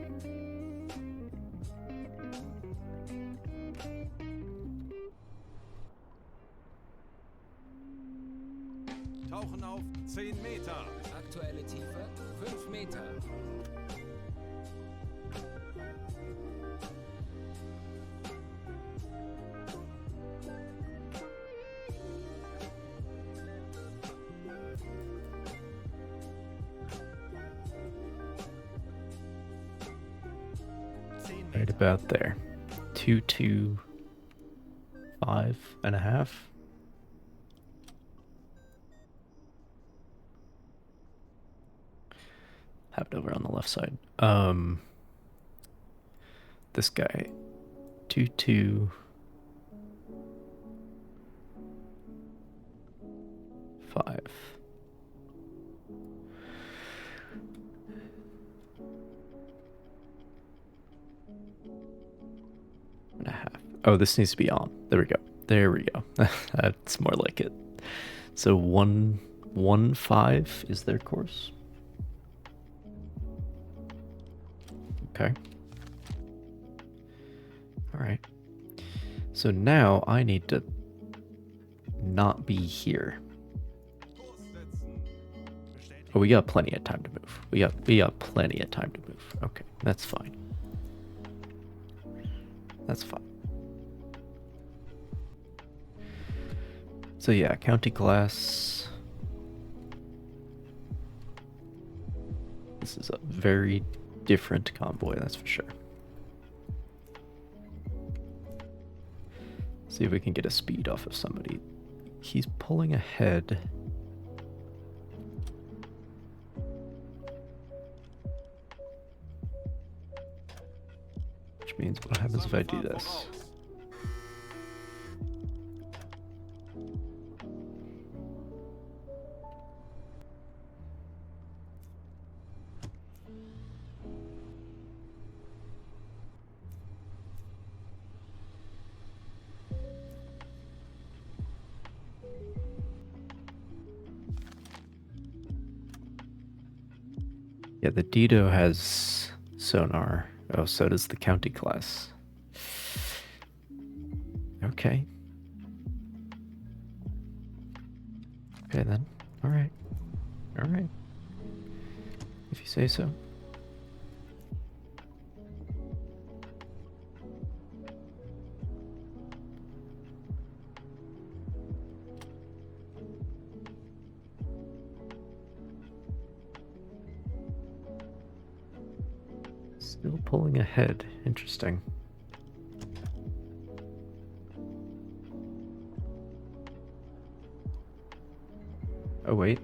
Tauchen auf 10 Meter. Aktuelle Tiefe 5 Meter. Right about there. 225.5. Have it over on the left side. This guy. 225. And a half. Oh, this needs to be on. There we go. There we go. That's more like it. So 115 is their course. Okay. All right. So now I need to not be here. Oh, we got plenty of time to move. We got plenty of time to move. Okay, that's fine. That's fine. So yeah, county class. This is a very different convoy, that's for sure. See if we can get a speed off of somebody. He's pulling ahead. Which means what happens if I do this? Yeah, the Dido has sonar. Oh, so does the county class. Okay. Okay then. Alright. Alright. If you say so. Still pulling ahead. Interesting. Oh, wait.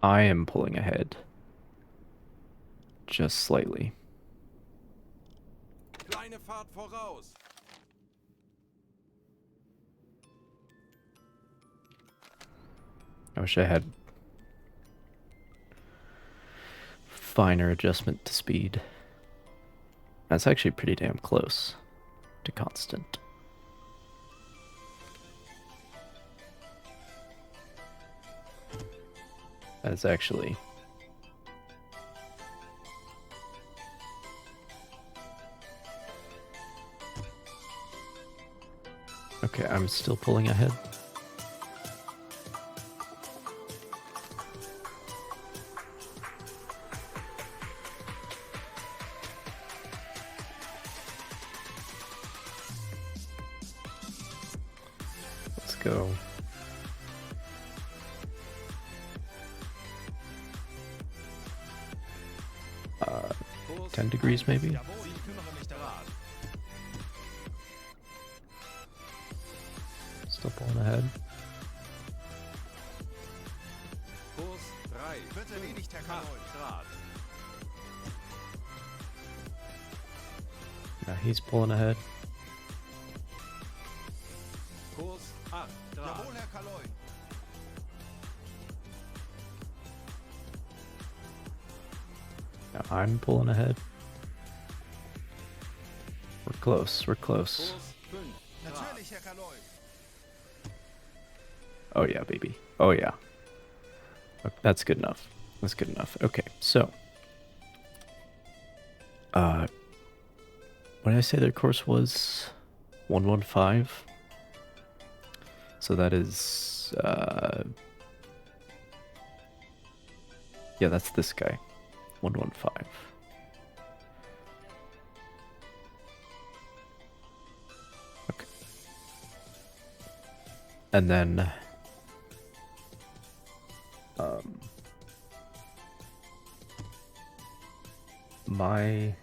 I am pulling ahead. Just slightly. Kleine Fahrt voraus. I wish I had finer adjustment to speed. That's actually pretty damn close to constant. That's actually... Okay, I'm still pulling ahead. Let's go. Kurs 10 degrees maybe? Jawohl, ich kümmere mich darum. Still pulling ahead. Kurs 3, Wird erledigt, Herr 8 Kaloi. Grad. Now he's pulling ahead. Kurs 8 Grad. Jawohl, Herr Kaloi. Now I'm pulling ahead. We're close, we're close. Kurs 5 Grad. Natürlich, Herr Kaloi. Oh yeah, baby. Oh yeah. That's good enough. That's good enough. Okay, so. What did I say their course was? 115? So that is, yeah, that's this guy. 115. Okay. And then, my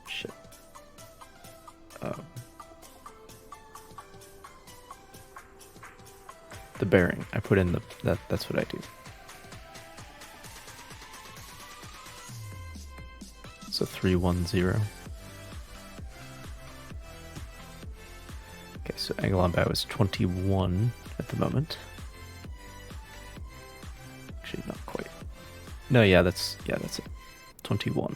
shit. The bearing. I put in the that's what I do. So 310. Okay, so angle on bow is 21 at the moment. Actually, not quite. No, yeah, that's it. 21.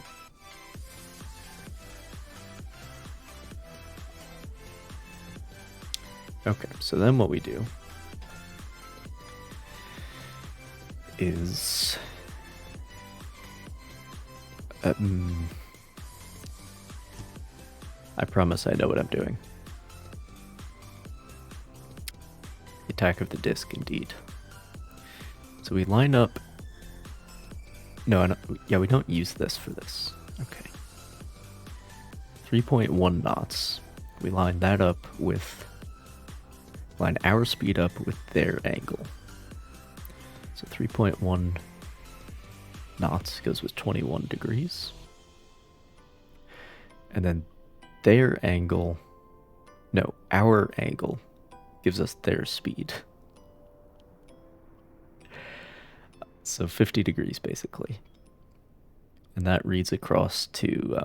Okay, so then what we do is I promise I know what I'm doing. Attack of the disc, indeed. So we line up. No, yeah, we don't use this for this. Okay. 3.1 knots. We line that up with. Line our speed up with their angle. So 3.1 knots goes with 21 degrees. And then their angle. No, our angle gives us their speed. So 50 degrees basically. And that reads across to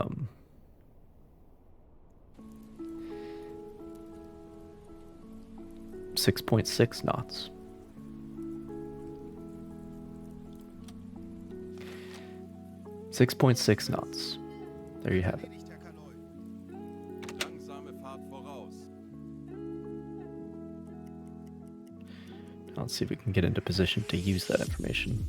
6.6 knots. .6 knots. There you have it. Erledigt, Herr Kaloi. Langsame Fahrt voraus. Let's see if we can get into position to use that information.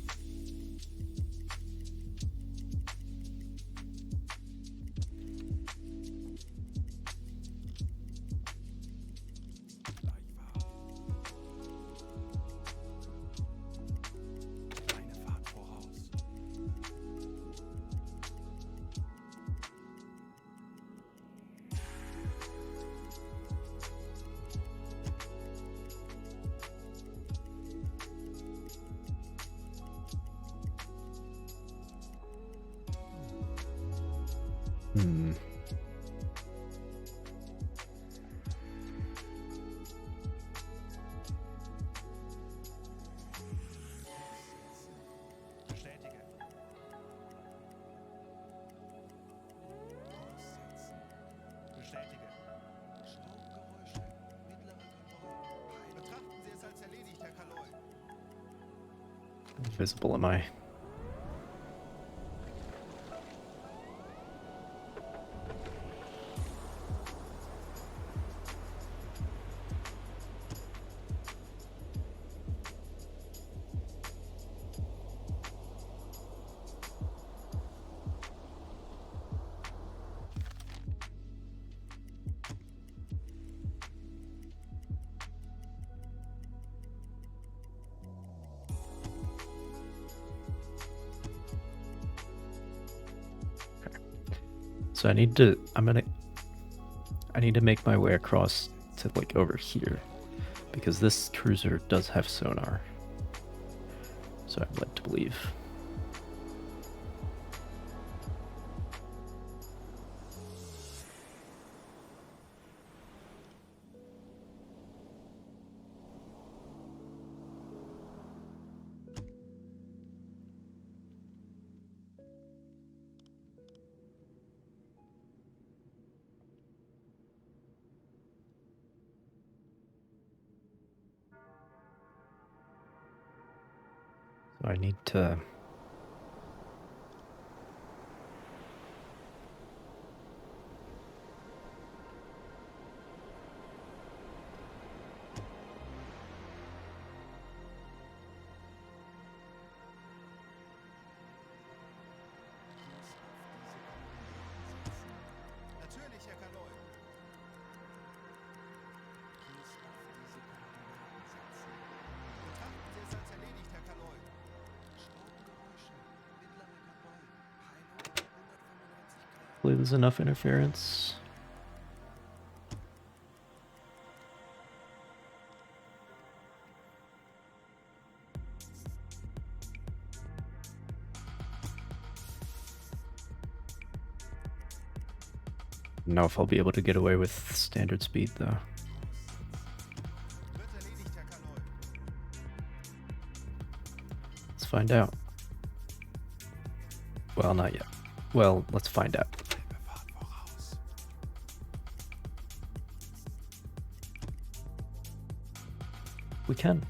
Eine Fahrt voraus. Hmm. Bestätige. Bestätige. Staubgeräusche. Mittlere Konvoi. Betrachten Sie es als erledigt, Herr Kaloi. Visible am I? So I need to make my way across to like over here, because this cruiser does have sonar. So I'm led to believe. So I need to Natürlich, Herr Kaloi. Betrachten Sie es als erledigt, Herr Kaloi. Schraubengeräusche. Mittlerer Kabel. Peilung 195 Grad. believe there's enough interference. I don't know if I'll be able to get away with standard speed though. Wird erledigt, Herr Kaloi. Let's find out. Well, not yet. Well, let's find out. Fahrt voraus. We can.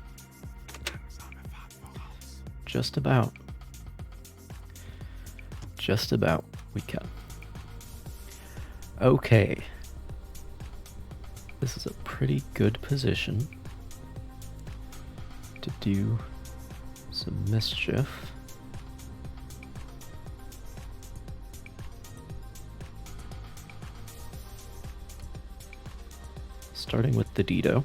Langsame Fahrt voraus. Just about. Just about. We can. Okay. This is a pretty good position to do some mischief. Starting with the Dido.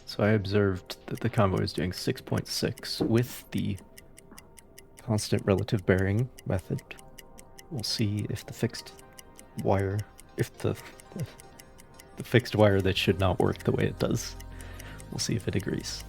So I observed that the convoy is doing 6.6 with the constant relative bearing method. We'll see if the fixed wire, if the fixed wire that should not work the way it does, we'll see if it agrees.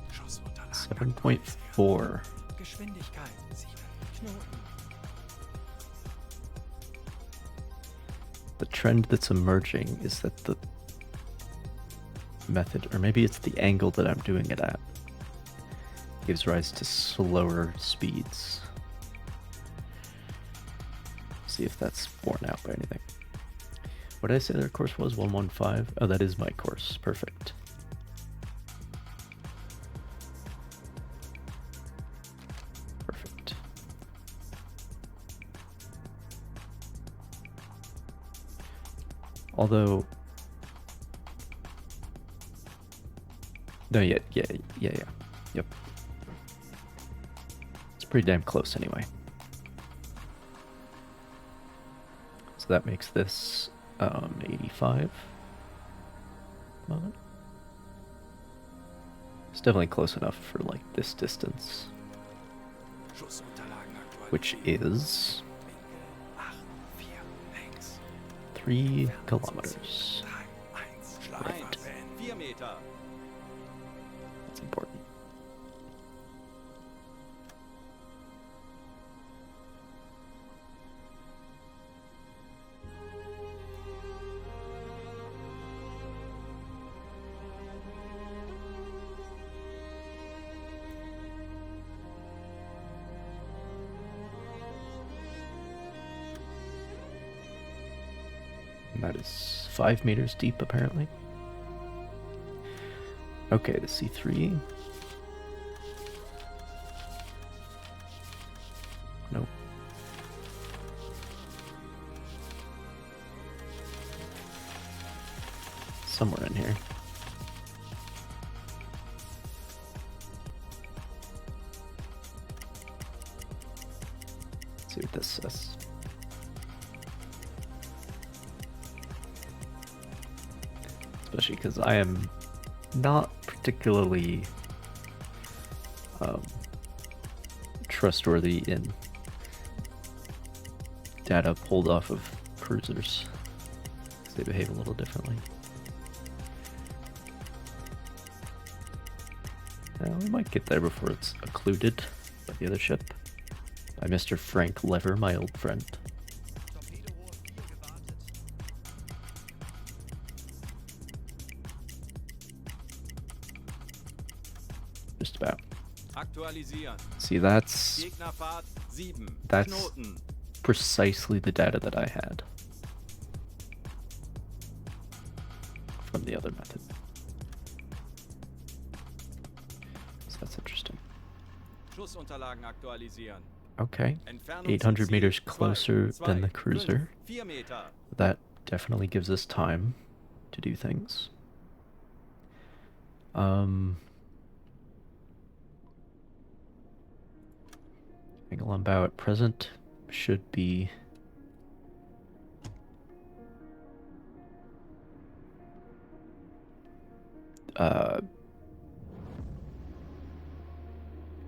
Schussunterlagen. 7.4. Geschwindigkeit 7 Knoten. The trend that's emerging is that the method, or maybe it's the angle that I'm doing it at, gives rise to slower speeds. See if that's borne out by anything. What did I say their course was? 115? Oh, that is my course. Perfect. Perfect. Although... No, yeah. Yep. It's pretty damn close anyway. So that makes this 85. Moment. It's definitely close enough for like this distance, Schussunterlagen aktualisiert. which is Winkel 8 4 längs. 3 kilometers. 3 1 1, Schlagfahrtwellen. 4 Meter. That's important. And that is 5 meters deep, apparently. Okay, the C3. Nope. Somewhere in here. Let's see what this says. Especially because I am not particularly trustworthy in data pulled off of cruisers. 'Cause they behave a little differently. We might get there before it's occluded by the other ship. By Mr. Frank Lever, my old friend. Torpedorohr 4 gewartet. Just about. Aktualisieren. See, that's Gegnerfahrt 7. That's- Knoten. precisely the data that I had from the other method. So that's interesting. Schussunterlagen aktualisieren. Okay, Entfernung 800 zum meters Ziel. 2, closer 2, than the 5, cruiser. 4 Meter. That definitely gives us time to do things. Angle on bow at present should be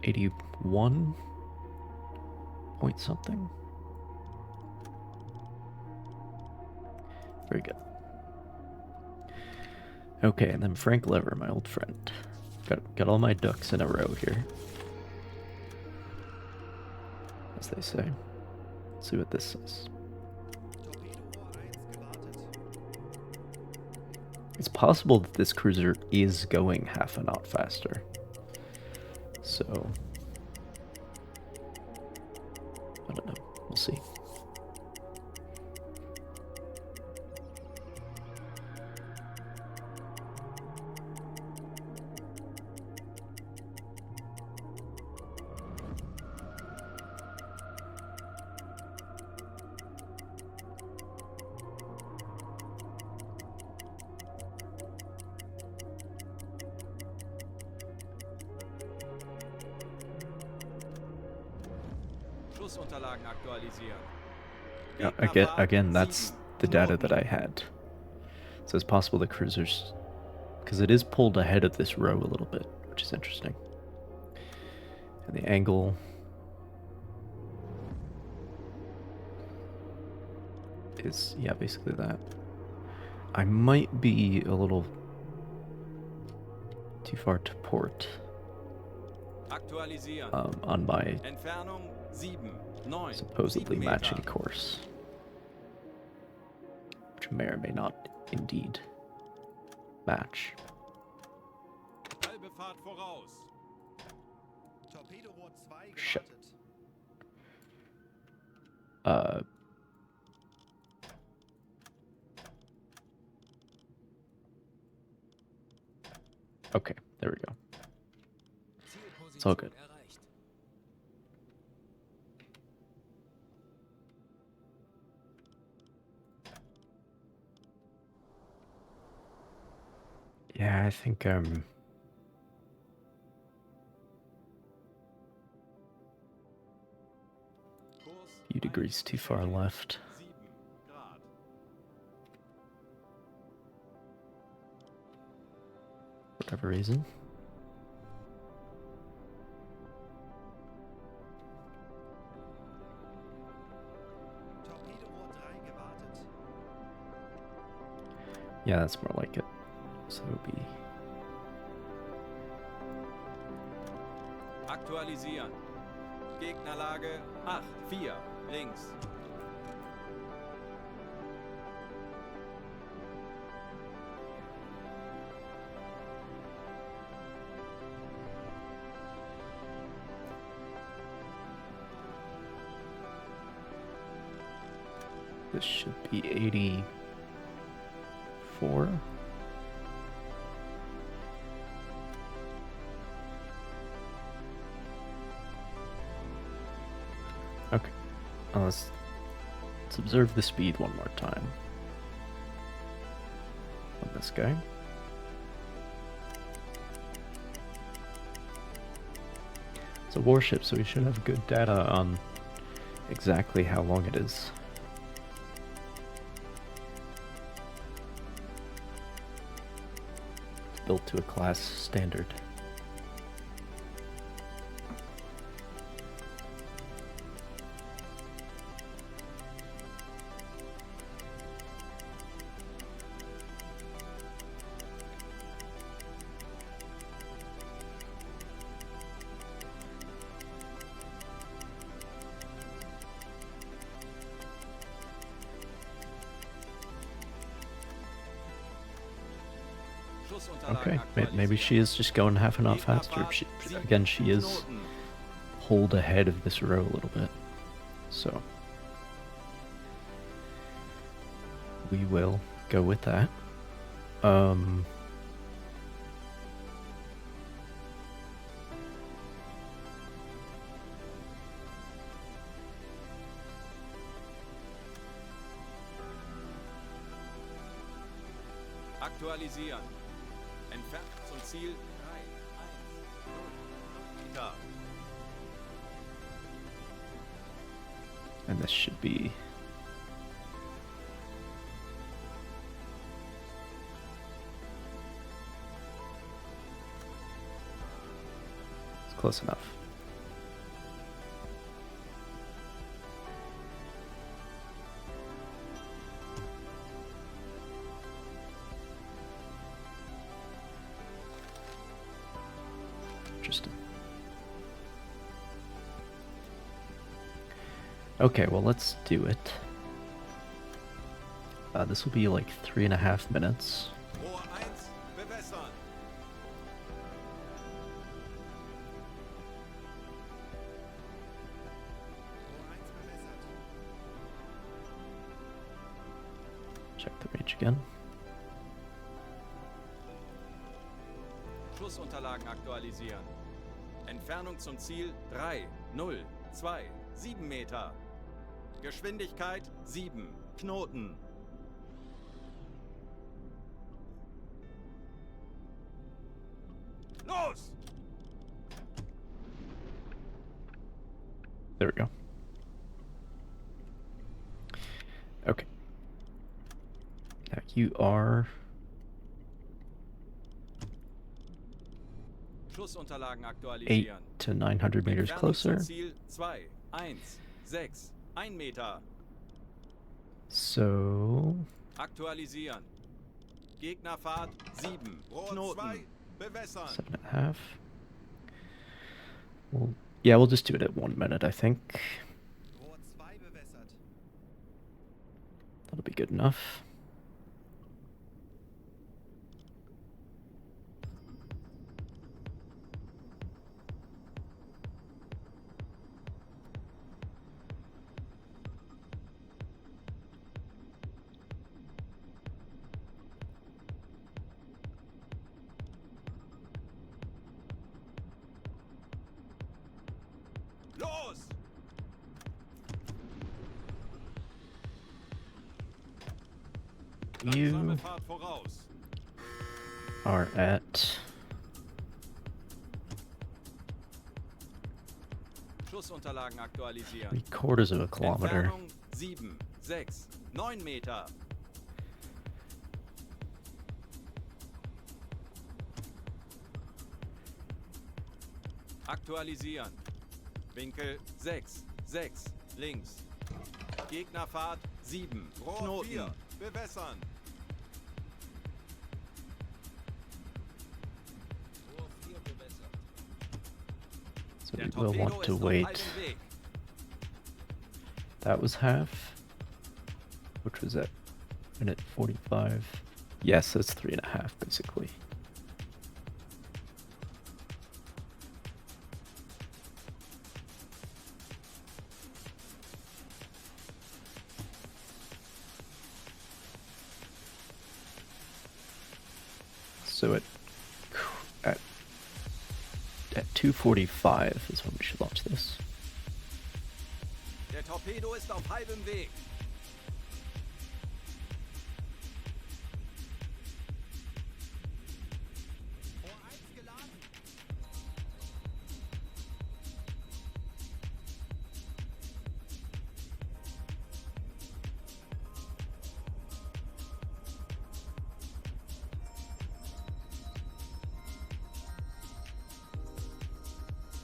81 point something. Very good. Okay, and then Frank Lever, my old friend. Got all my ducks in a row here, as they say. Let's see what this says. Torpedorohr 1 gewartet. It's possible that this cruiser is going half a knot faster. So, I don't know. We'll see. Schussunterlagen aktualisieren. Yeah, Gegnerfahrt again, that's 7. the data Knoten. that I had. So it's possible the cruisers, because it is pulled ahead of this row a little bit, which is interesting. And the angle is, yeah, basically that. I might be a little too far to port Aktualisieren. on my Entfernung 7. 9. supposedly 7 matching Meter. course, which may or may not indeed match. Halbe Fahrt voraus. Torpedorohr 2 Shit. gewartet. Okay, there we go. It's all good. Erreicht. Yeah, I think Kurs few degrees too far left. 7 Grad. For whatever reason. Torpedorohr 3 gewartet. Yeah, that's more like it. So it would be Aktualisieren. Gegnerlage 8. 4. Links. this should be 84. Okay. Let's observe the speed one more time. On this guy. It's a warship, so we should have good data on exactly how long it is. It's built to a class standard. Okay, maybe she is just going half a knot faster. Again, she is pulled ahead of this row a little bit. So, we will go with that. Aktualisieren. Entfernt zum Ziel 3, 1, 0 Meter. And this should be... It's close enough. Interesting. Okay, well, let's do it. This will be like 3.5 minutes. Rohr 1, bewässern. Rohr 1 bewässert. Check the range again. Schussunterlagen aktualisieren. Entfernung zum Ziel 3, 0, 2, 7 Meter. Geschwindigkeit 7 Knoten. Los! There we go. Okay. Now you are... Schussunterlagen 8 aktualisieren. to 900 meters Entfernung closer. zum Ziel 2, 1, 6, 1 Meter. So... Aktualisieren. Gegnerfahrt 7 Rohr Knoten. 2 bewässern. 7.5. Well, yeah, we'll just do it at 1 minute, I think. Rohr 2 bewässert. That'll be good enough. Los! You Langsame Fahrt voraus. are at... Schussunterlagen aktualisieren. 3/4 of a kilometer. Entfernung 7, 6, 9 Meter. Aktualisieren. Winkel 6, 6, links. Gegnerfahrt 7, Rohr Knoten. 4 bewässern. Rohr 4 bewässert. So Der we will Torpedo want to ist auf wait. halbem Weg. That was half, which was at minute 45. Yes, that's 3.5 basically. So at 2:45 is when we should launch this. Torpedo ist auf halbem Weg. Rohr 1 geladen.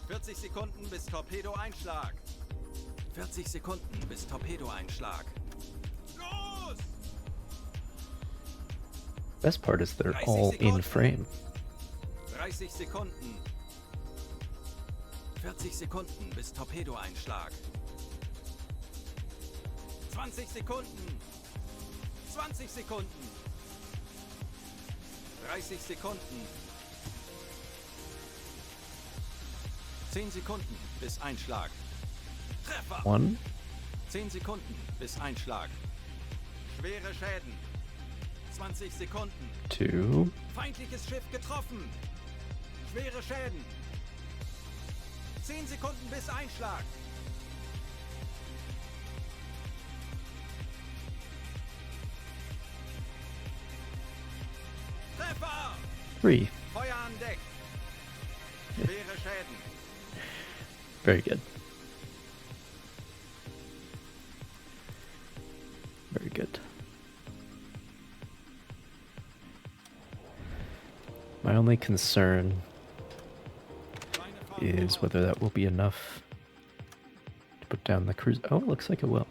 ...40 Sekunden bis Torpedo-Einschlag. 40 Sekunden bis Torpedo-Einschlag. Los! Best part is they're 30 all in Sekunden. frame. 30 Sekunden. 40 Sekunden bis Torpedo-Einschlag. 20 Sekunden. 20 Sekunden. 30 Sekunden. 10 Sekunden bis Einschlag. Treffer! 1, 10 Sekunden bis Einschlag. Schwere Schäden. 20 Sekunden. 2, Feindliches Schiff getroffen. Schwere Schäden. 10 Sekunden bis Einschlag. Treffer! 3. Feuer an Deck. Schwere Schäden. Very good. Very good. My only concern is whether that will be enough to put down the cruise. Oh, it looks like it will.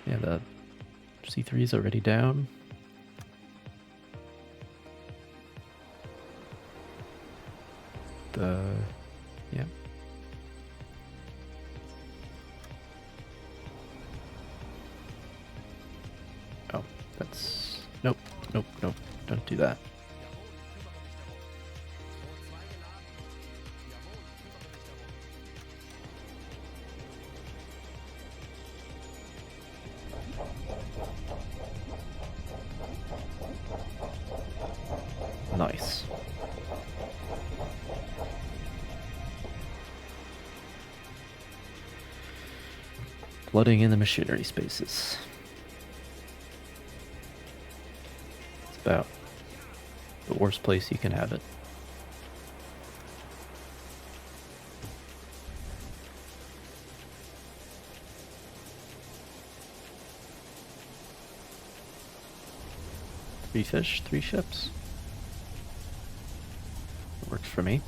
Yeah, the C3 is already down. Yeah. Oh, that's... Nope, nope, nope. Don't do that. Nice. Flooding in the machinery spaces. It's about the worst place you can have it. Three fish, 3 ships. Works for me.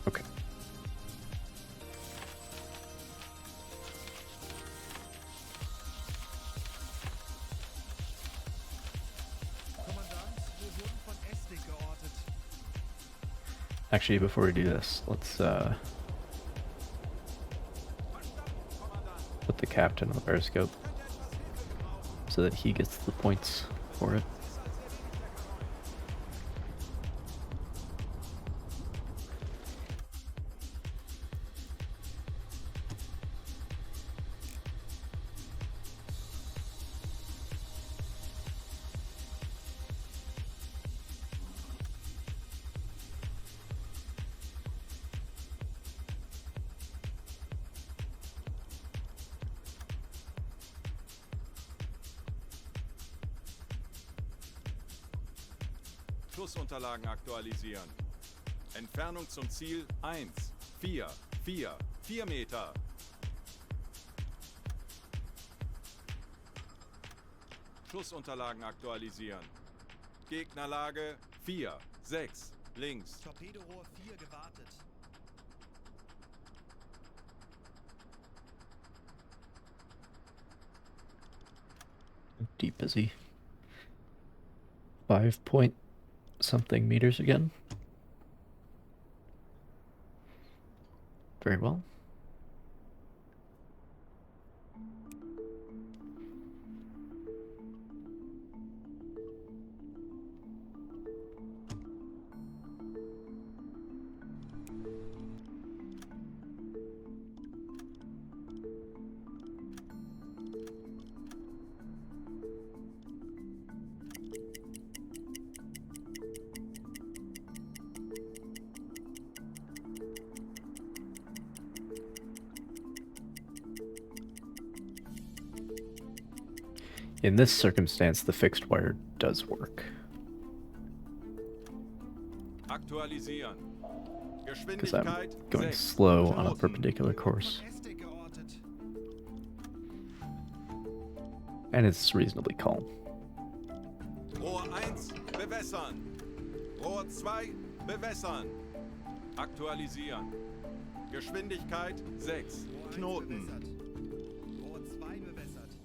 Okay. Kommandant, wir wurden von Estig geortet. Actually, before we do this, let's put the captain on the periscope so that he gets the points for it. Schlussunterlagen aktualisieren. Entfernung zum Ziel 1, 4, 4, 4 Meter. Schussunterlagen aktualisieren. Gegnerlage 4, 6, links. Torpedorohr 4 gewartet. Deep is he? 5 point something meters again. Very well. In this circumstance, the fixed wire does work. Aktualisieren. Because I'm Geschwindigkeit going 6. slow on a Knoten. perpendicular course. Äste geortet. And it's reasonably calm. Rohr 1 bewässern. Rohr 2 bewässern. Aktualisieren. Geschwindigkeit 6. Rohr 1 Knoten. bewässert. Rohr 2 bewässert.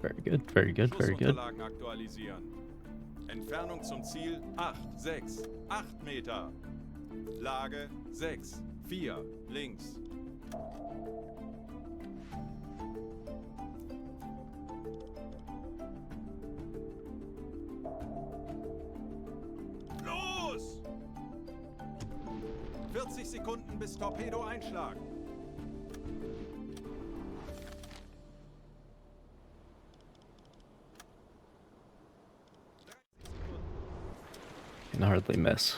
Very good, very good, very good. Schussunterlagen aktualisieren. Entfernung zum Ziel 8, 6, 8 Meter. Lage 6, 4, links. Los! 40 Sekunden bis Torpedo-Einschlag. Can hardly miss.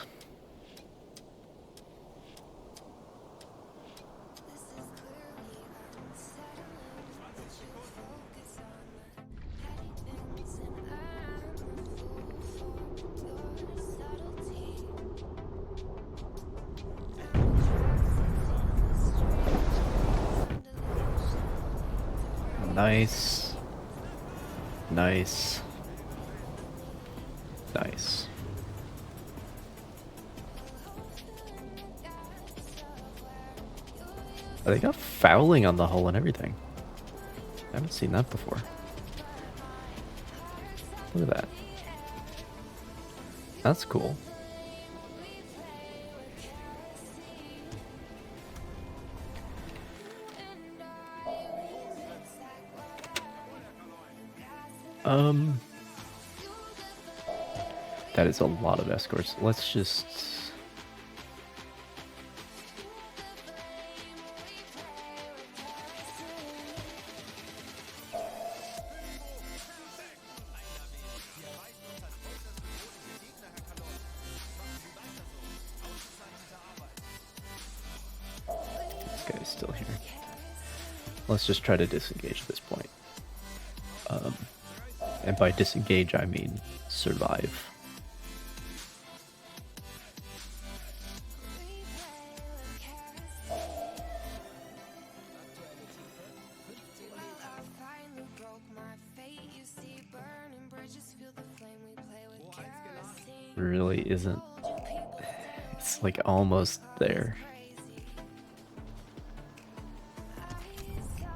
This is clearly unsettling. But you focus on the petty things, and I'm a fool for your subtlety. Nice. Nice. Nice. Oh, they got fouling on the hull and everything. I haven't seen that before. Look at that. That's cool. That is a lot of escorts. Let's just... This guy's still here. Let's just try to disengage at this point. And by disengage, I mean survive. Really isn't. It's like almost there.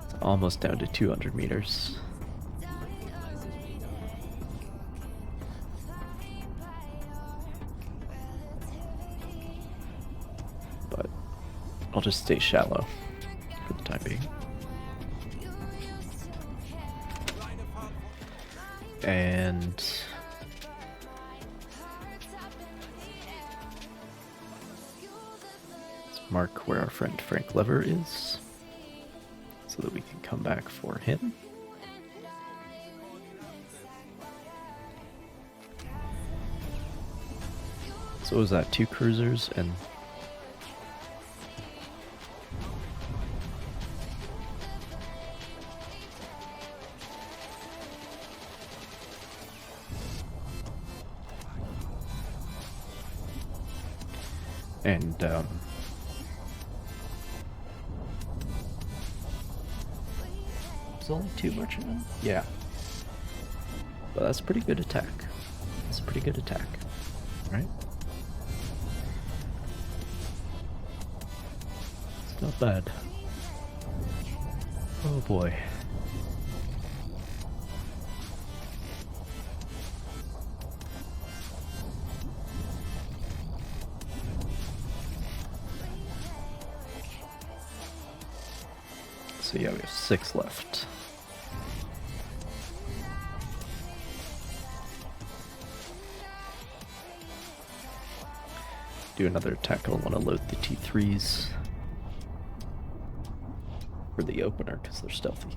It's almost down to 200 meters. But I'll just stay shallow for the time being. And let's mark where our friend Frank Lever is so that we can come back for him. So what was that, 2 cruisers and And there's only 2 merchantmen? Yeah. But that's pretty good attack. That's a pretty good attack. Right? It's not bad. Oh boy. So yeah, we have 6 left. Do another attack. I'll want to load the T3s for the opener because they're stealthy.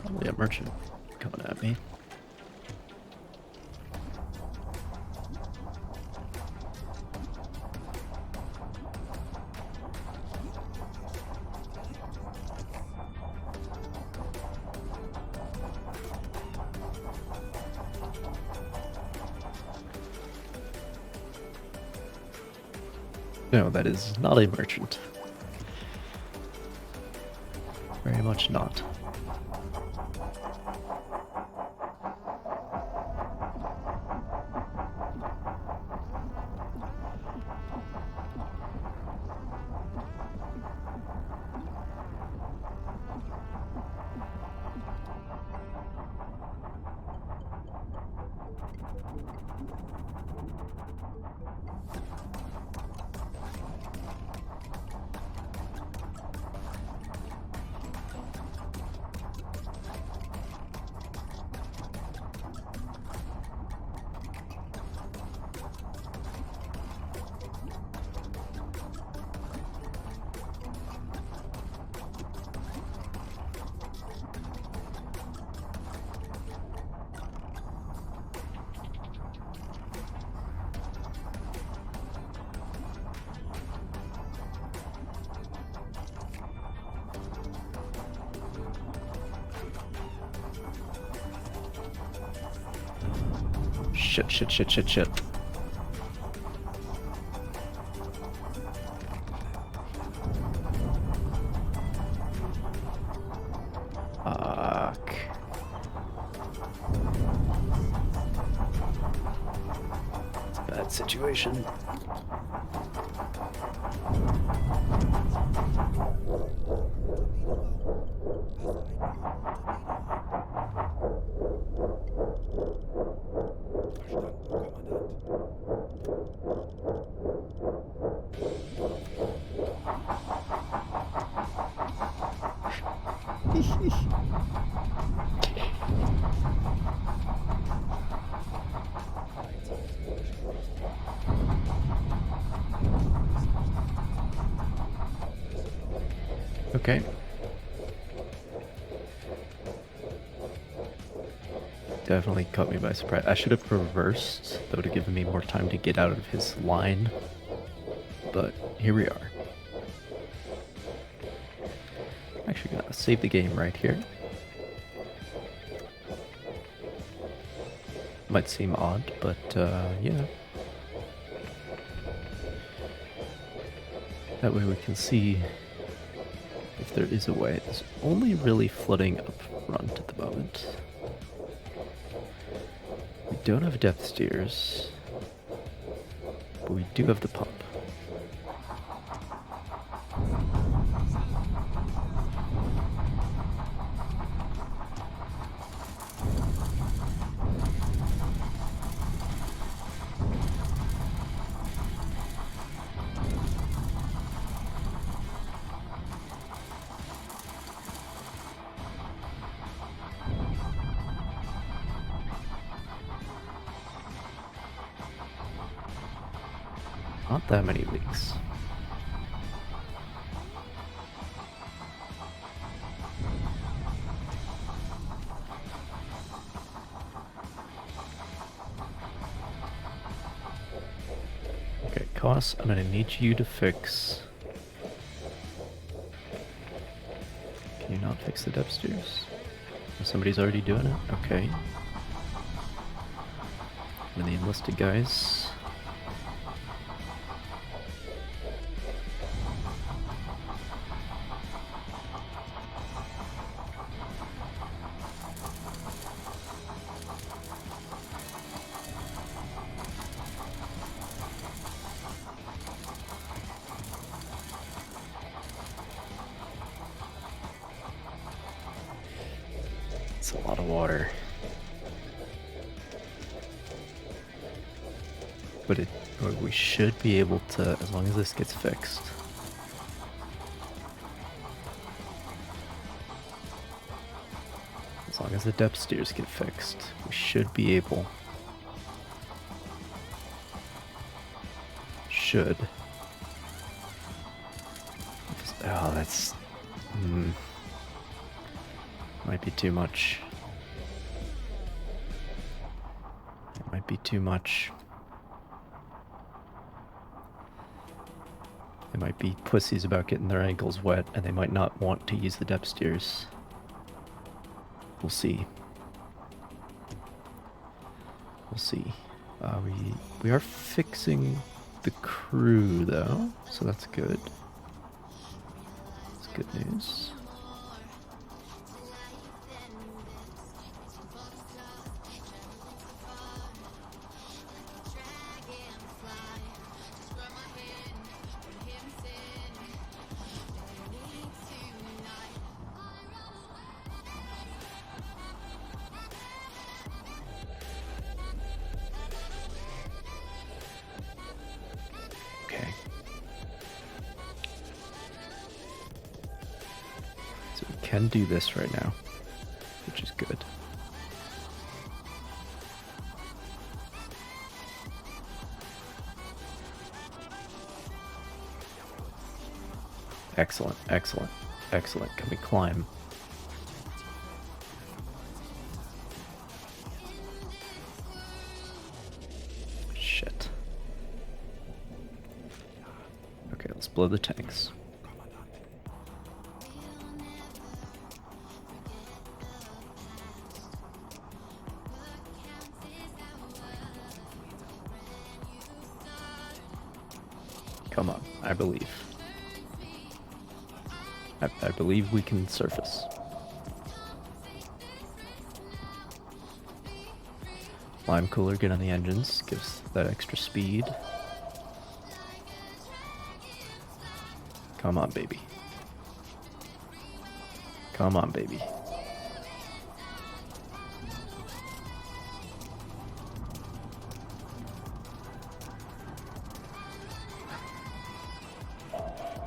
Probably a merchant coming at me. No, that is not a merchant. Very much not. Shit. Fuck. Bad situation. Okay. Definitely caught me by surprise. I should have reversed. That would have given me more time to get out of his line. But here we are. Actually gonna save the game right here. Might seem odd, but yeah. That way we can see if there is a way. It's only really flooding up front at the moment. We don't have depth steers, but we do have the pump. Not that many leaks. Okay, Koss, I'm gonna need you to fix... Can you not fix the depth stairs? Somebody's already doing it? Okay. And the enlisted guys. It's a lot of water. But we should be able to, as long as this gets fixed. As long as the depth stairs get fixed, we should be able... Should. Oh, that's... might be too much. It might be too much. They might be pussies about getting their ankles wet, and they might not want to use the depth steers. We'll see. We'll see. We are fixing the crew, though, so that's good. That's good news. Okay. So we can do this right now, which is good. Excellent, excellent, excellent. Can we climb? Shit. Okay, let's blow the tanks. Come on, I believe. I believe we can surface. Lime cooler, get on the engines, gives that extra speed. Come on, baby. Come on, baby.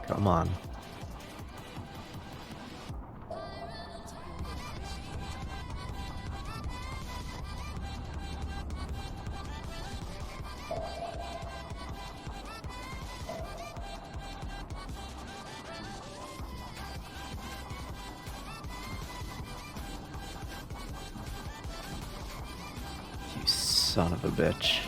Come on. You son of a bitch.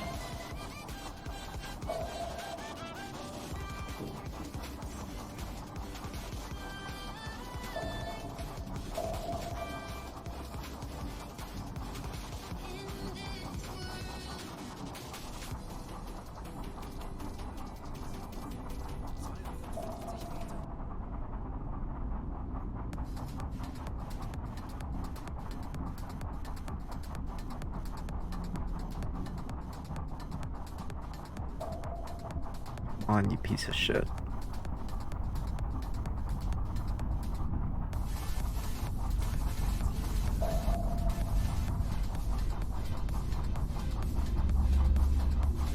On, you piece of shit.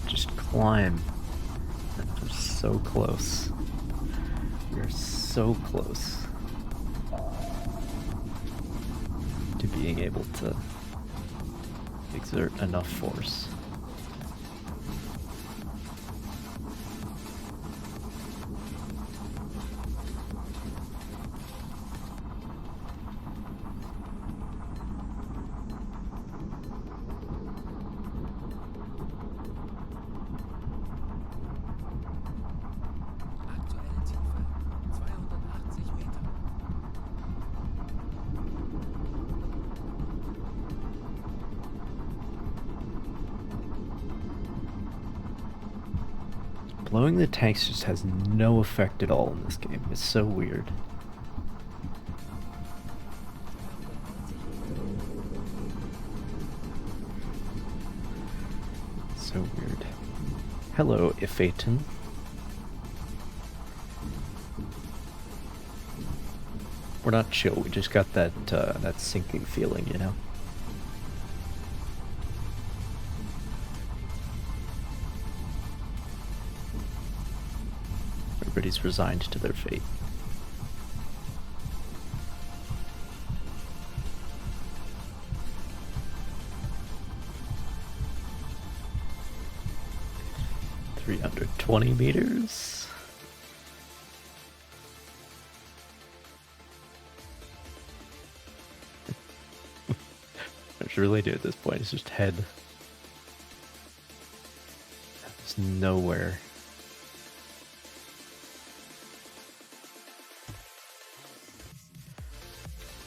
Just climb. We're so close. We're so close to being able to exert enough force. Blowing the tanks just has no effect at all in this game. It's so weird. So weird. Hello, Iphaton. We're not chill, we just got that that sinking feeling, you know? Everybody's resigned to their fate. $320 meters. I should really do at this point. It's just head. There's nowhere.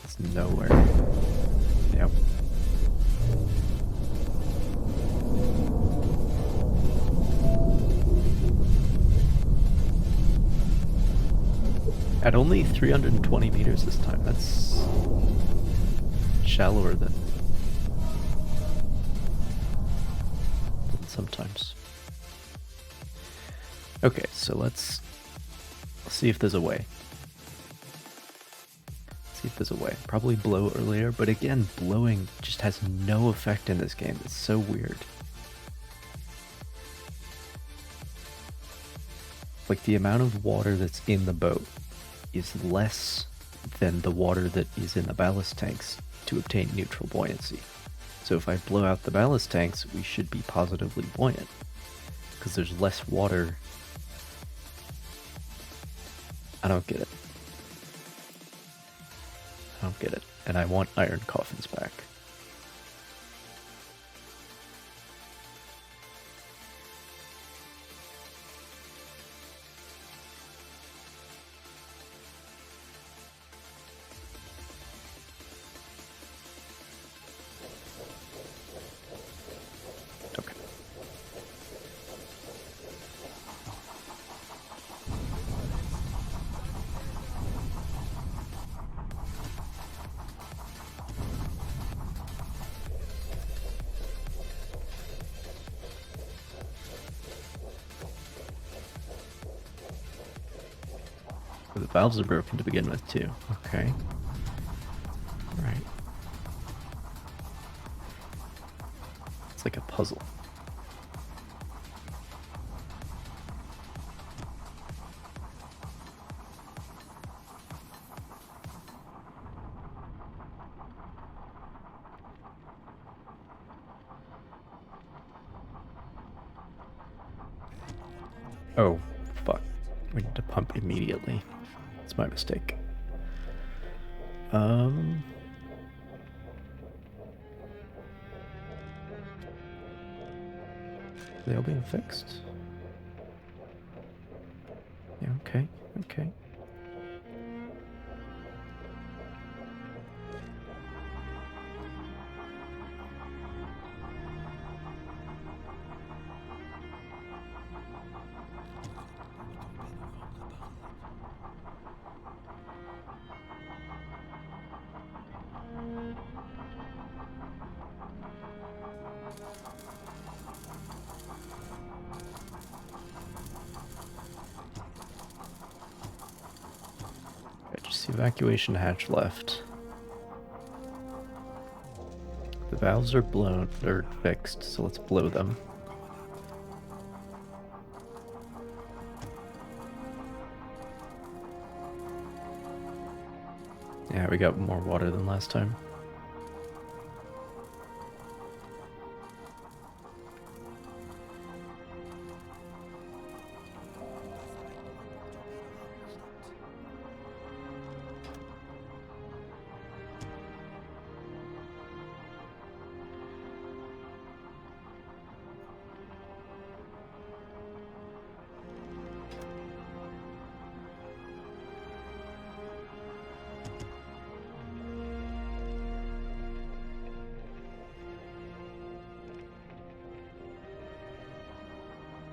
It's nowhere. Yep. At only 320 meters this time. That's shallower than sometimes. Okay, so let's see if there's a way. See if there's a way. Probably blow earlier, but again, blowing just has no effect in this game. It's so weird. Like, the amount of water that's in the boat is less than the water that is in the ballast tanks to obtain neutral buoyancy. So if I blow out the ballast tanks, we should be positively buoyant, because there's less water. I don't get it. I don't get it. And I want iron coffins back. Okay. The valves are broken to begin with, too. Okay. Right. It's like a puzzle. Oh, fuck. We need to pump immediately. It's my mistake. They all being fixed? Yeah, okay, okay. Okay, just the evacuation hatch left. The valves are blown, or fixed, so let's blow them. Yeah, we got more water than last time.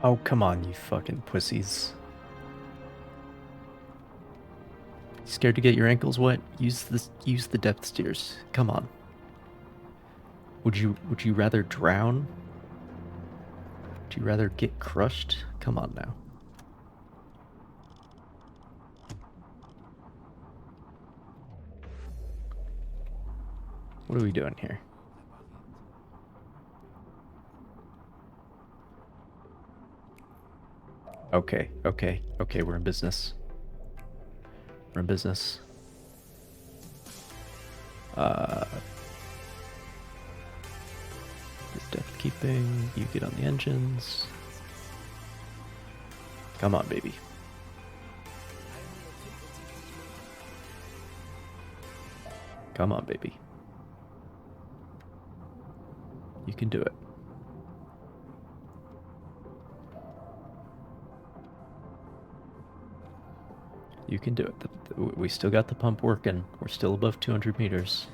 Oh, come on, you fucking pussies. Scared to get your ankles wet? Use the depth steers. Come on. Would you rather drown? Would you rather get crushed? Come on now. What are we doing here? Okay, we're in business. We're in business. Depth keeping, you get on the engines. Come on, baby. Come on, baby. You can do it. You can do it. We still got the pump working. We're still above 200 meters.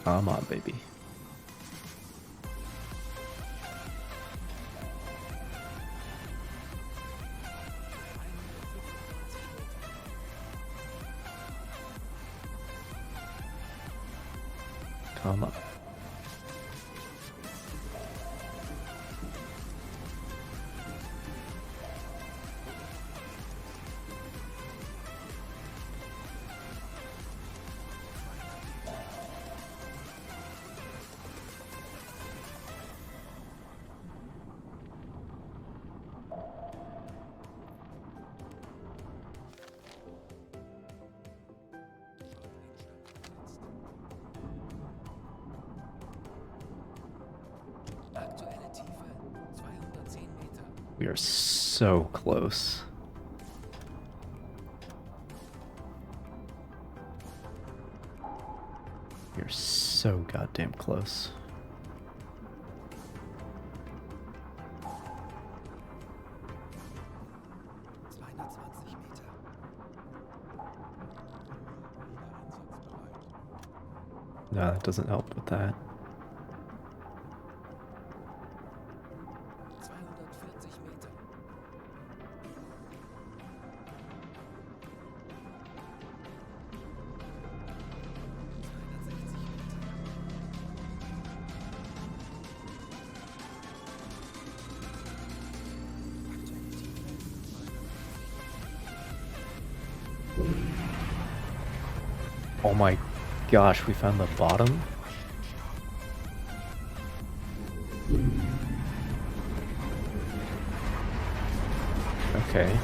Come on, baby. Come on. Aktuelle Tiefe 210 Meter. We are so close. We are so goddamn close. No, that doesn't help with that. 240 Meter. Oh my gosh, we found the bottom? Okay.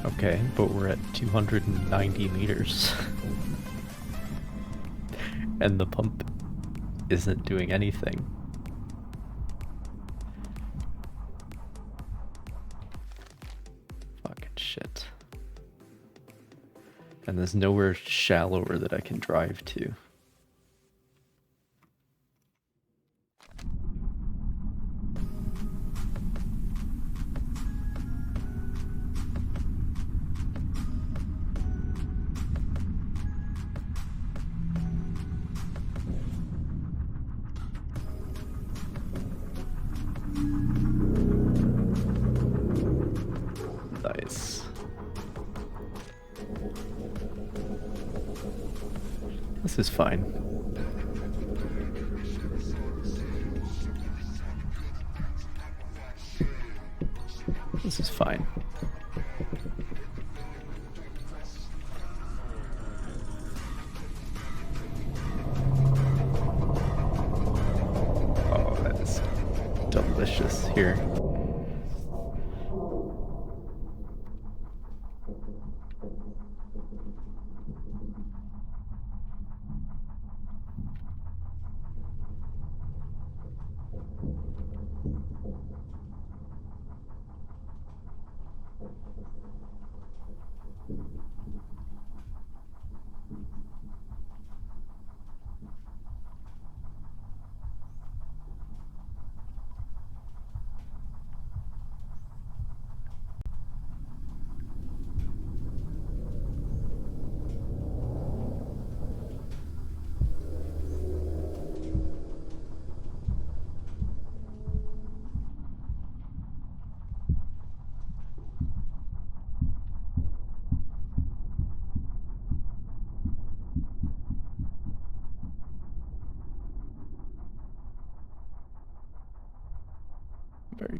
Okay, but we're at 290 meters. And the pump isn't doing anything. Fucking shit. And there's nowhere shallower that I can drive to. Nice. This is fine. This is fine. Oh, that is delicious here.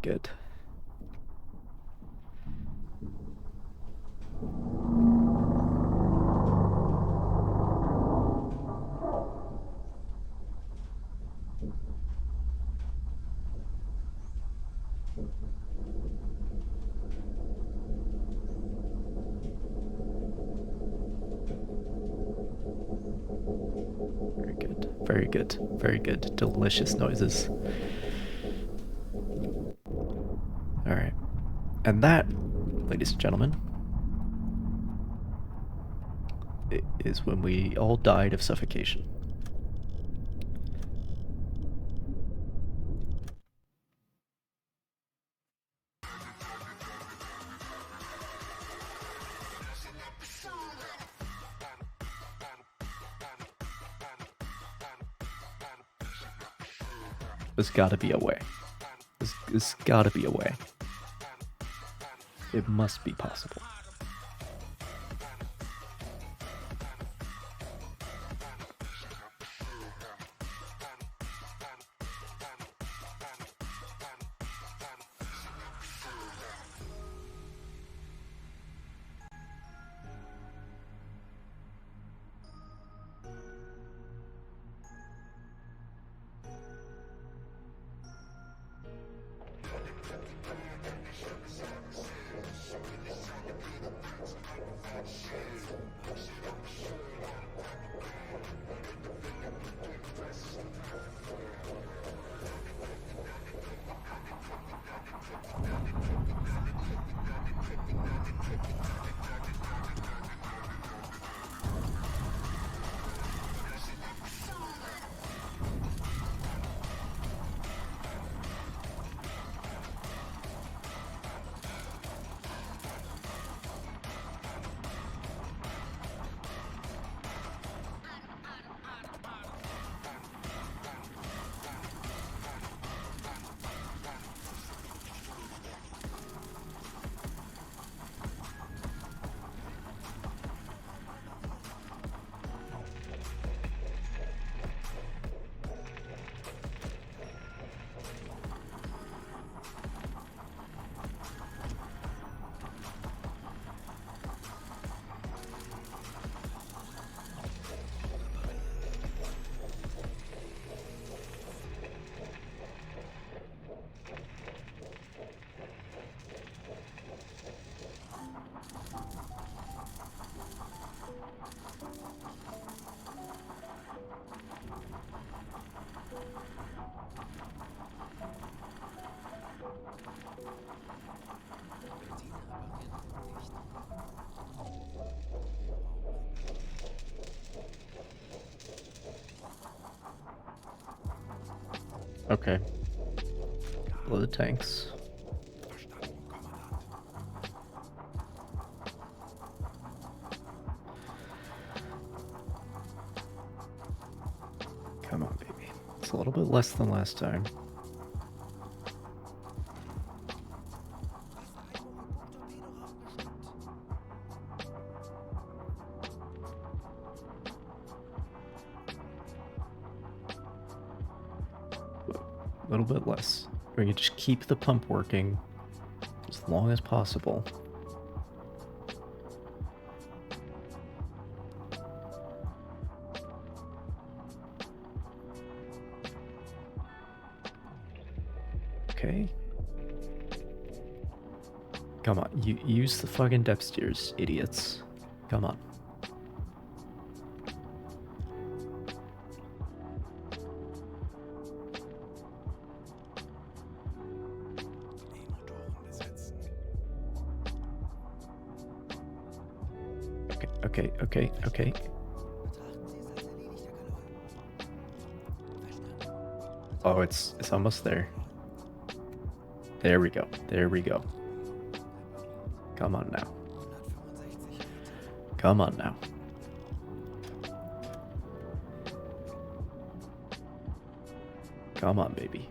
good. Very good. Very good. Very good. Delicious noises. Alright. And that, ladies and gentlemen, is when we all died of suffocation. There's gotta be a way. There's gotta be a way. It must be possible. Okay. Blow the tanks. Come on, baby. It's a little bit less than last time. A little bit less. We can just keep the pump working as long as possible. Okay. Come on, you use the fucking depth steers, idiots. Come on. Okay. Oh, it's almost there. There we go. Come on now. Come on now. Come on, baby.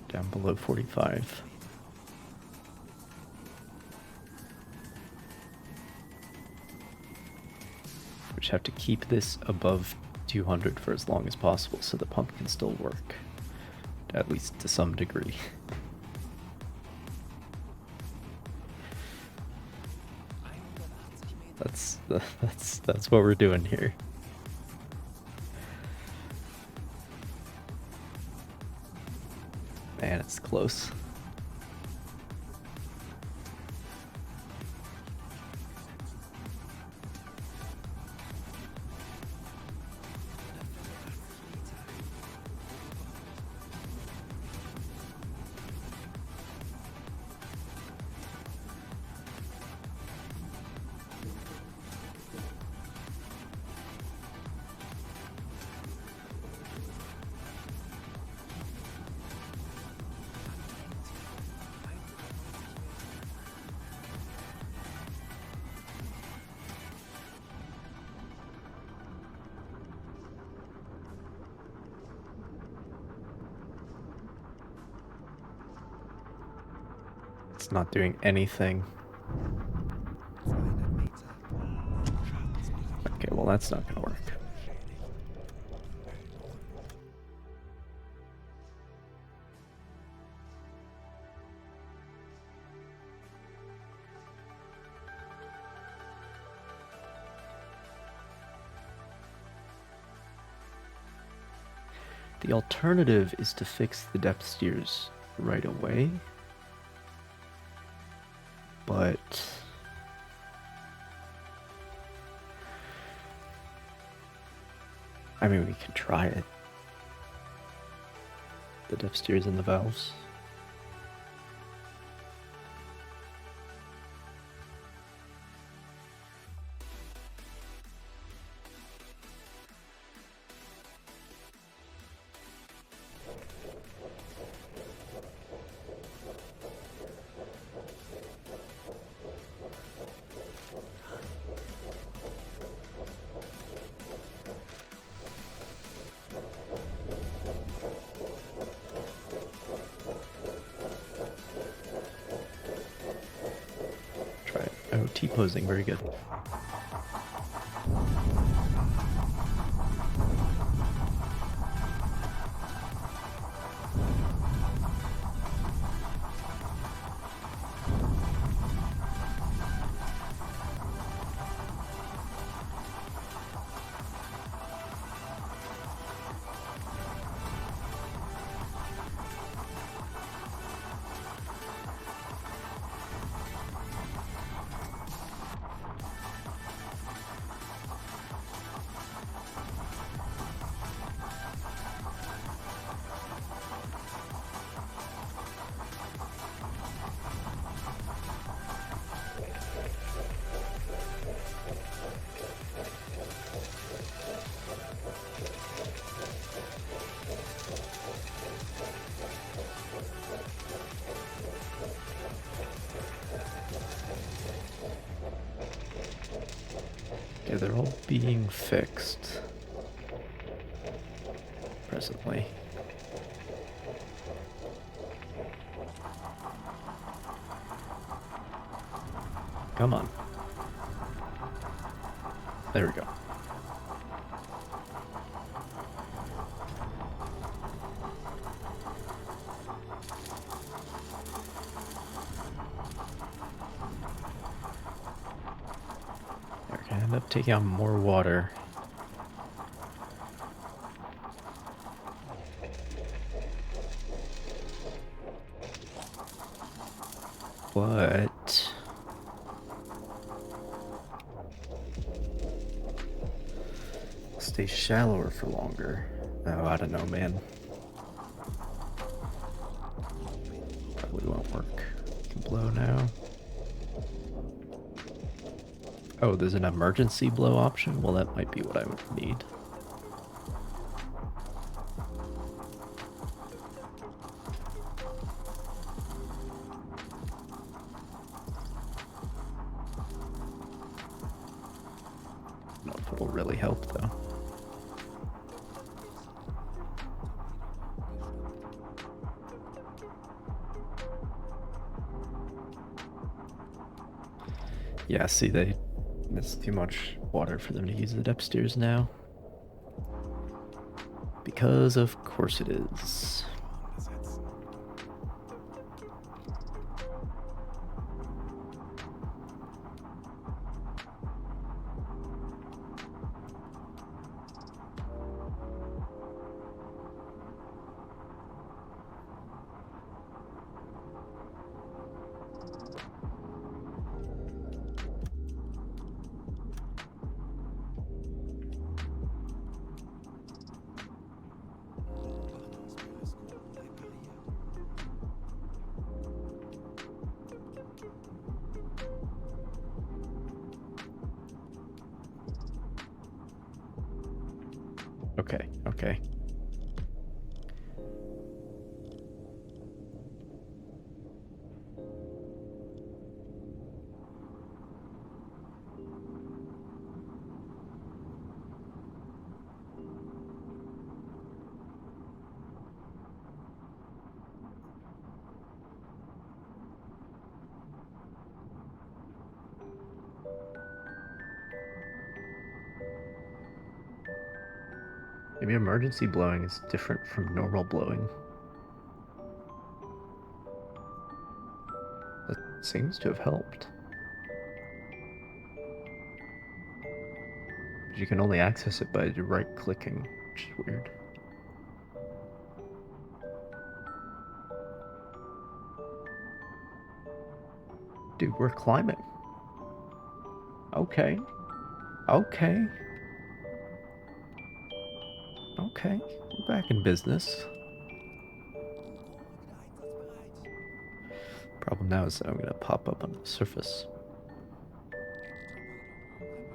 Down below 45. Just have to keep this above 200 for as long as possible so the pump can still work, at least to some degree. That's what we're doing here. Man, it's close. It's not doing anything. Okay, well that's not gonna work. The alternative is to fix the depth steers right away. But I mean, we can try it. The depth steers and the valves. Try it. Oh, T-posing, very good. Yeah, they're all being fixed presently. Come on. There we go. We're gonna end up taking on more water. But stay shallower for longer. Oh, I don't know, man. Probably won't work. Can blow now. Oh, there's an emergency blow option? Well, that might be what I would need. I don't know if it'll really help, though. Yeah, see, they missed too much water for them to use it upstairs now. Because of course it is. Besetzen. Beobachtungsperiskop repariert. Okay, okay. Maybe emergency blowing is different from normal blowing. That seems to have helped. But you can only access it by right-clicking, which is weird. Dude, we're climbing. Okay. Okay. Okay. We're back in business. U-4 wieder einsatzbereit. Problem now is that I'm gonna pop up on the surface. Torpedo repariert.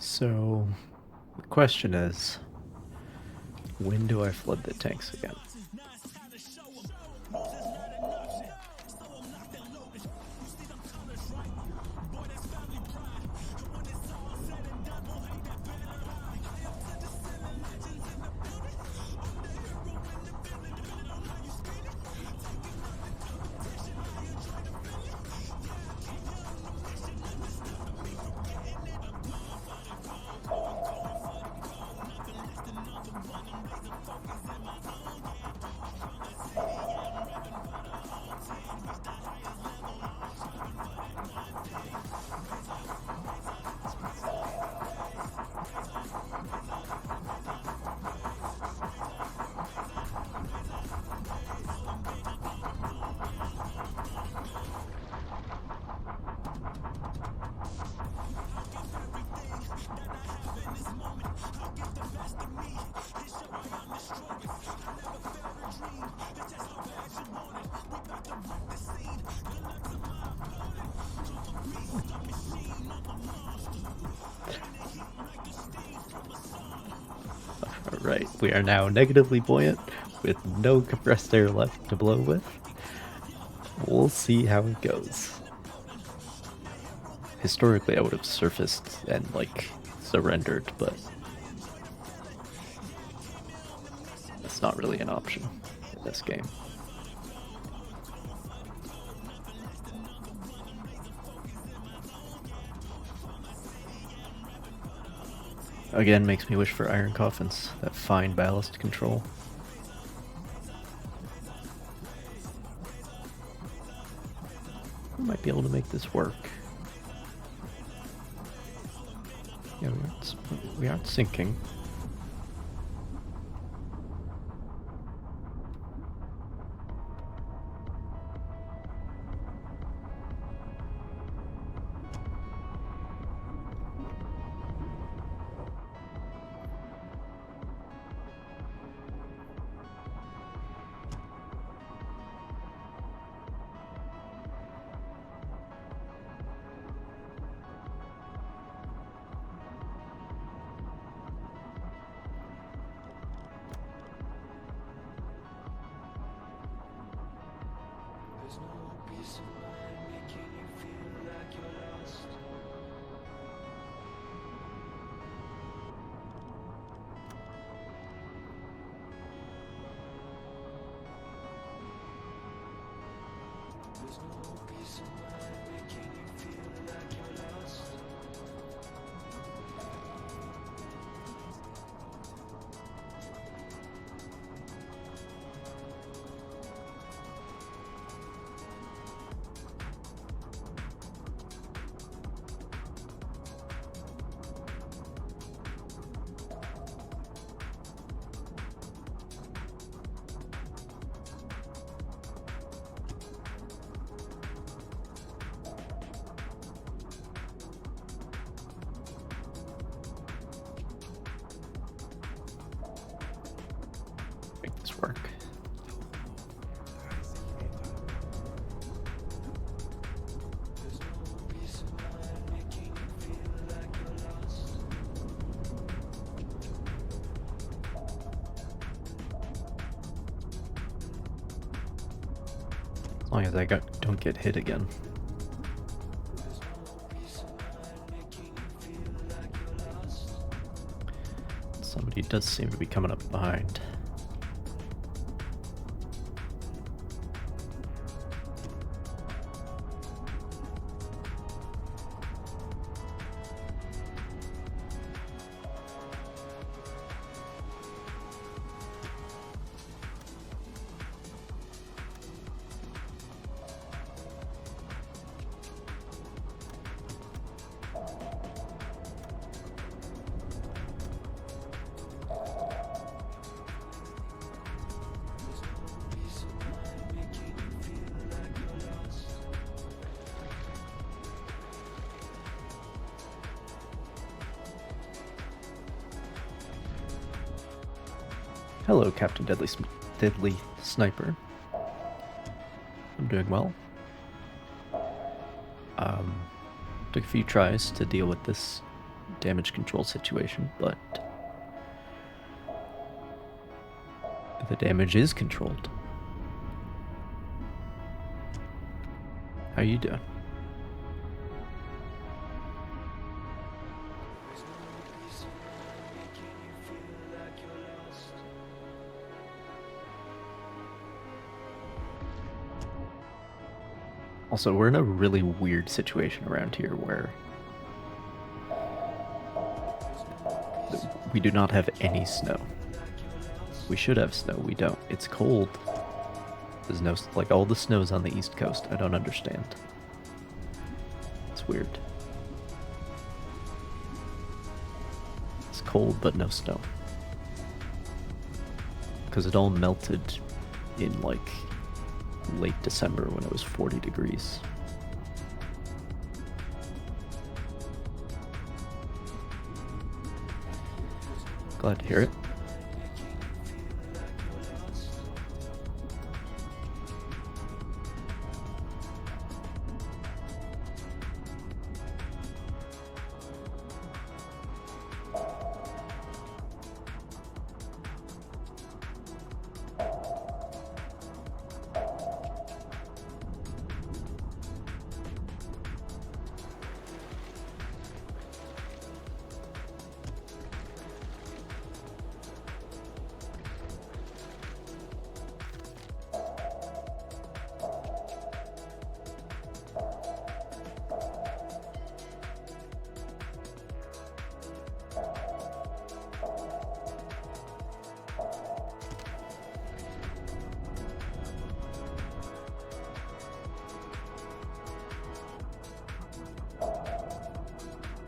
So, the question is, when do I flood the tanks again? Alright, we are now negatively buoyant with no compressed air left to blow with. We'll see how it goes. Historically, I would have surfaced and, like, surrendered, but that's not really an option in this game. Again, makes me wish for iron coffins, that fine ballast control. We might be able to make this work. Yeah, we aren't sinking. Make this work. 30 Meter. As long as I don't get hit again. Somebody does seem to be coming up behind. Hello, Captain Deadly Sniper. I'm doing well. Took a few tries to deal with this damage control situation, but the damage is controlled. How you doing? Also, we're in a really weird situation around here where we do not have any snow. We should have snow, we don't. It's cold. There's no, like, all the snow's on the East Coast. I don't understand. It's weird. It's cold, but no snow. Because it all melted in, like, late December when it was 40 degrees. Glad to hear it.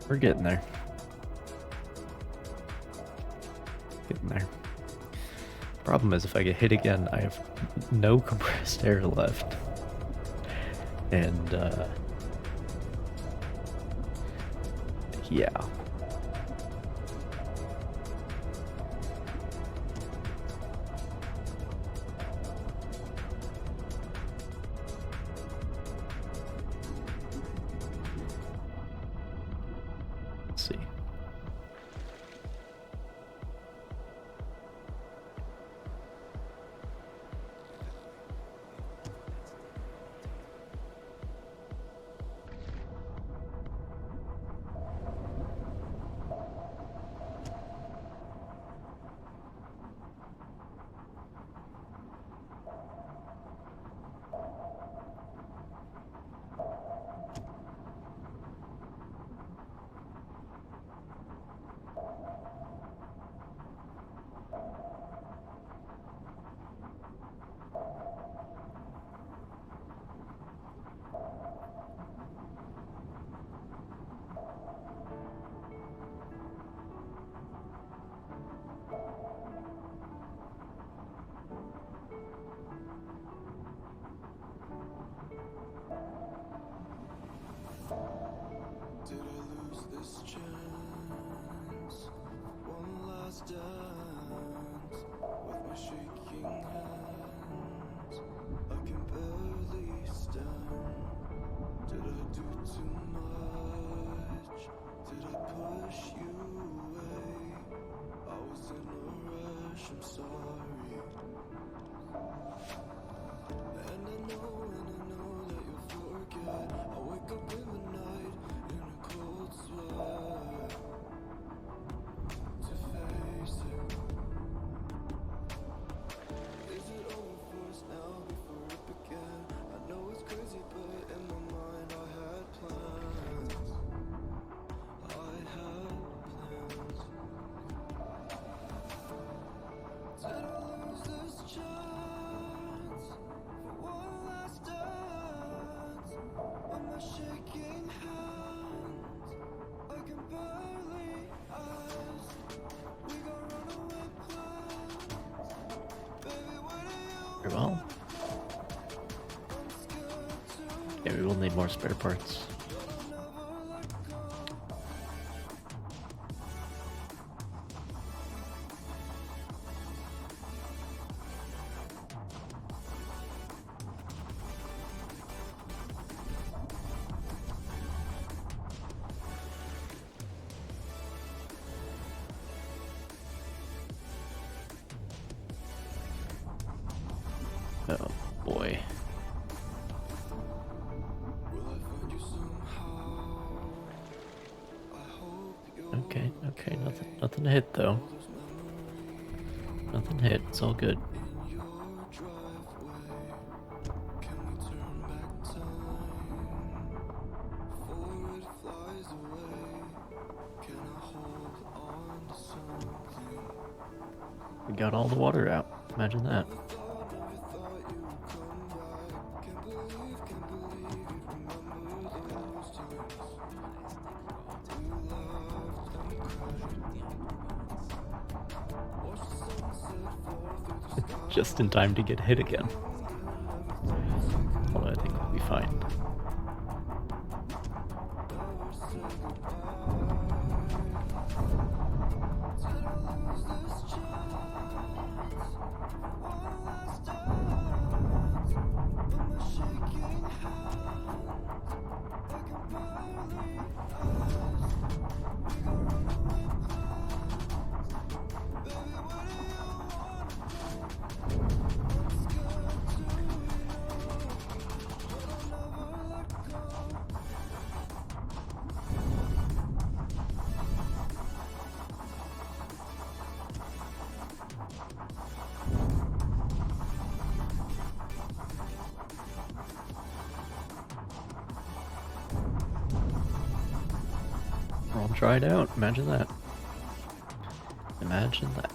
We're getting there. Getting there. Problem is, if I get hit again, I have no compressed air left. And, yeah. Let's see. this chance, one last dance with my shaking hands. I can barely stand. Did I do too much? Did I push you away? I was in a rush, I'm sorry. And I know that you'll forget. I wake up in the night in a cold sweat to face it. Is it over for us now before it began? I know it's crazy, but in my mind I had plans. I had plans. Did I lose this chance for one last dance? With my shaking hands, I can barely ask. We got runaway plans. Baby, where do you Very well. I'm scared to Yeah, we will need more spare parts. never let go. Oh boy. Will I find you somehow? I hope you're Okay, nothing to hit though. those memories Nothing hit, it's all good. in your driveway. Can we turn back time before it flies away? Can I hold on to something? We got all the water out. Imagine that. Never thought you would come back. Can't believe you'd remember those times. We laughed and cried. Watched the sunset fall through the sky. Just in time to get hit again. Although I think we'll be fine. We're all dried out. Imagine that. Imagine that.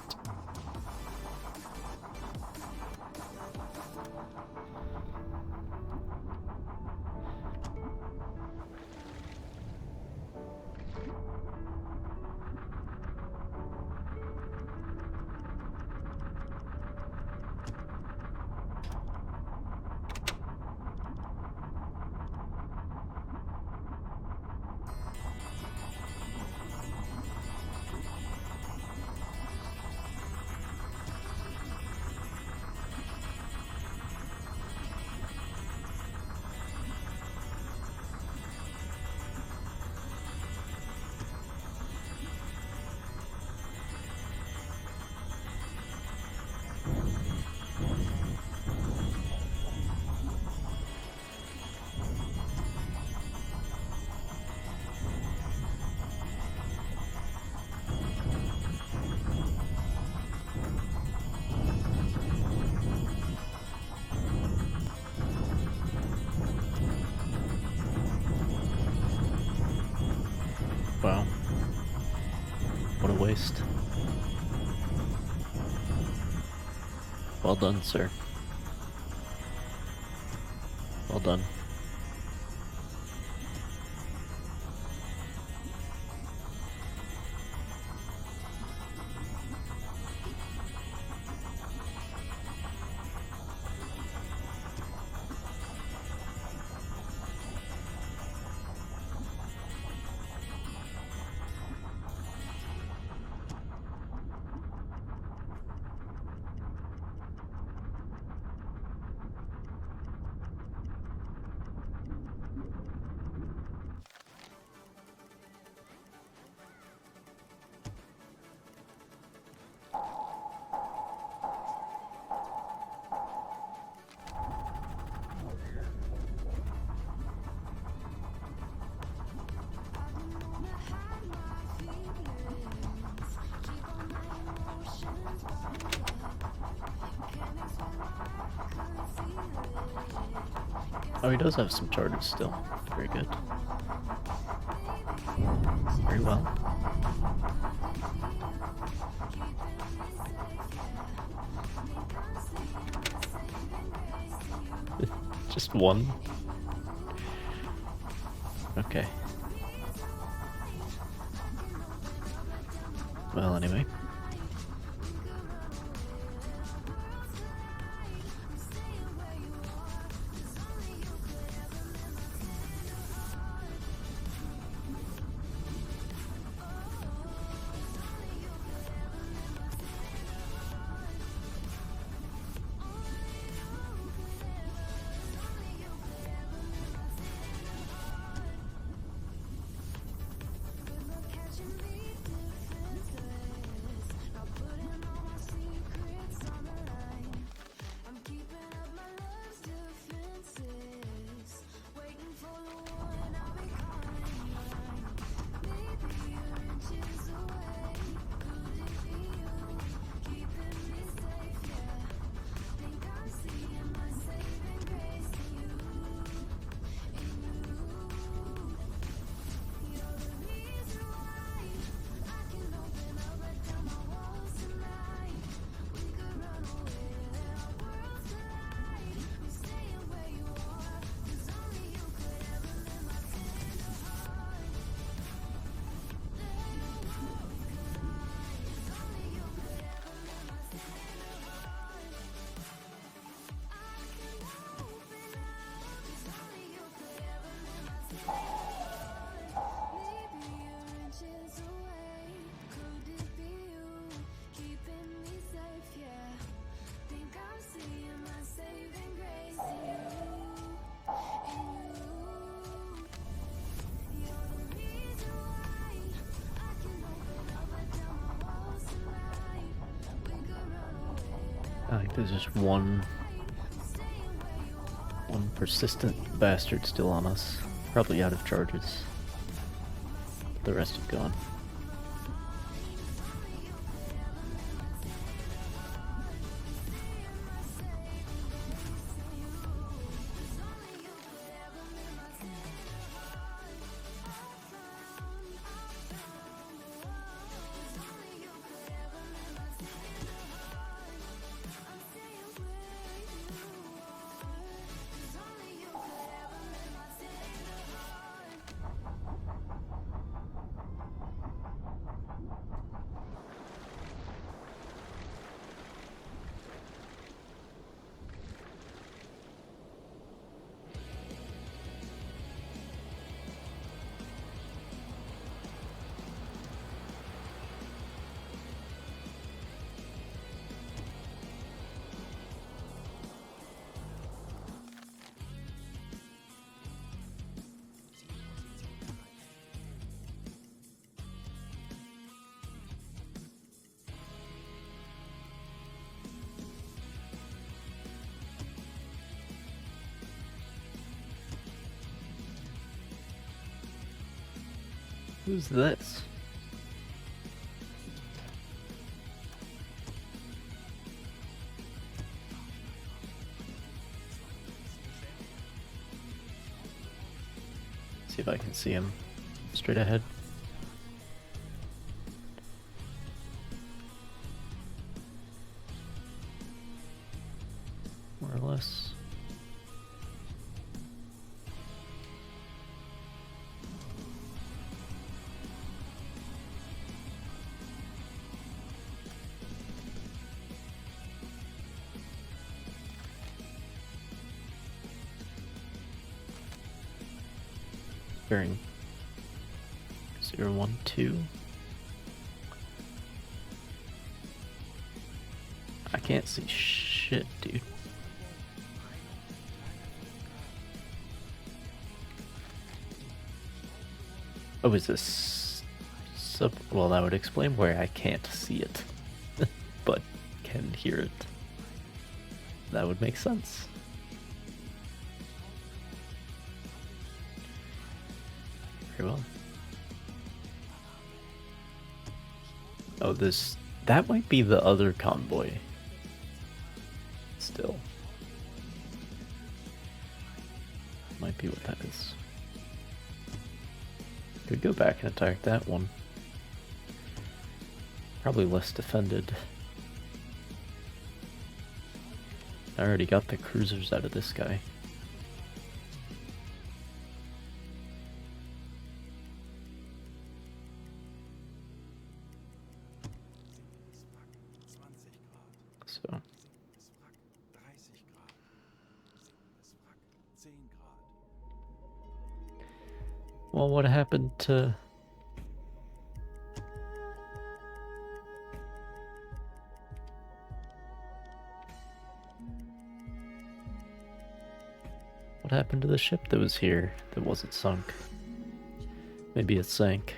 Wow. What a waste. Well done, sir. Well done. Oh, he does have some charges still. Very good. Very well. Just one? Okay. Well, anyway. I think there's just one persistent bastard still on us. Probably out of charges. The rest have gone. Who's this? See if I can see him straight ahead. More or less. Bearing 012. I can't see shit, dude. Oh, is this sub? Well, that would explain why I can't see it, but can hear it. That would make sense. Very well. Oh, that might be the other convoy. Still. might be what that is. Could go back and attack that one. Probably less defended. I already got the cruisers out of this guy. So. Sinkendes Wrack 30 Grad. Sinkendes Wrack 10 Grad. Well, what happened to... What happened to the ship that was here that wasn't sunk? Maybe it sank.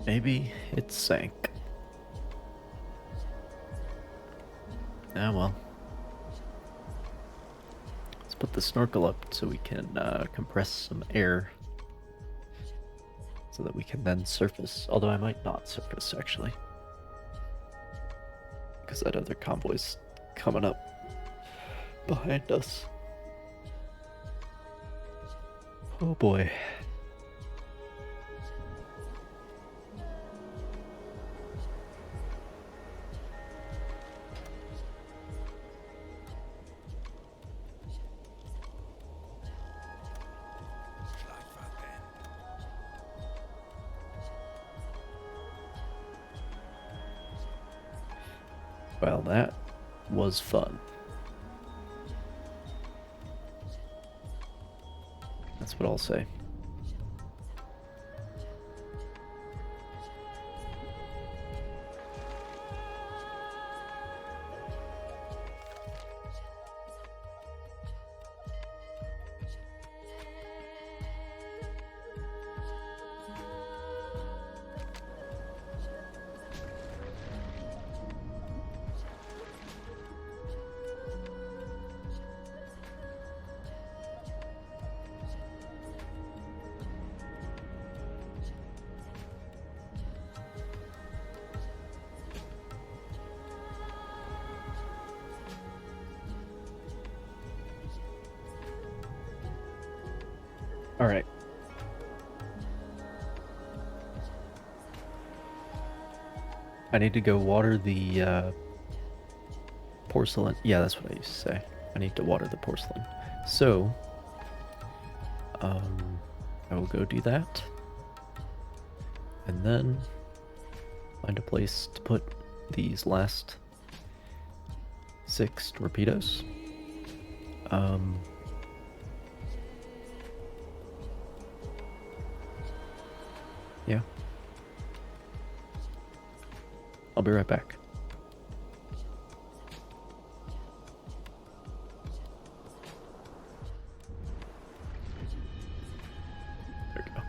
Maybe it sank. Ah, well. Let's put the snorkel up so we can compress some air. So that we can then surface. Although I might not surface, actually. Because that other convoy's coming up behind us. Oh boy. Well, that was fun. That's what I'll say. All right. I need to go water the porcelain. Yeah, that's what I used to say. I need to water the porcelain. So, I will go do that. And then find a place to put these last 6 torpedoes. Yeah. I'll be right back. There we go.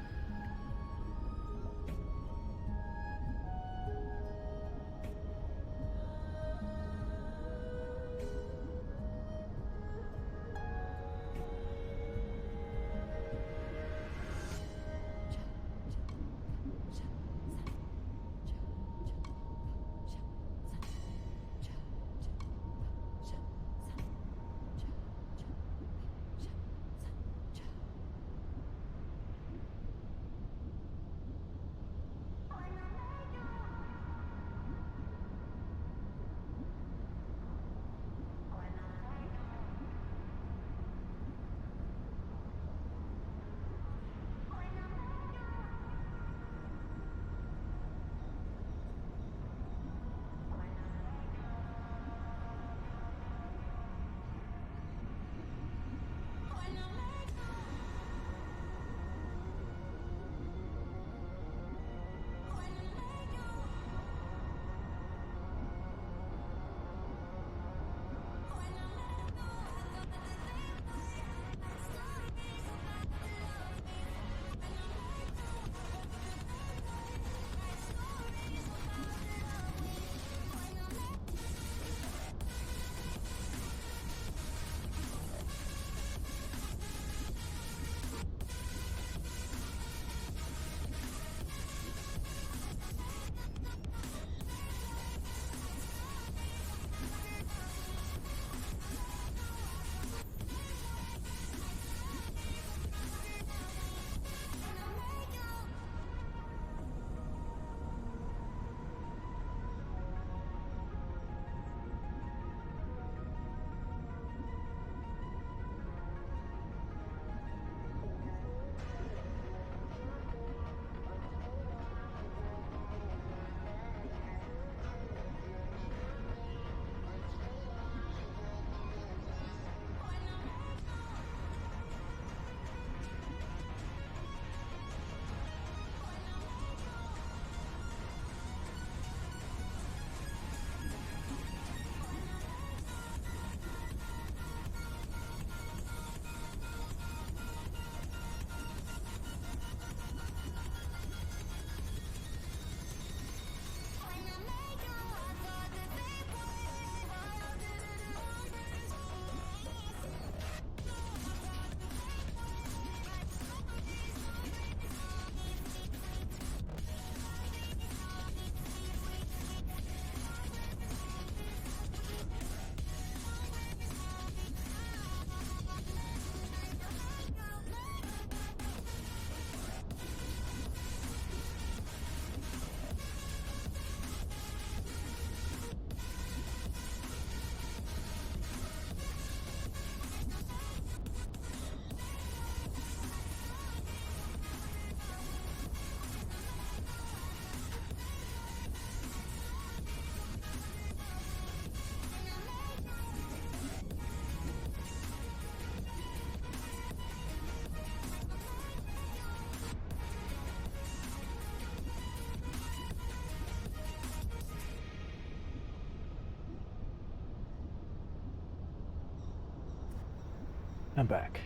I'm back.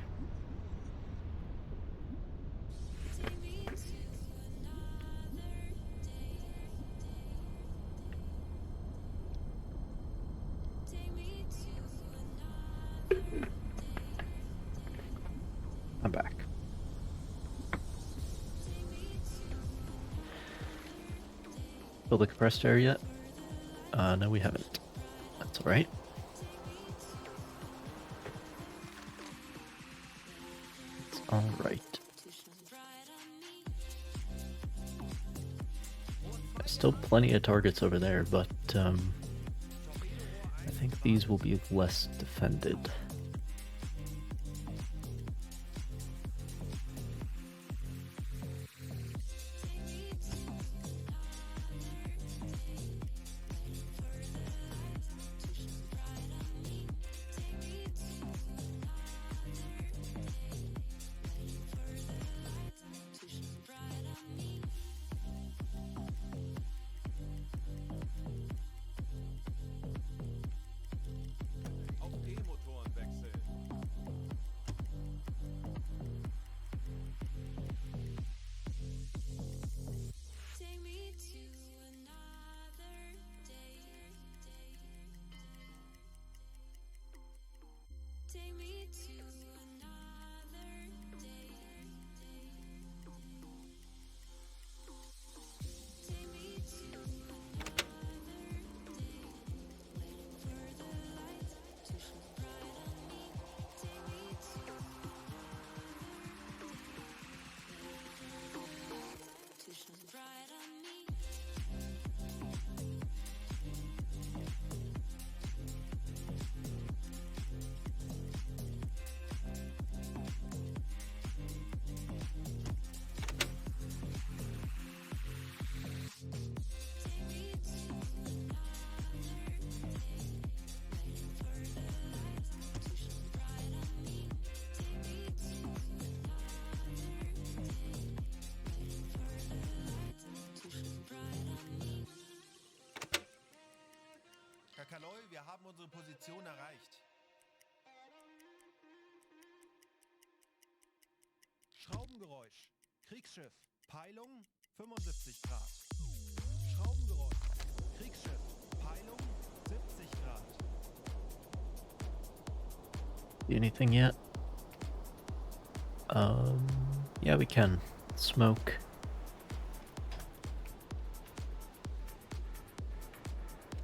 I'm back. Build the compressed air yet? No, we haven't. That's alright. It's alright. Still plenty of targets over there, but I think these will be less defended. Auf E-Motoren wechseln. Kakaloi, wir haben unsere Position erreicht. Schraubengeräusch. Kriegsschiff. Peilung 75 Grad. Schraubengeräusch. Kriegsschiff. Peilung 70 Grad. See anything yet? Yeah, we can. Smoke.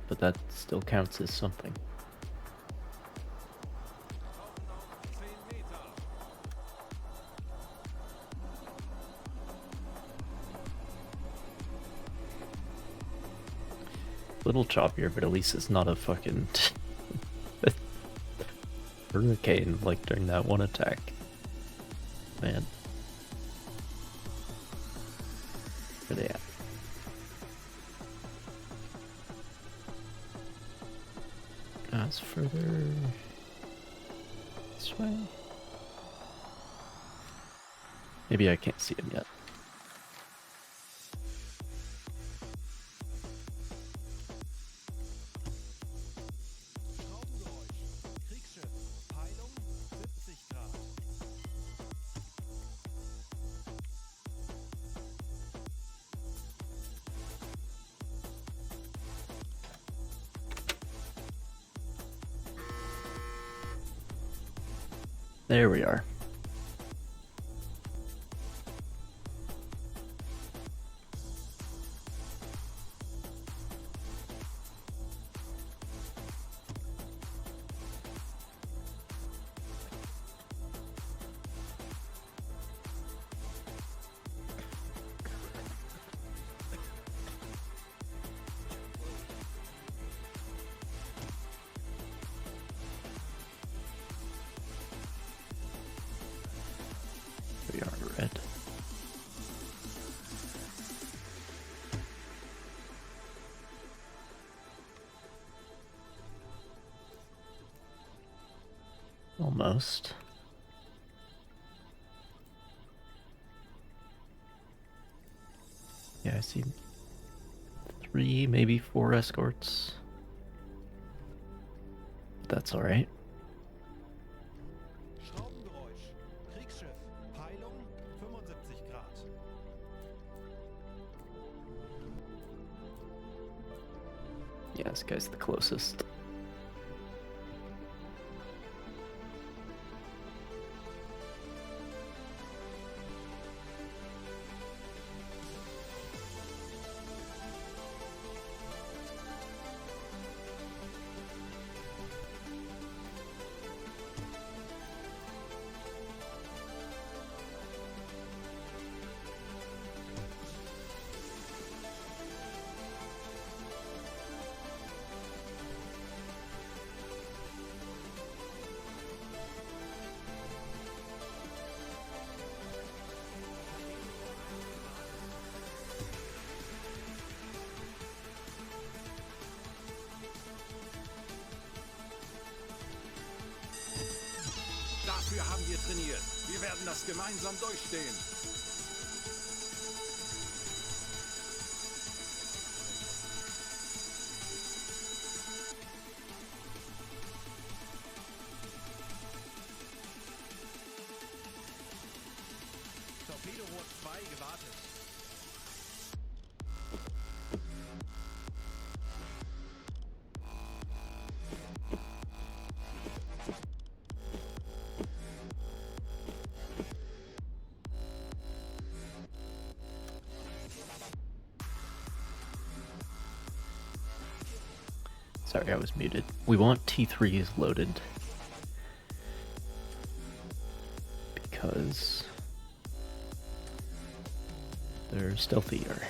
But that still counts as something. Brauchen noch 10 Meter. Little choppier, but at least it's not a fucking hurricane like during that one attack. Man. Where they at? That's further this way. Maybe I can't see him yet. Schraubengeräusch. Kriegsschiff. Peilung 70 Grad. There we are. We are red. Almost. Yeah, I see 3, maybe 4 escorts. That's alright. Schraubengeräusch. Yeah, this guy's the closest. Dafür haben wir trainiert. Wir werden das gemeinsam durchstehen. Torpedorohr 2 gewartet. Sorry, I was muted. We want T3s loaded. Because they're stealthier.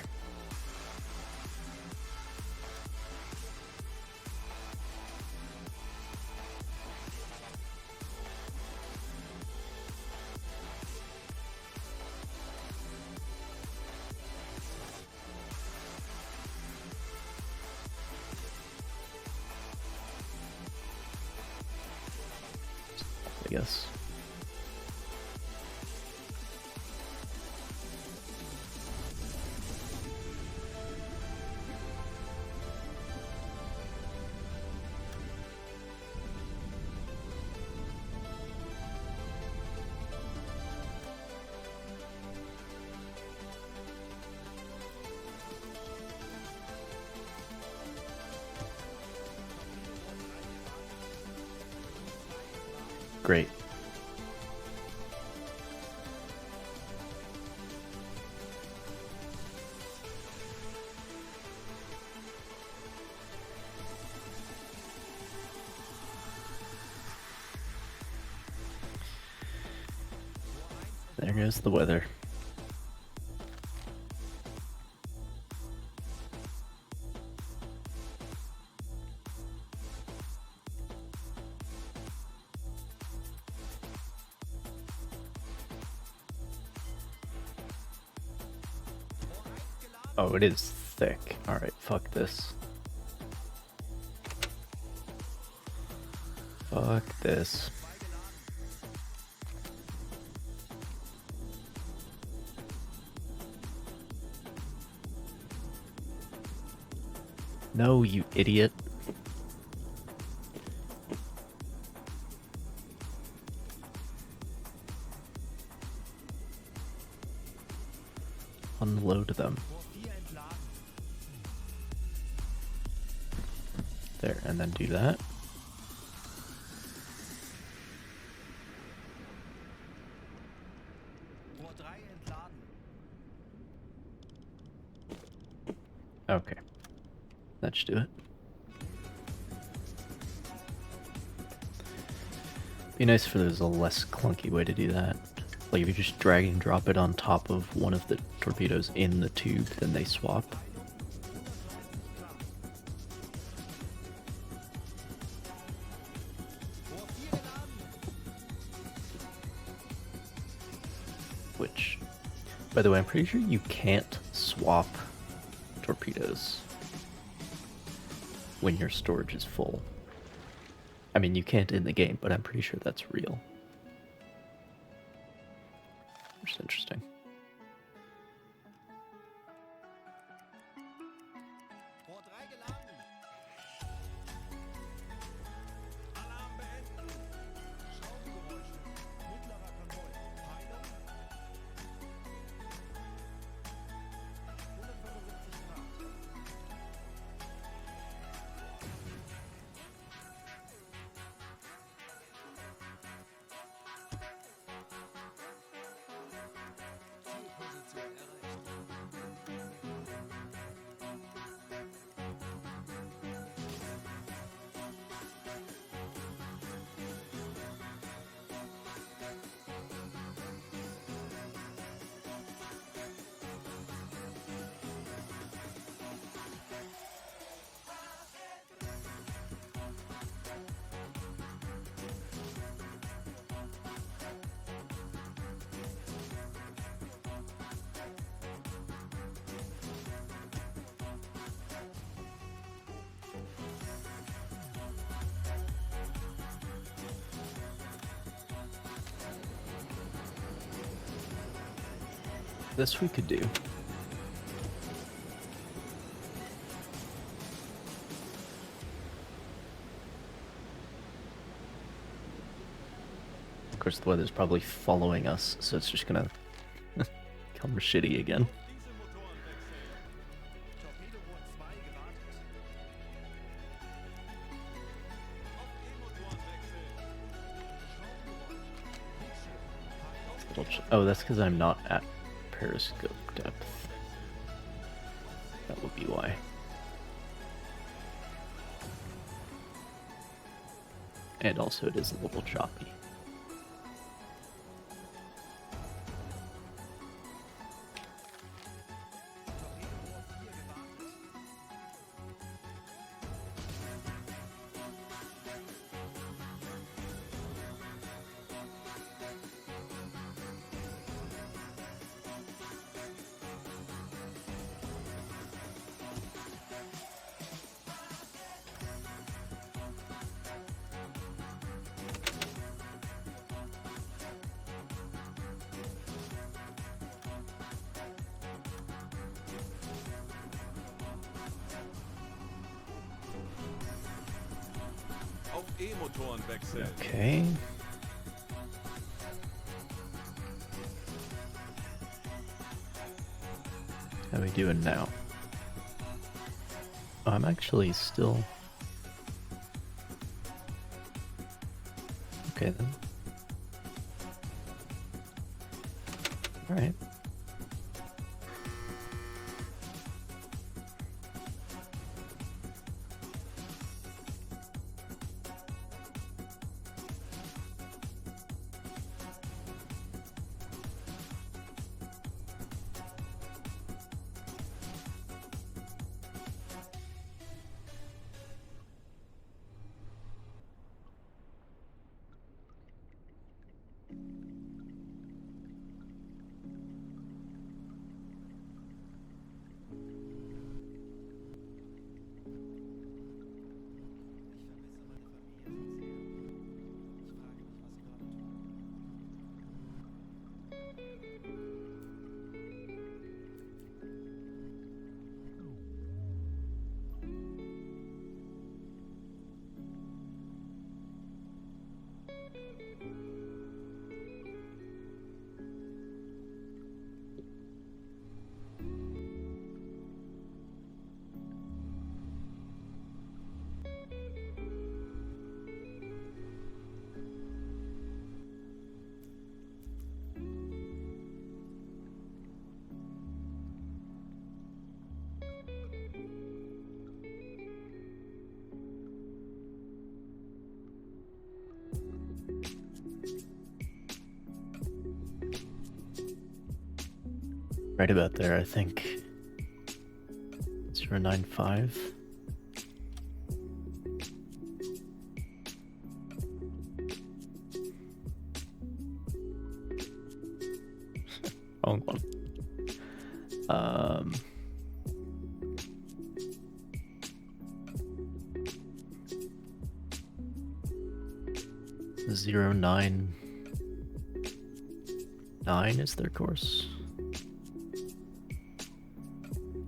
I guess. Great. There goes the weather. Oh, it is thick. Alright, fuck this. Fuck this. No, you idiot. Unload them. There, and then do that. Okay. That should do it. Be nice if there was a less clunky way to do that. Like if you just drag and drop it on top of one of the torpedoes in the tube, then they swap. Which, by the way, I'm pretty sure you can't swap torpedoes when your storage is full. I mean, you can't in the game, but I'm pretty sure that's real. Which is interesting. This we could do. Of course, the weather's probably following us, so it's just gonna come shitty again. Oh, that's because I'm not at periscope depth. That would be why. And also it is a little choppy. Auf E-Motoren wechseln. Okay. How we doing now? I'm actually still... Okay then. Alright. Right about there, I think. 095. Wrong one. 099 is their course.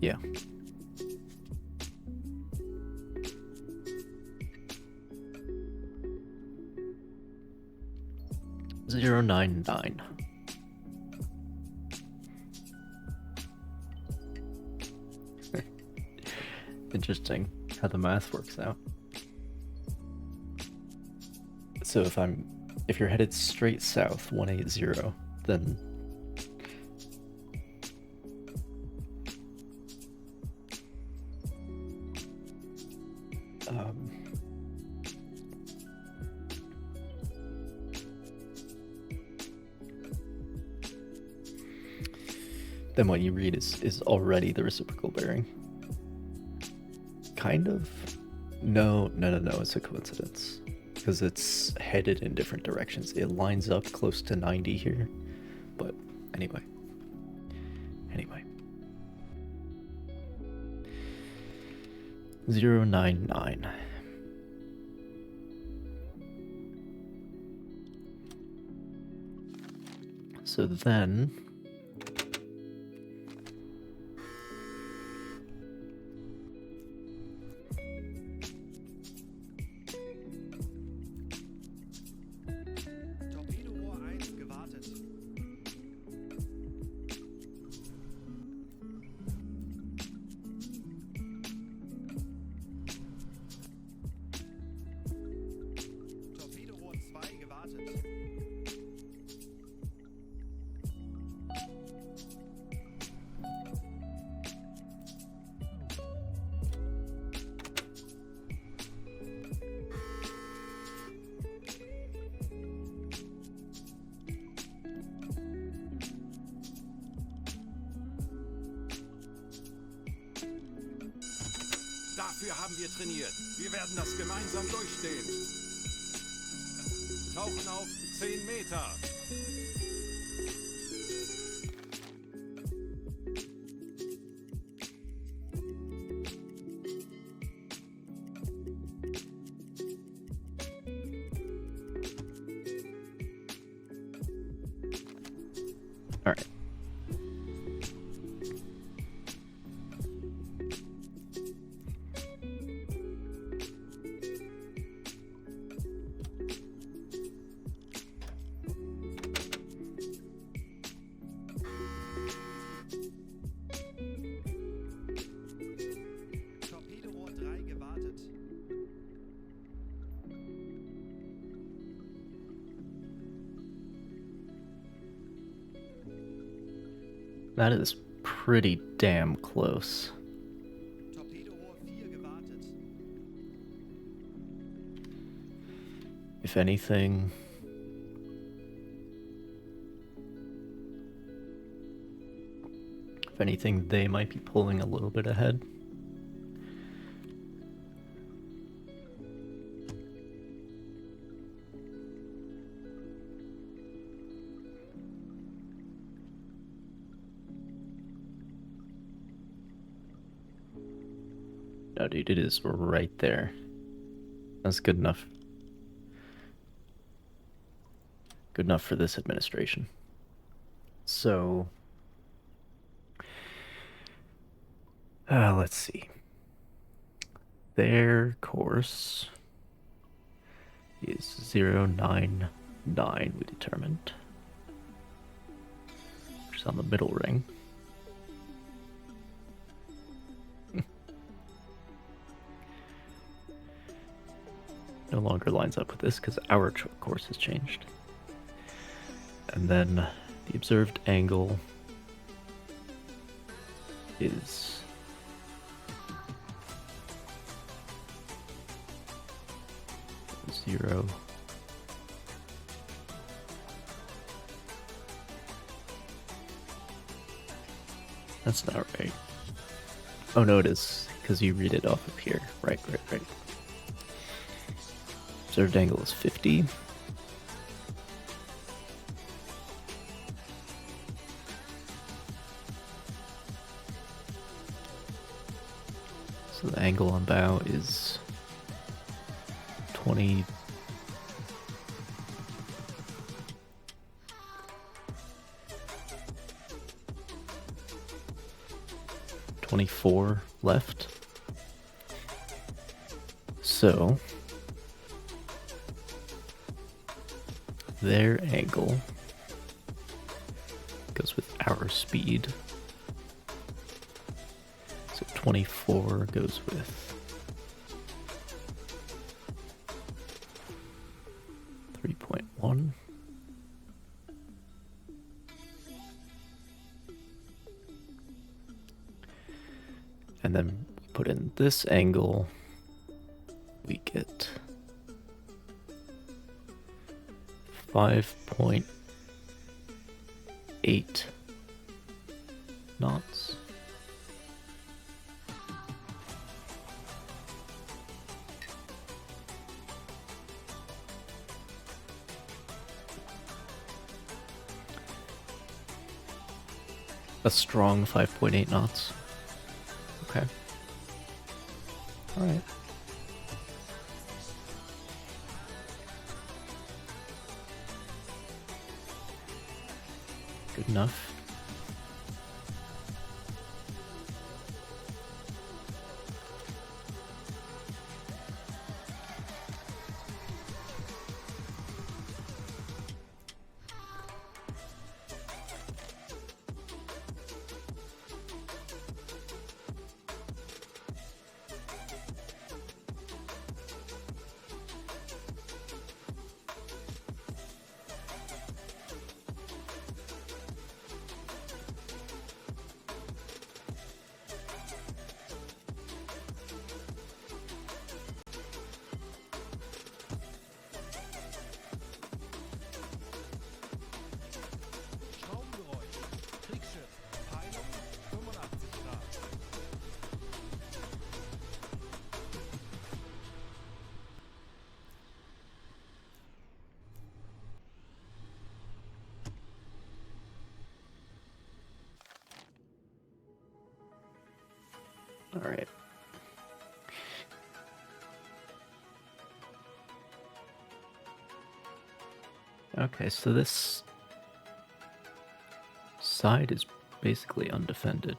Yeah. Zero 099. Interesting how the math works out. So if you're headed straight south 180, then then what you read is already the reciprocal bearing. Kind of. No, it's a coincidence. Because it's headed in different directions. It lines up close to 90 here. But anyway. 099. So then Dafür haben wir trainiert. Wir werden das gemeinsam durchstehen. Tauchen auf 10 Meter. All right. Torpedorohr 3 gewartet. That is pretty damn close. Torpedorohr 4 gewartet. If anything, they might be pulling a little bit ahead. No, dude, it is right there. That's good enough. Good enough for this administration. So, let's see. Their course is 099, we determined. Which is on the middle ring. No longer lines up with this because our course has changed. And then the observed angle is 0. That's not right. Oh no, it is, because you read it off of here. Right. Observed angle is 50. So the angle on bow is 20. $24 left. So their angle goes with our speed. So 24 goes with 3.1. And then put in this angle, we get 5.8 knots. A strong 5.8 knots. Okay. All right. Good enough. Alright. Okay, so this side is basically undefended.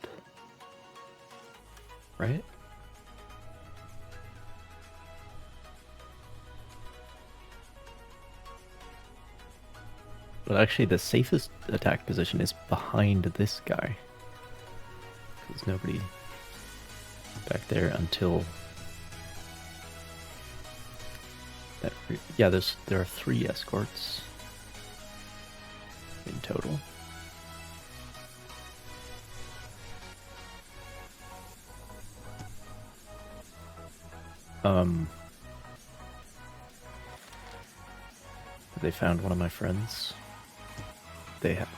Right? But actually the safest attack position is behind this guy. There's nobody back there until... yeah, there are 3 escorts in total. They found one of my friends. They have.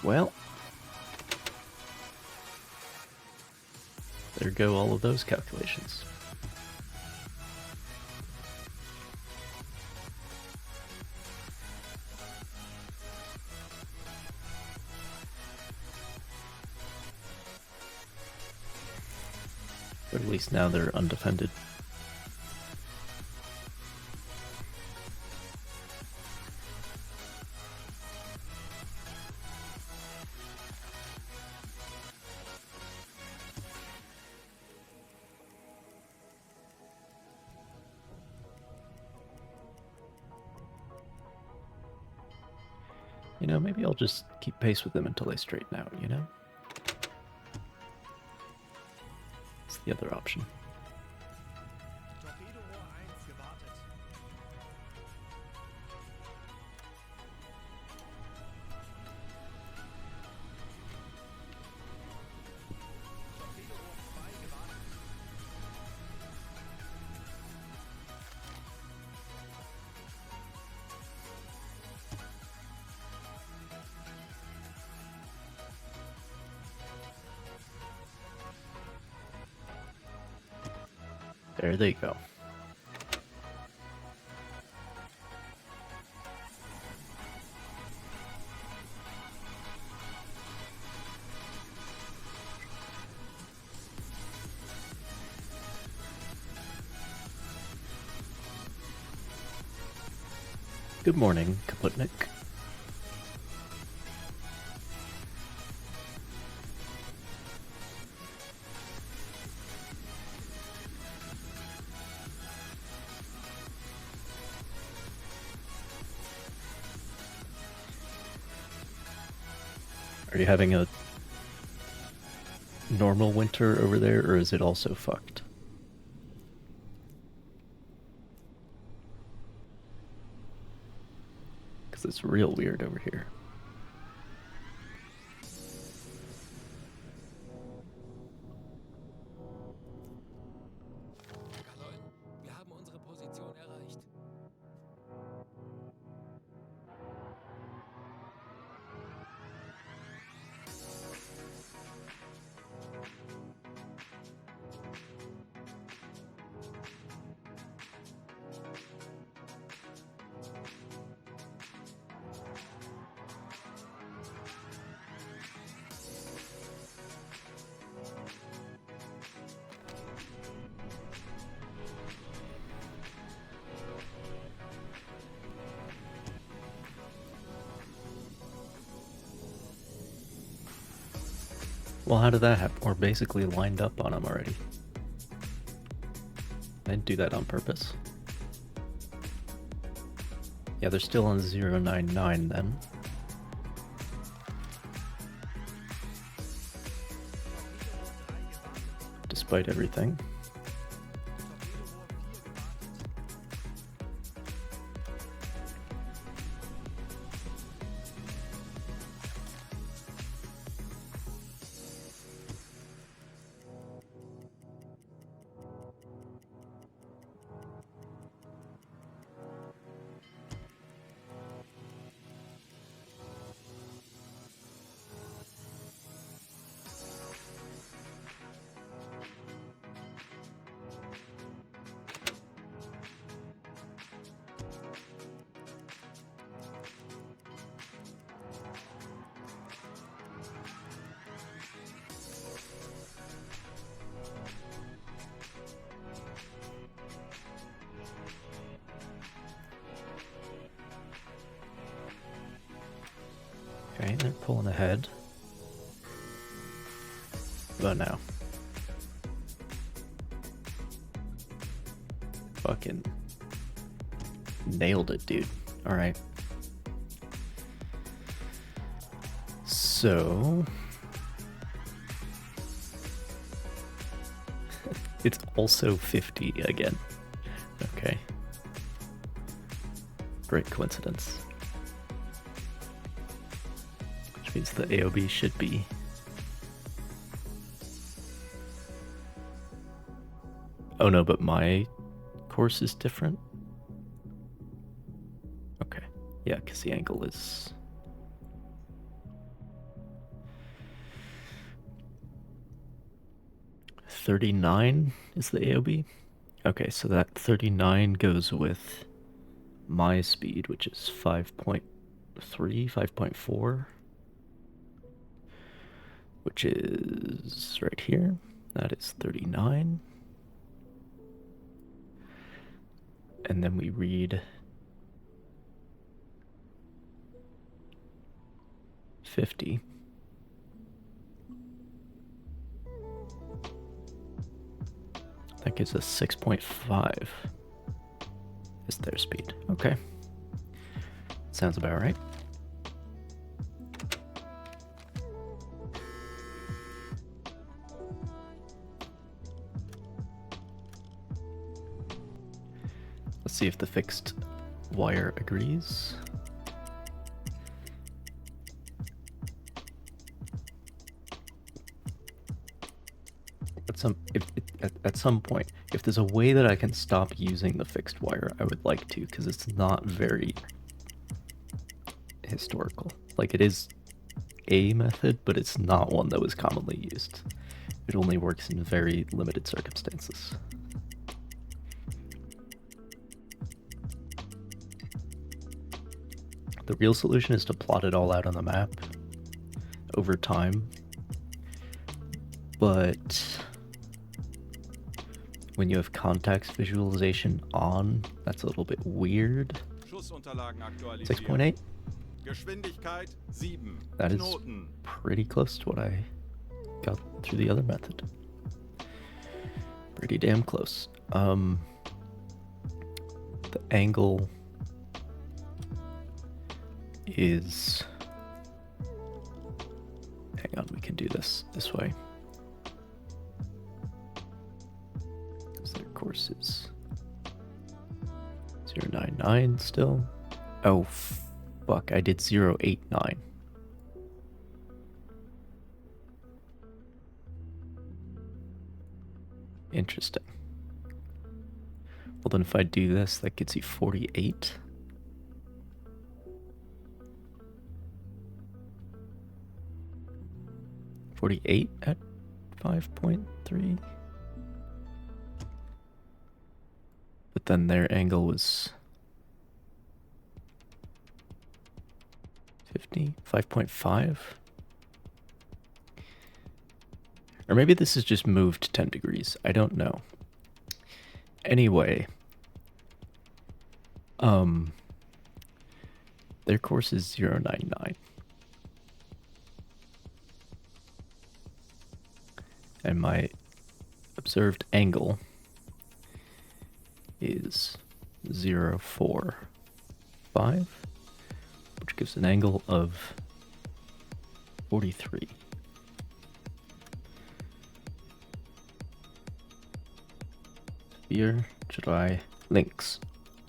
Well, there go all of those calculations. But at least now they're undefended. You know, maybe I'll just keep pace with them until they straighten out, you know? It's the other option. There they go. Good morning, Kaputnik. Are you having a normal winter over there, or is it also fucked? Because it's real weird over here. Kaloin, wir haben unsere Position erreicht. Well, how did that happen? We're basically lined up on them already. I didn't do that on purpose. Yeah, they're still on 099 then. Despite everything. Okay, they're pulling ahead. But now. Fucking nailed it, dude. Alright. So... it's also 50 again. Okay. Great coincidence. Which means the AOB should be... oh no, but my course is different? Okay. Yeah, because the angle is... 39 is the AOB? Okay, so that 39 goes with my speed, which is 5.3, 5.4, which is right here. That is 39. And then we read 50. That gives us 6.5 is their speed. Okay. Sounds about right. Let's see if the fixed wire agrees. At some point, if there's a way that I can stop using the fixed wire, I would like to, because it's not very historical. Like, it is a method, but it's not one that was commonly used. It only works in very limited circumstances. The real solution is to plot it all out on the map over time, but when you have context visualization on, that's a little bit weird. Schussunterlagen aktualisieren. 6.8? Geschwindigkeit 7. That is Knoten. pretty close to what I got through the other method. Pretty damn close. The angle is... hang on, we can do this way. So their course is 099 still. Oh, fuck, I did 089. Interesting. Well, then if I do this, that gets you 48. At 5.3. But then their angle was 50, 5.5. Or maybe this is just moved 10 degrees. I don't know. Anyway, their course is 099. And my observed angle is 0.45, which gives an angle of 43. Here should I links?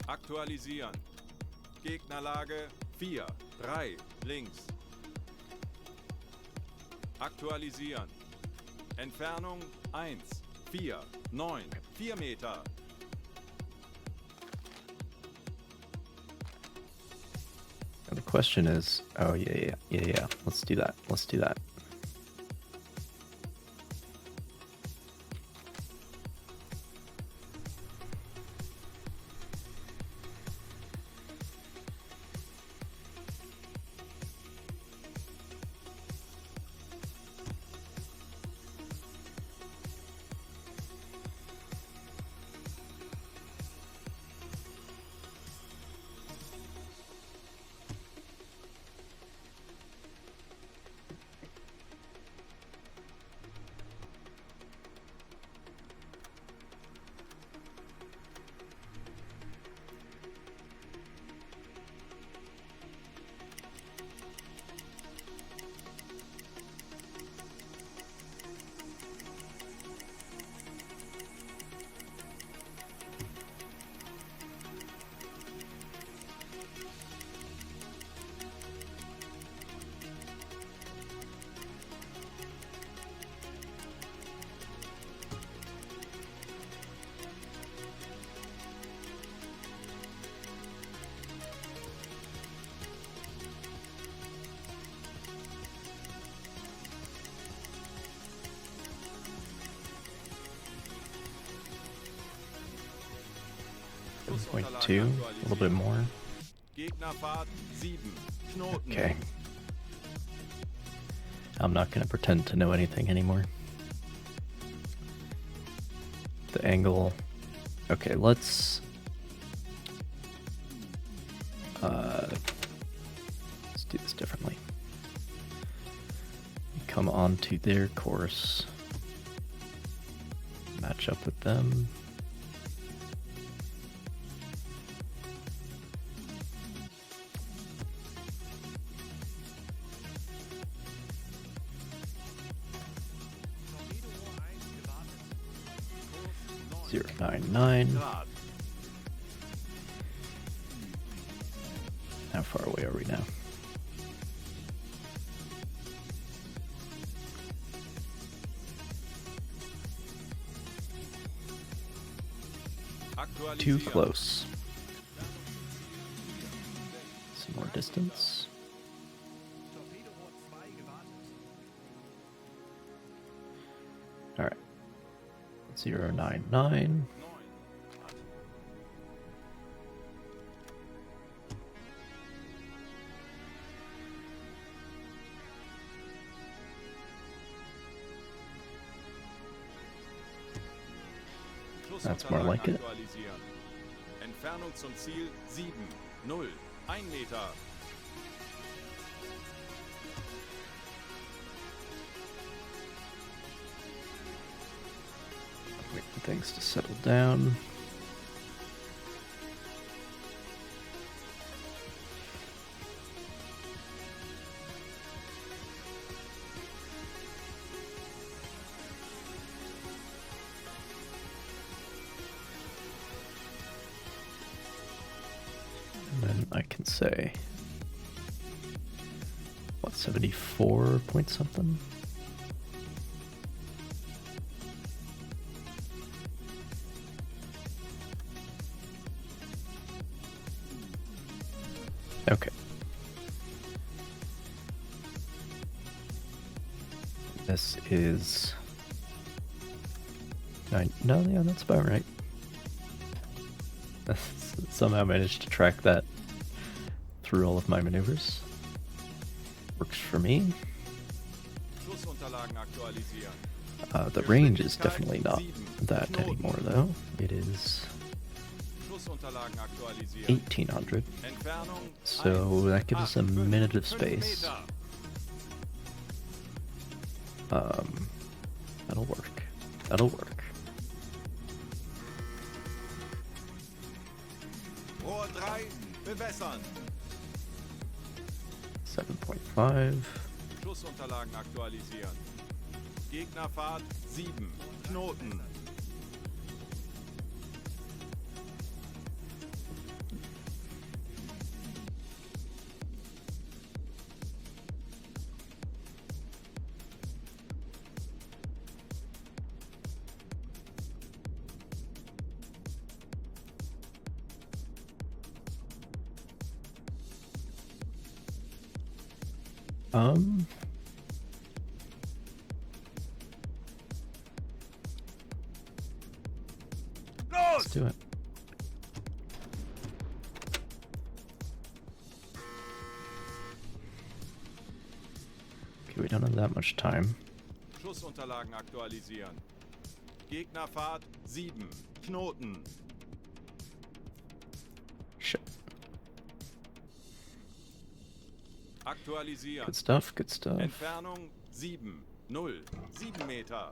Aktualisieren. Gegnerlage 4. 3. Links. Aktualisieren. Entfernung 1. 4. 9. 4 Meter. And the question is, oh yeah. Let's do that. 7.2, a little bit more. Gegnerfahrt 7. Knoten. Okay. I'm not going to pretend to know anything anymore. The angle. Okay, let's do this differently. Come on to their course. Match up with them. Zero 99. Grad. How far away are we now? Too Aktualisieren. close. Some more distance. Alright. 099. That's more like it. Aktualisieren. Entfernung zum Ziel 7. 0. 1 Meter. Wait for things to settle down. And then I can say, what, 74 point something? Okay. This is... No, yeah, that's about right. Somehow managed to track that through all of my maneuvers. Works for me. Schussunterlagen aktualisieren. The range is definitely not that anymore, though. It is Schussunterlagen aktualisieren. 1800. Entfernung So 1, that gives us a 8, minute of 5 space. Meter. That'll work. That'll work. Rohr 3. Bewässern. 7.5. Schussunterlagen aktualisieren. Gegnerfahrt 7. Knoten. Let's do it. Okay, we don't have that much time. Schussunterlagen aktualisieren. Gegnerfahrt 7. Knoten. Shit. Aktualisieren. Good stuff, good stuff. Entfernung 7. 0. 7 Meter.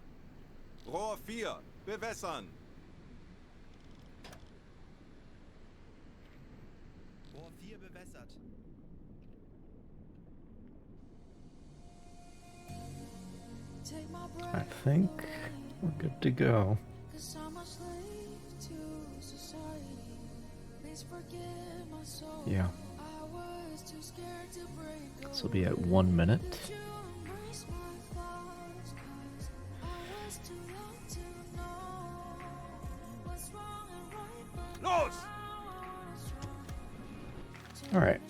Rohr 4. Bewässern. Rohr 4 bewässert. I think we're good to go. Yeah. This will be at 1 minute. Los! All right.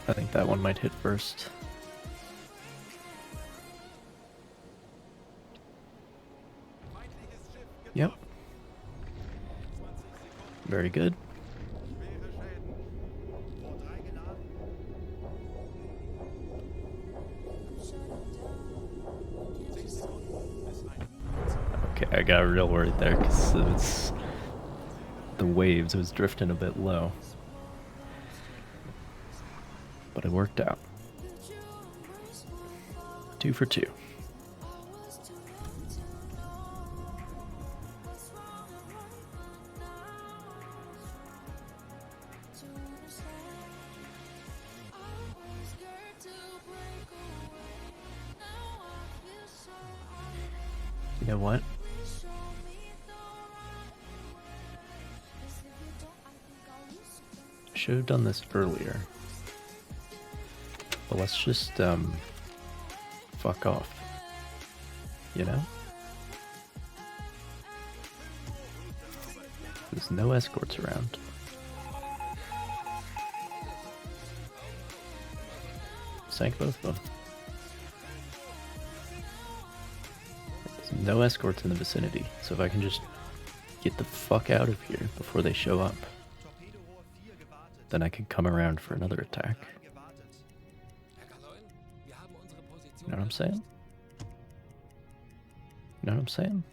I think that one might hit first. Feindliches Schiff Yep. getroffen. 20 Sekunden. Very good. Schwere Schäden. Tor 3 geladen. Okay, I got real worried there because it was the waves. It was drifting a bit low, but it worked out. 2 for 2. You know what? I should have done this earlier. But let's just fuck off. You know? There's no escorts around. Sank both of them. There's no escorts in the vicinity, so if I can just get the fuck out of here before they show up, Torpedorohr 4 gewartet. then I can come around for another attack. 3 gewartet. Herr Kaloin, wir haben unsere Position You know what I'm saying? You know what I'm saying?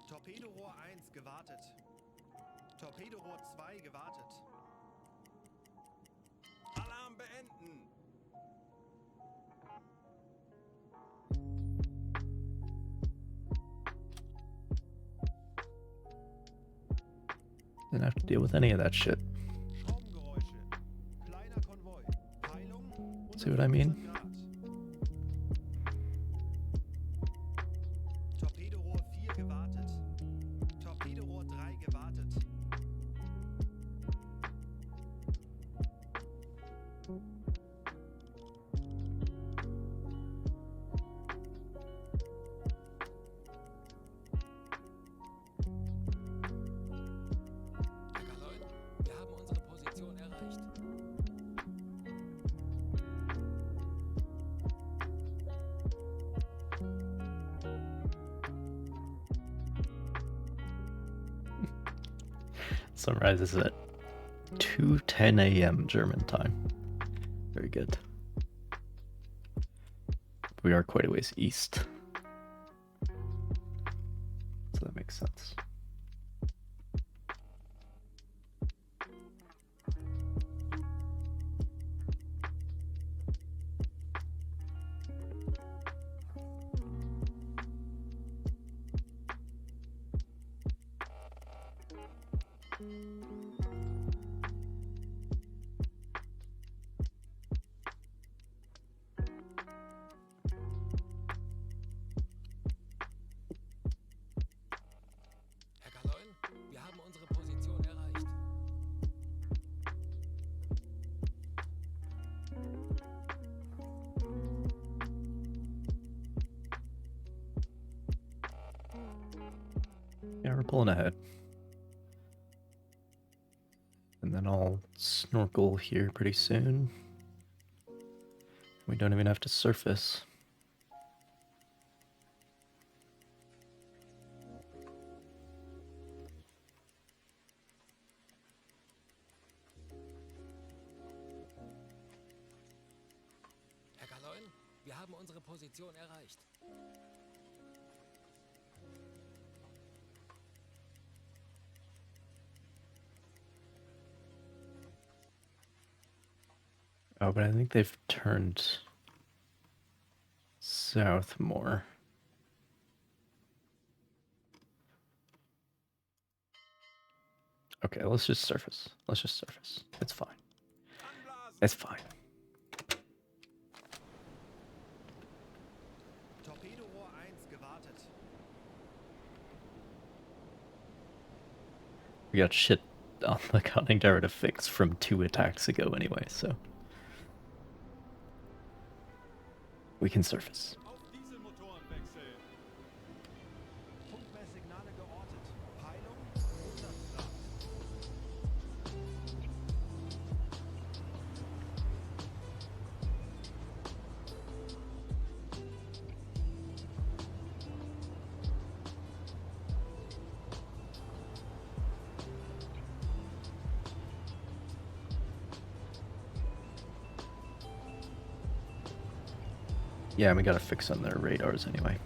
Torpedorohr 1 gewartet. Torpedorohr 2 gewartet. Alarm beenden. Didn't have to deal with any of that shit. Schraubengeräusche. Kleiner Konvoi. Peilung See what I mean? 115 Grad. Torpedorohr 4 gewartet. Torpedorohr 3 gewartet. Herr Kaloin, wir haben unsere Position erreicht. Sunrise is at 2:10 a.m. German time. Very good. We are quite a ways east. So that makes sense. Herr Kaloin, wir haben unsere Position erreicht. Yeah, we're pulling ahead. And then I'll snorkel here pretty soon. We don't even have to surface. Herr Kaloin, wir haben unsere Position erreicht. Oh, but I think they've turned south more. Okay, let's just surface. Let's just surface. It's fine. Anblasen. It's fine. Torpedorohr 1 gewartet. got shit on the conning tower to fix from 2 attacks ago anyway, so we can surface. Auf Dieselmotoren wechseln. Funkmesssignale geortet. Peilung 100 Grad. Yeah, we gotta fix on their radars anyway.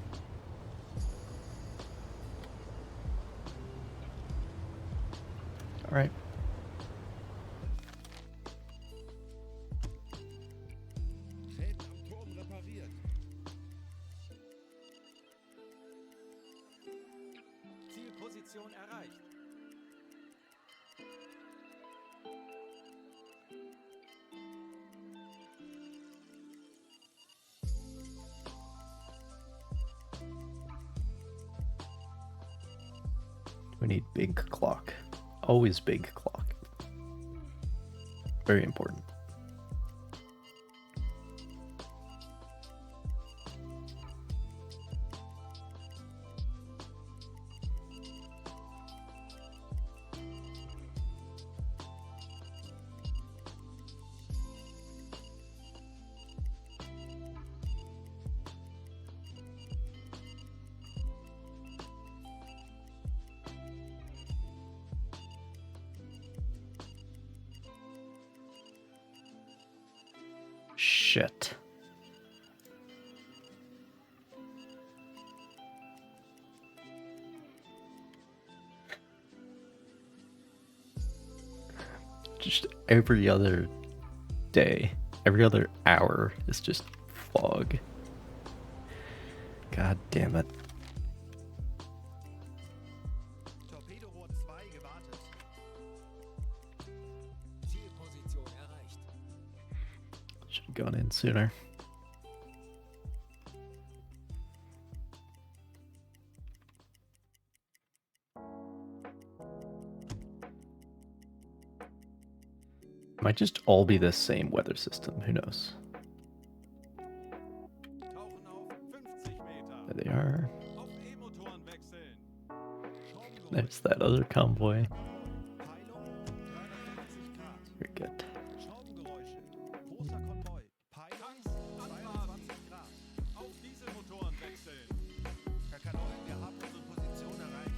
Alright. Schäden am Turm repariert. Zielposition erreicht. We need big clock. Always big clock. Very important. Shit. Just every other day, every other hour is just fog. God damn it. Torpedorohr 2 gewartet. Zielposition erreicht. Should have gone in sooner. Might just all be the same weather system, who knows? Tauchen auf 50 Meter. There they are. Auf E-Motoren wechseln. There's that other convoy. Peilung 350 Grad. Very good. Schraubengeräusche. Großer Konvoi. Peilung Tanks anblasen. 22 Grad. Auf Dieselmotoren wechseln. Herr Kanol, wir haben unsere Position erreicht.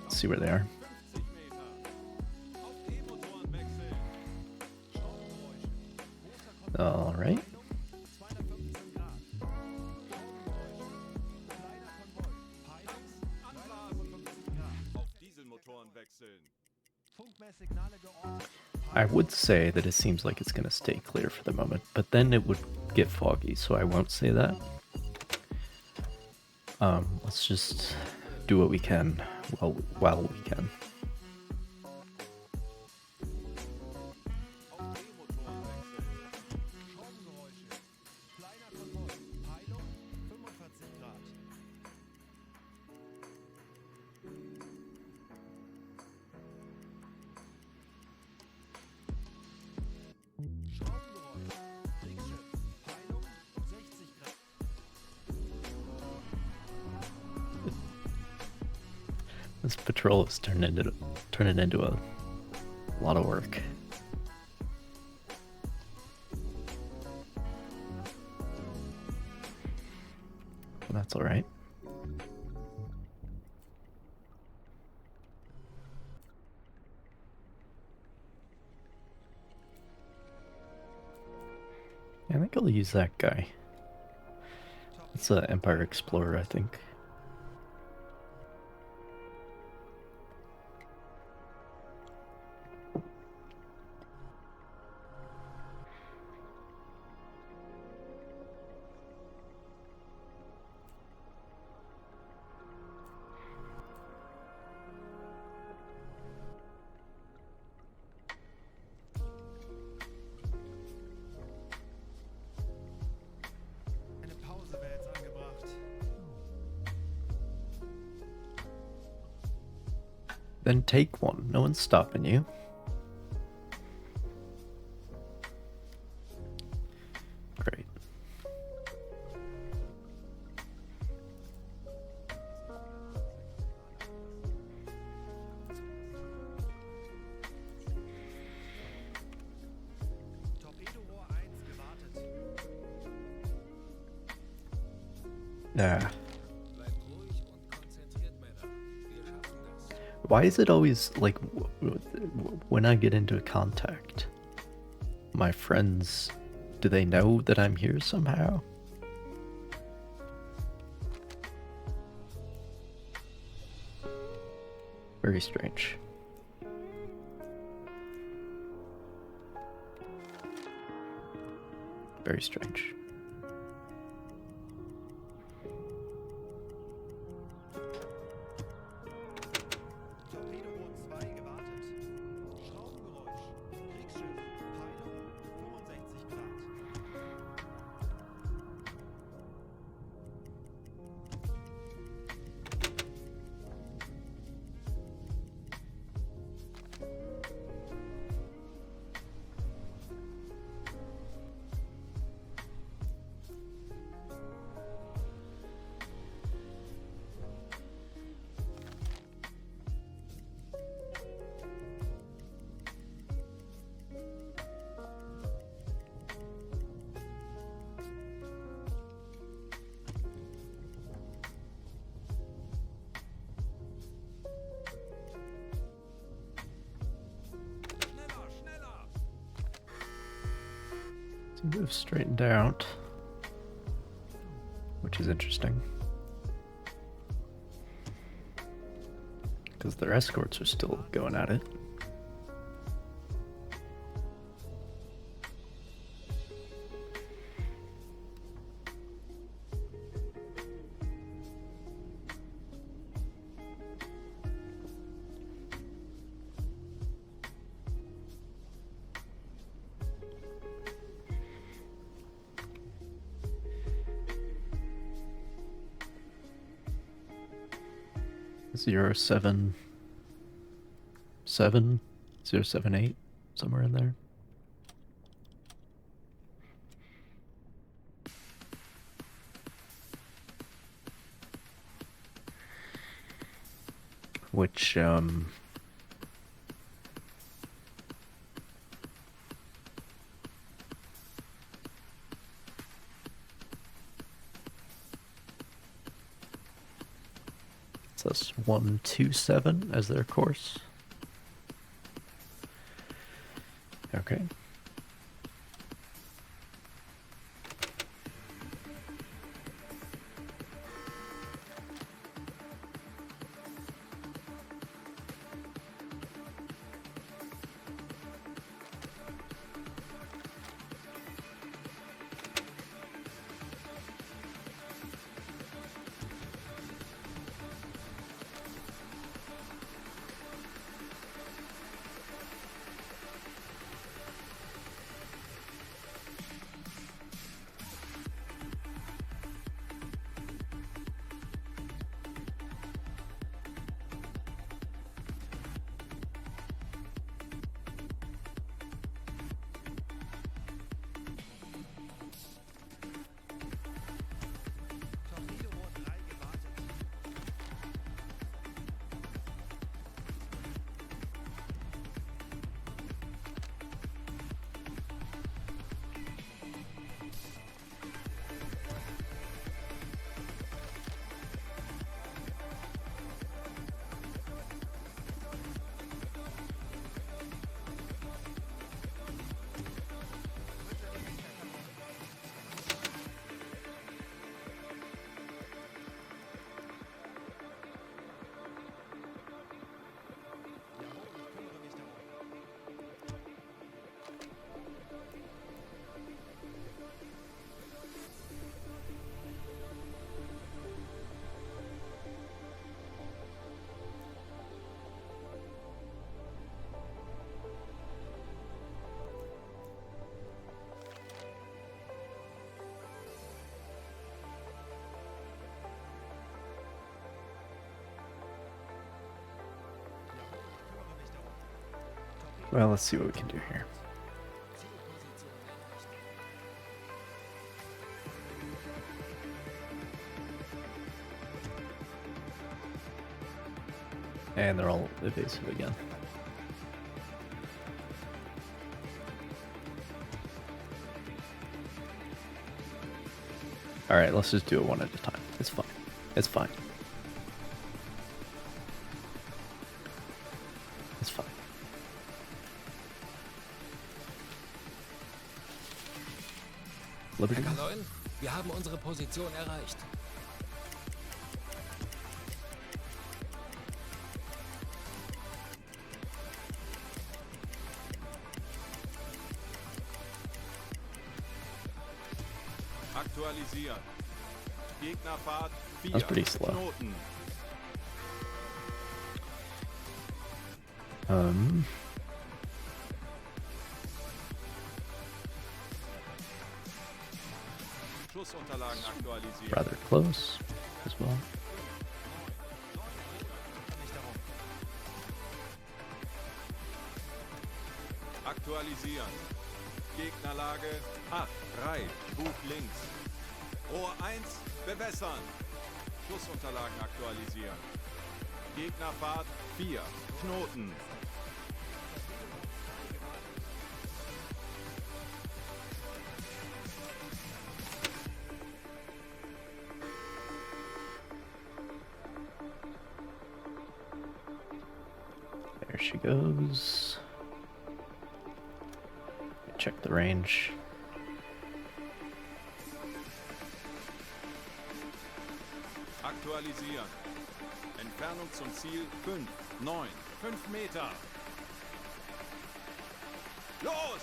Let's see where they are. 50 Meter. Auf E-Motoren wechseln. Schraubengeräusche. Großer Konvoi. Alright. Peilung 215 Grad. Schraubengeräusche. Kleiner Konvoi. Peilung 355 Grad. Auf Dieselmotoren wechseln. Funkmesssignale geortet. I would say that it seems like it's going to stay clear for the moment, but then it would get foggy, so I won't say that. Let's just do what we can while we can. Auf E-Motoren wechseln. Schraubengeräusche. Kleiner Konvoi. Peilung 45 Grad. Schraubengeräusche. Kriegsschiff. Peilung 60 Grad. This patrol is turning into a lot of work. But that's all right. I think I'll use that guy. It's an Empire Explorer, I think. Then take one. No one's stopping you. Great. Torpedorohr 1 gewartet. Nah. Bleibt ruhig und konzentriert, Männer. Wir schaffen das. Why is it always like when I get into contact, my friends, do they know that I'm here somehow? Very strange. Very strange. Torpedorohr 2 gewartet. Schraubengeräusch. Kriegsschiff. Peilung 65 Grad. Schneller, schneller! Seem to have straightened out, which is interesting. Because their escorts are still going at it. Zero 7 7 078, somewhere in there. Which says 127 as their course. Okay. Well, let's see what we can do here. And they're all evasive again. Alright, let's just do it one at a time. It's fine. It's fine. It's fine. Liberty? Herr Kaloin, wir haben unsere Position erreicht. Aktualisieren. Gegnerfahrt 4. That's pretty slow. Knoten. Schussunterlagen aktualisieren. Rather close as well. Aktualisieren. Gegnerlage 8. 3. Bug links. Rohr 1. Bewässern. Schussunterlagen aktualisieren. Gegnerfahrt 4. Knoten. There she goes. Check the range. Aktualisieren. Entfernung zum Ziel 5, 9, 5 Meter. Los!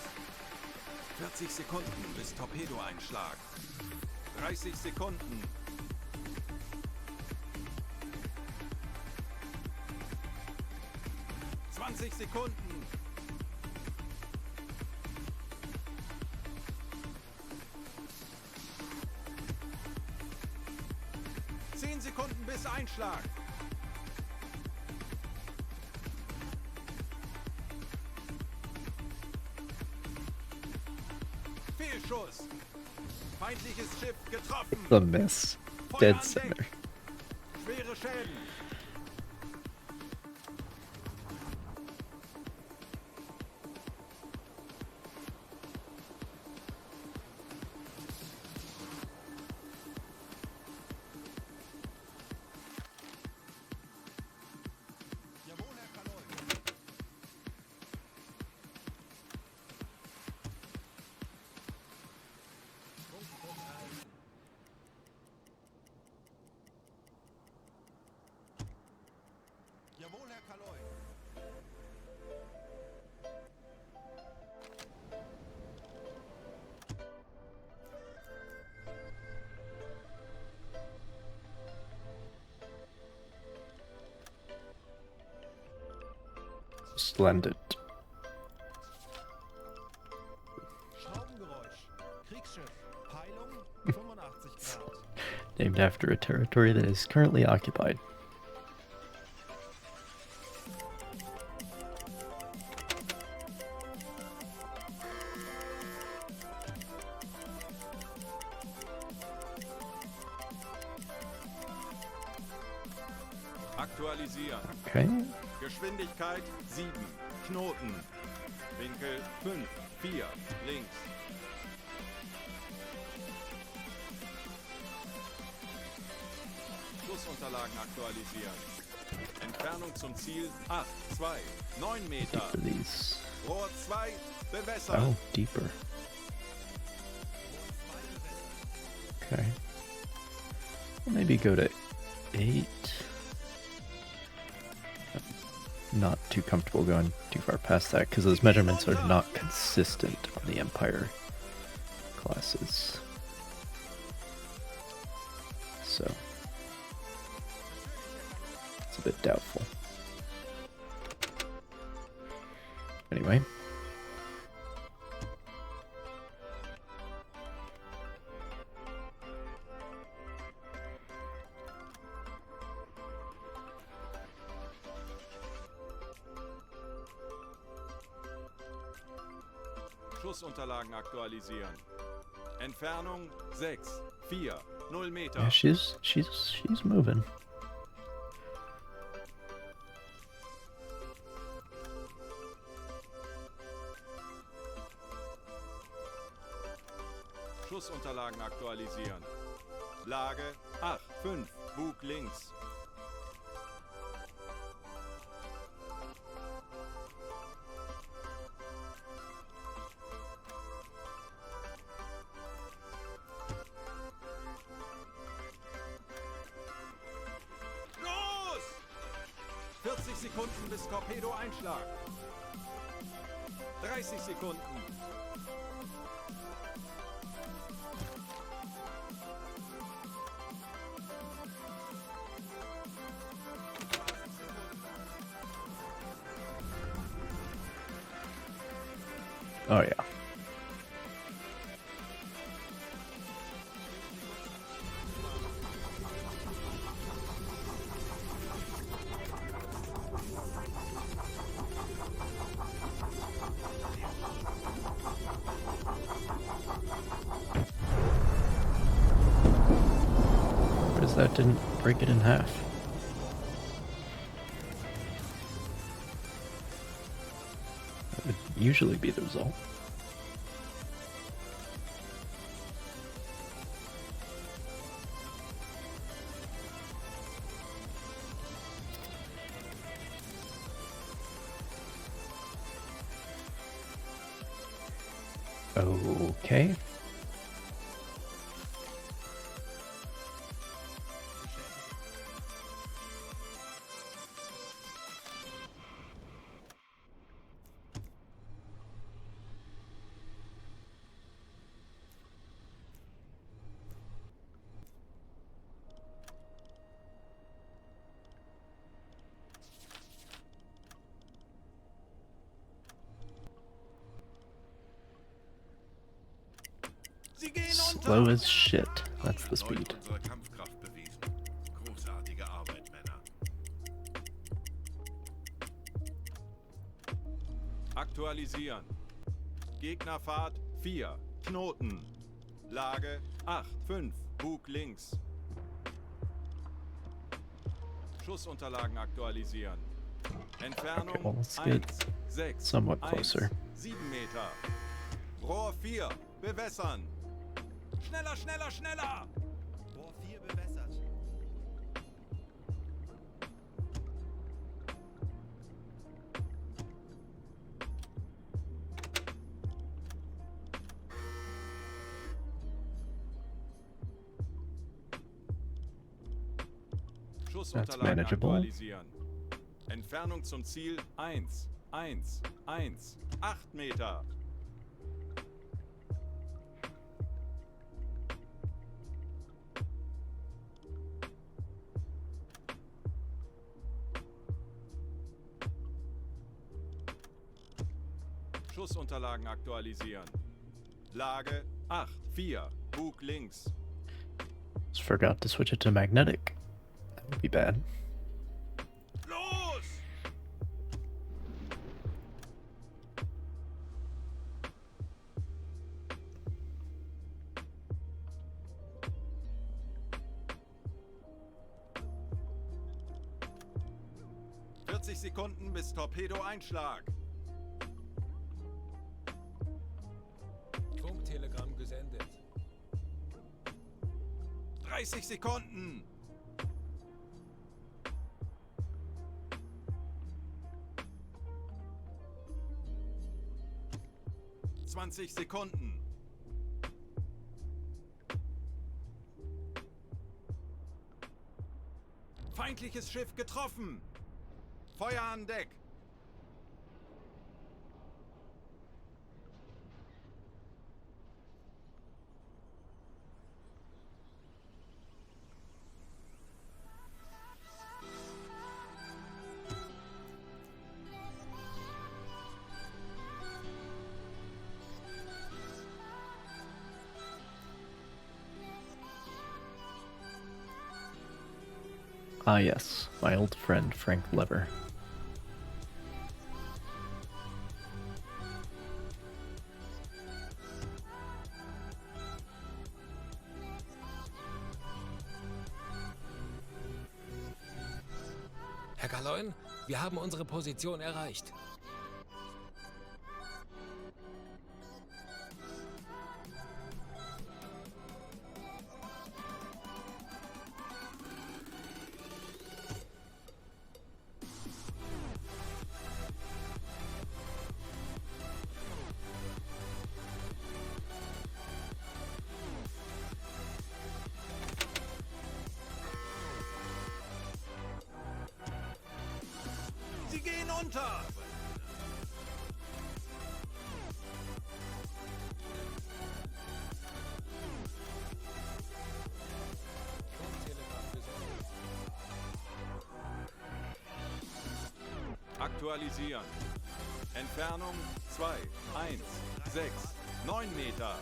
40 Sekunden bis Torpedoeinschlag. 30 Sekunden. Sekunden. Sekunden bis Einschlag. Fehlschuss. Feindliches Schiff getroffen. The miss. Dead center. Schwere Schäden. Jawohl, Herr Kaloy. Splendid. Schraubengeräusch. Kriegsschiff. Peilung 85 Grad. Named after a territory that is currently occupied. Aktualisieren. Okay. Geschwindigkeit 7. Knoten. Winkel 5. 4. Links. Schussunterlagen aktualisieren. Entfernung zum Ziel 8. 2. 9 Meter. Deeper these. Rohr 2. Bewässern. Oh, deeper. Okay. Well, maybe go to 8. Not too comfortable going too far past that because those measurements are not consistent on the Empire classes. So it's a bit doubtful. Anyway. Schussunterlagen aktualisieren. Entfernung 6, 4, 0 Meter. Yeah, she's moving. Schussunterlagen aktualisieren. Lage 8, 5, Bug links. Los! 40 Sekunden bis Torpedo-Einschlag. 30 Sekunden. Oh yeah. What is that? Didn't break it in half. That would usually be the result. Okay. Sie gehen Slow unter. as shit. That's the Erneut speed. unsere Kampfkraft bewiesen. Großartige Arbeit, Männer. Aktualisieren. Gegnerfahrt 4, Knoten. Lage 8, 5, Bug links. Schussunterlagen aktualisieren. Entfernung Okay, well, let's 1, get 6, somewhat 1, closer. 7 Meter. Rohr 4, bewässern. Schneller, schneller, schneller! Rohr 4 bewässert. Schussunterlagen manageable. aktualisieren. Entfernung zum Ziel 1, 1, 1, 8 Meter. Schussunterlagen aktualisieren. Lage 8, 4, Bug links. Just forgot to switch it to magnetic. That would be bad. Los! Sekunden bis Torpedo-Einschlag. Funktelegramm gesendet. 30 Sekunden. Sekunden. Feindliches Schiff getroffen. Feuer an Deck. Ah yes, my old friend Frank Lever. Kaloin, wir haben unsere Position erreicht. Sie gehen unter! Aktualisieren. Entfernung 2, 1, 6, 9 Meter.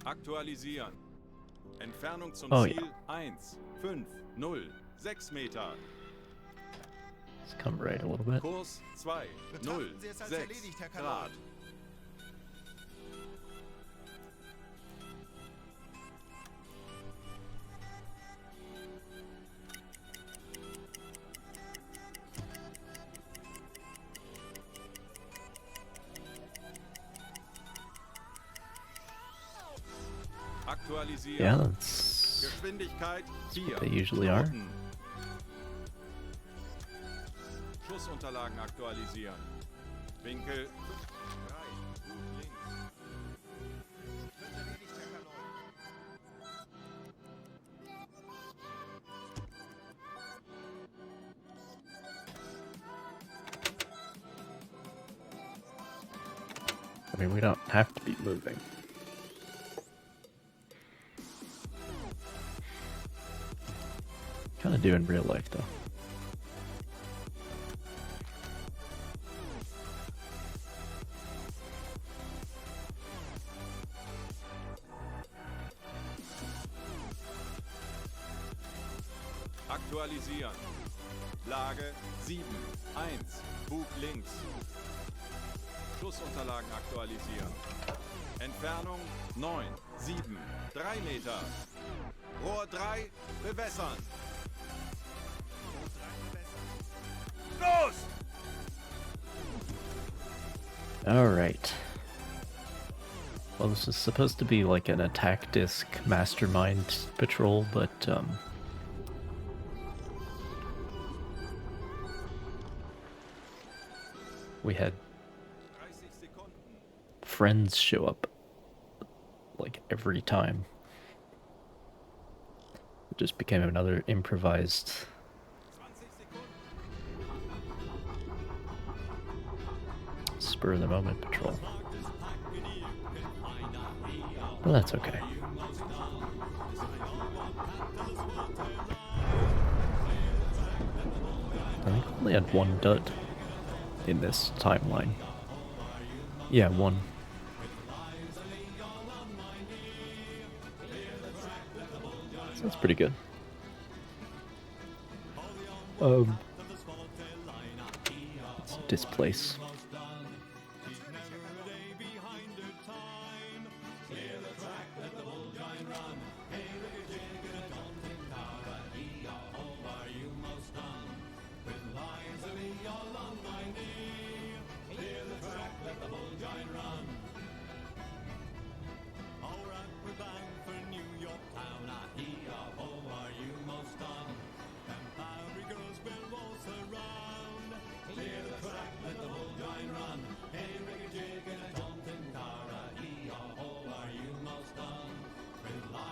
Aktualisieren. Entfernung zum Oh, Ziel ja. 1, 5, 0, 6 Meter. Let's come right a little bit. Kurs 2, 0, Betrachten Sie es als 6 erledigt, Herr Grad. Kaloin. Aktualisieren. Yeah, that's Geschwindigkeit 4 what they usually are. Knoten. Schussunterlagen aktualisieren. Winkel 3, gut links. Wird erledigt, Herr Kaloin. I mean, we don't have to be moving. Kind of do in real life, though. Aktualisieren. Lage 7, 1, Bug links. Schussunterlagen aktualisieren. Entfernung 9, 7, 3 Meter. Rohr 3, bewässern. Los! Alright. Well, this is supposed to be like an attack disc mastermind patrol, but, we had 30 Sekunden. friends show up, like, every time. It just became another improvised 20 Sekunden. spur of the moment patrol. But that's okay. I think we only had one dud in this timeline. Yeah, one. So that's pretty good. Let's displace.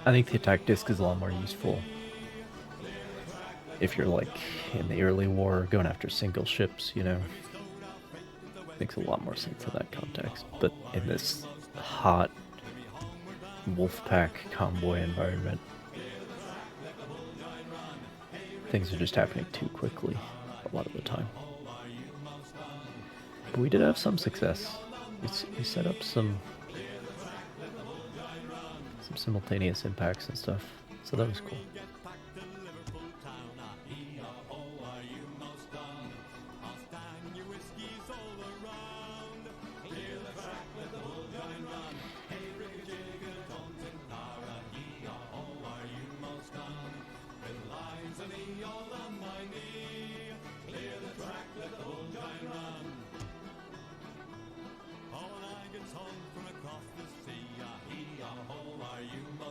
I think the attack disc is a lot more useful if you're like in the early war going after single ships, you know. Makes a lot more sense in that context. But in this hot wolfpack convoy environment, things are just happening too quickly a lot of the time. But we did have some success. We set up some simultaneous impacts and stuff, so that was cool.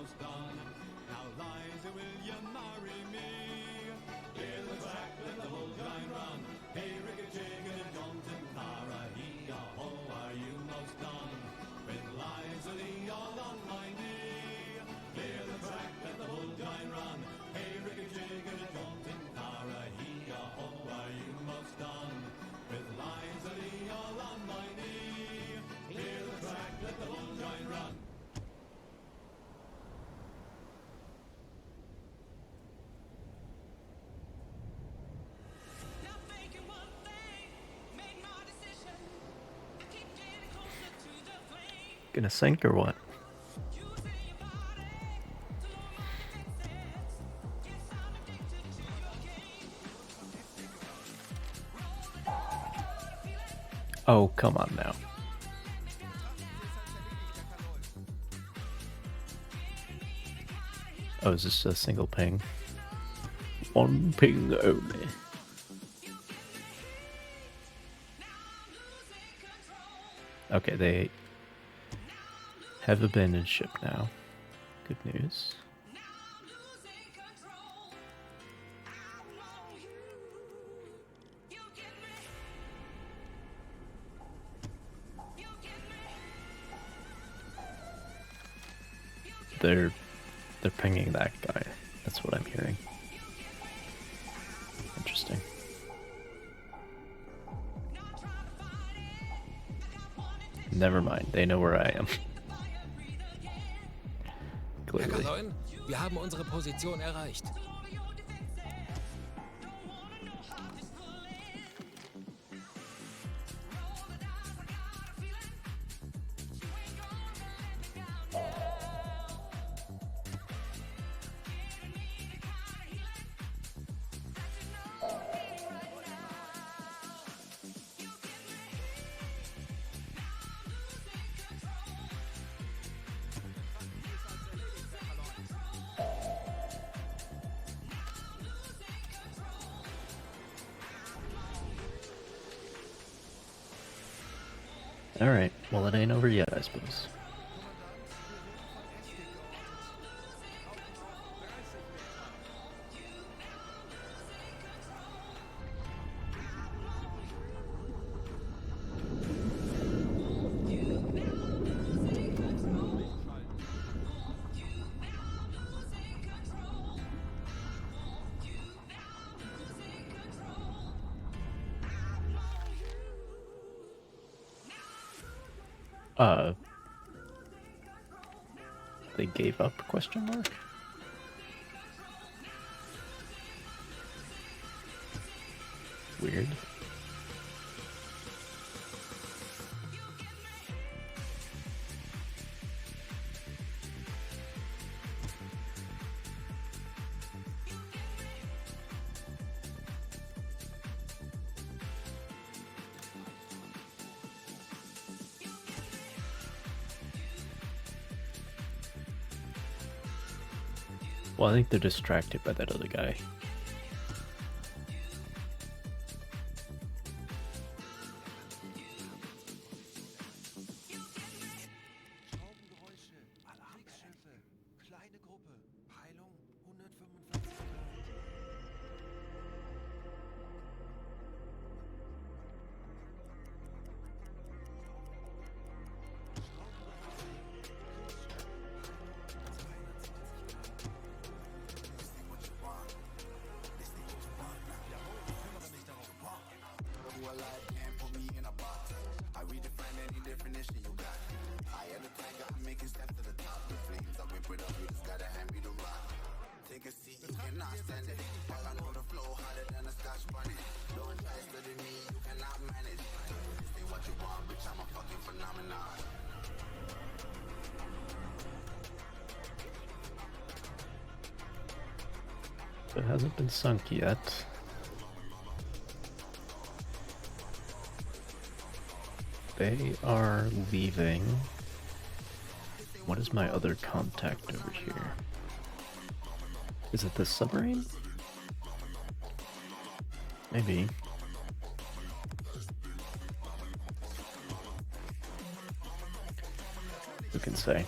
almost done. Now Liza, will you marry me? Clear the track, let the bull grind run. Hey, Ricky-Jig and Johnson, Clara, hee-haw, are you most done? With Liza Lee all on my knee. Clear the track, let the bull grind run. Hey, Ricky-Jig and Johnson, Clara, hee-haw, are you most done? With Liza Lee all on my knee. Clear the track, let the bull grind run. Not thinking one thing, made my decision. I keep getting closer to the flame. Gonna sink or what? Using your body to lower my defenses. Yes, I'm addicted to your game. Roll the dice, I gotta feel it. Oh, come on now. Oh, is this a single ping? One ping only. Okay, they have abandoned ship now. Good news. They're pinging that guy. That's what I'm hearing. Interesting. Never mind. They know where I am. Herr Clearly. Kaloin, wir haben unsere Position erreicht. Alright, well it ain't over yet, I suppose. They gave up, question mark? Weird. Well, I think they're distracted by that other guy. Schraubengeräusche, Alarmschiffe, kleine Gruppe, Peilung 145 Grad. It hasn't been sunk yet. They are leaving. What is my other contact over here? Is it the submarine? Maybe. Who can say?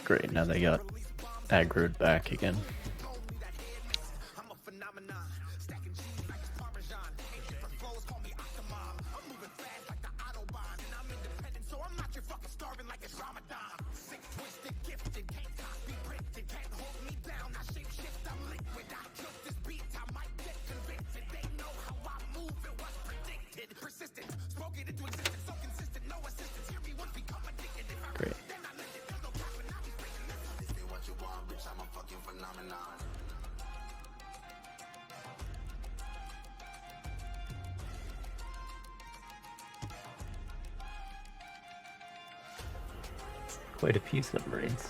Great, now they got aggroed back again. Great. Quite a few submarines.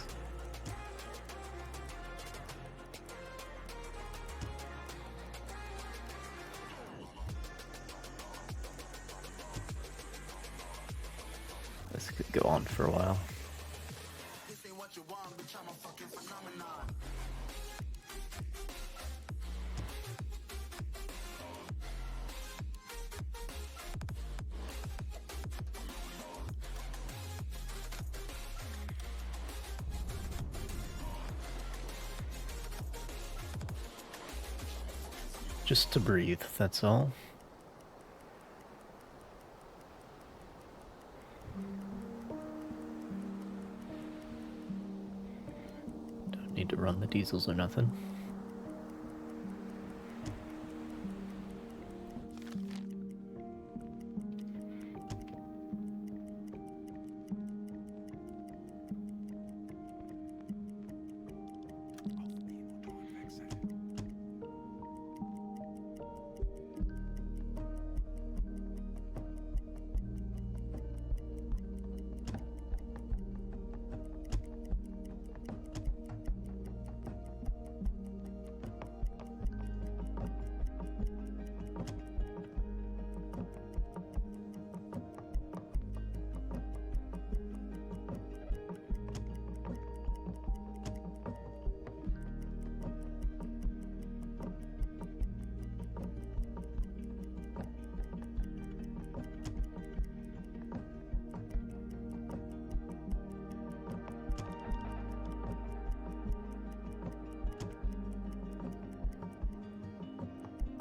This could go on for a while. Just to breathe, that's all. Don't need to run the diesels or nothing. Aufnehmen, Motoren wechseln.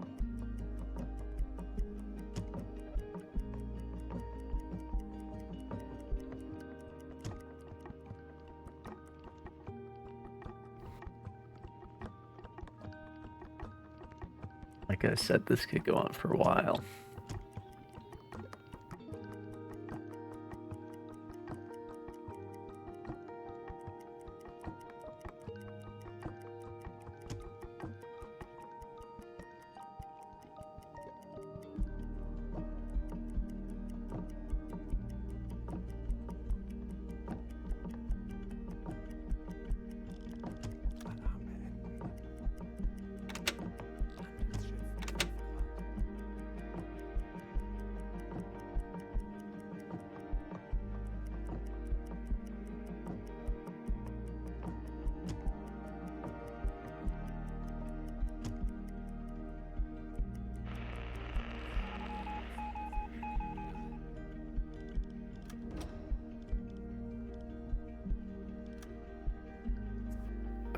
Like I said, this could go on for a while. Alarm beenden. Handelsschiff Auftrag.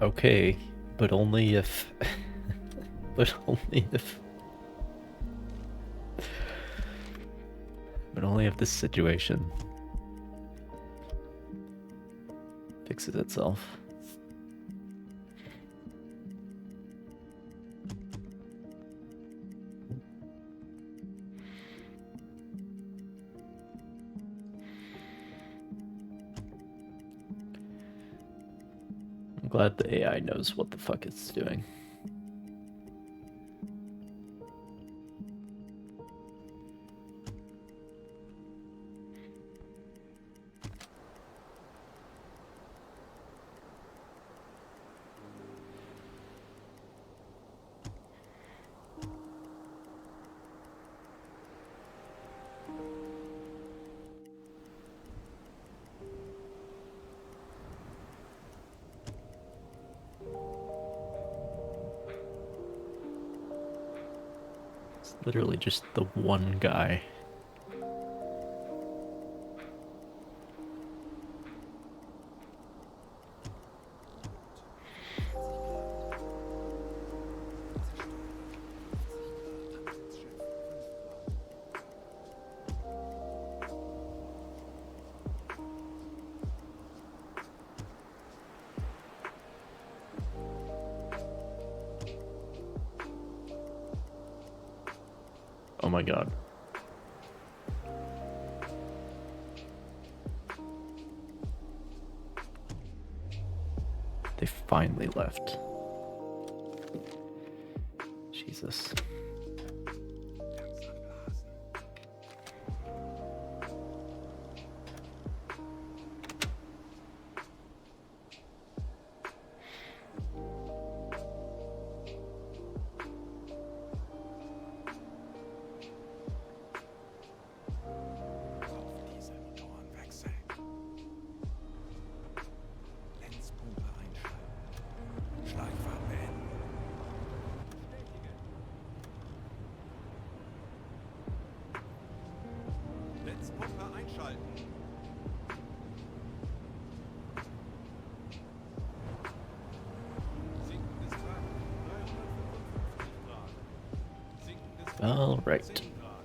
Okay, but only if... but only if... But only if this situation fixes itself. I'm glad the AI knows what the fuck it's doing. It's literally just the one guy. Oh my god. They finally left. Jesus. Auf Dieselmotoren wechseln. Lenzpumpe einschalten. Schleifer beenden. Netzpumpe einschalten. Sinkendes Grad 355 Grad. Sinkendes Grad All right. 10 Grad.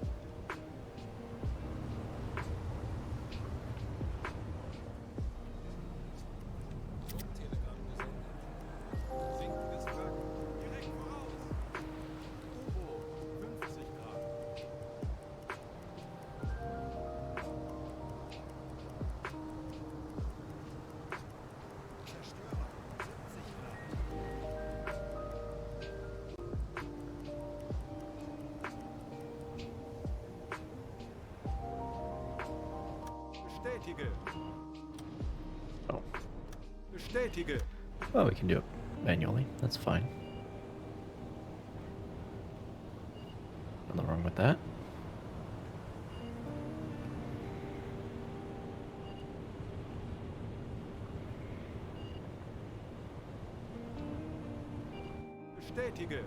Funktelegramm gesendet. Sinkendes Wrack direkt voraus. U-Boot 50 Grad. Zerstörer 70 Grad. Bestätige. Oh. Bestätige. Well, we can do it manually. That's fine. Nothing wrong with that. Bestätige.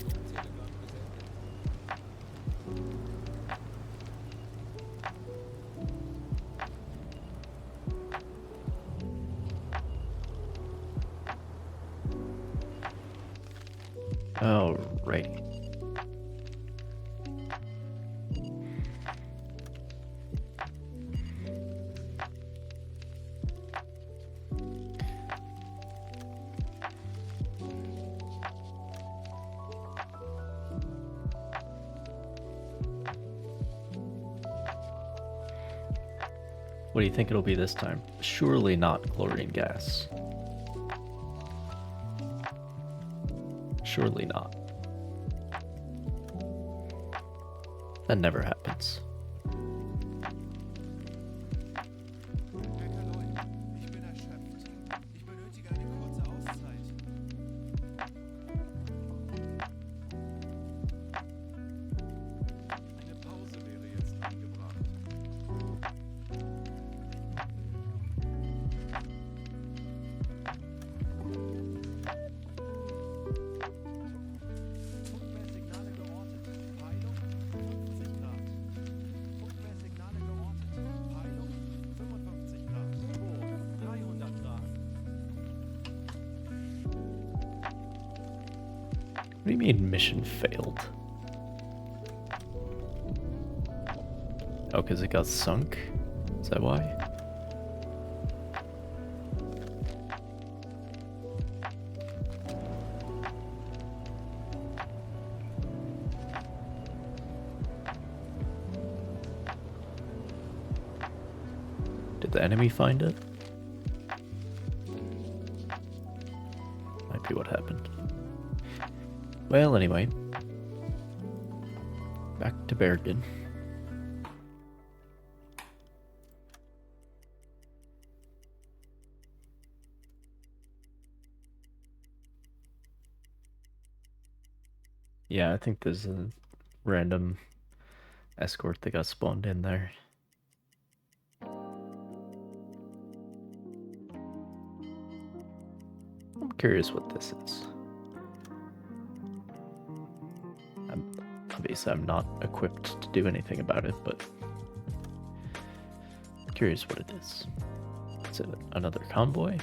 Funktelegramm gesendet. Alrighty. What do you think it'll be this time? Surely not chlorine gas. Surely not. That never happens. Herr Kaloy, ich bin erschöpft. Ich benötige eine kurze Auszeit. Eine Pause wäre jetzt angebracht. Funkweltsignale geortet. Peilung 50 Grad. Funkweltsignale geortet. Peilung 55 Grad. U-Boot 300 Grad. What do you mean mission failed? Oh, because it got sunk? Is that why? Did the enemy find it? Might be what happened. Well, anyway. Back to Bergen. Yeah, I think there's a random escort that got spawned in there. I'm curious what this is. Obviously, I'm not equipped to do anything about it, but I'm curious what it is. Is it another convoy?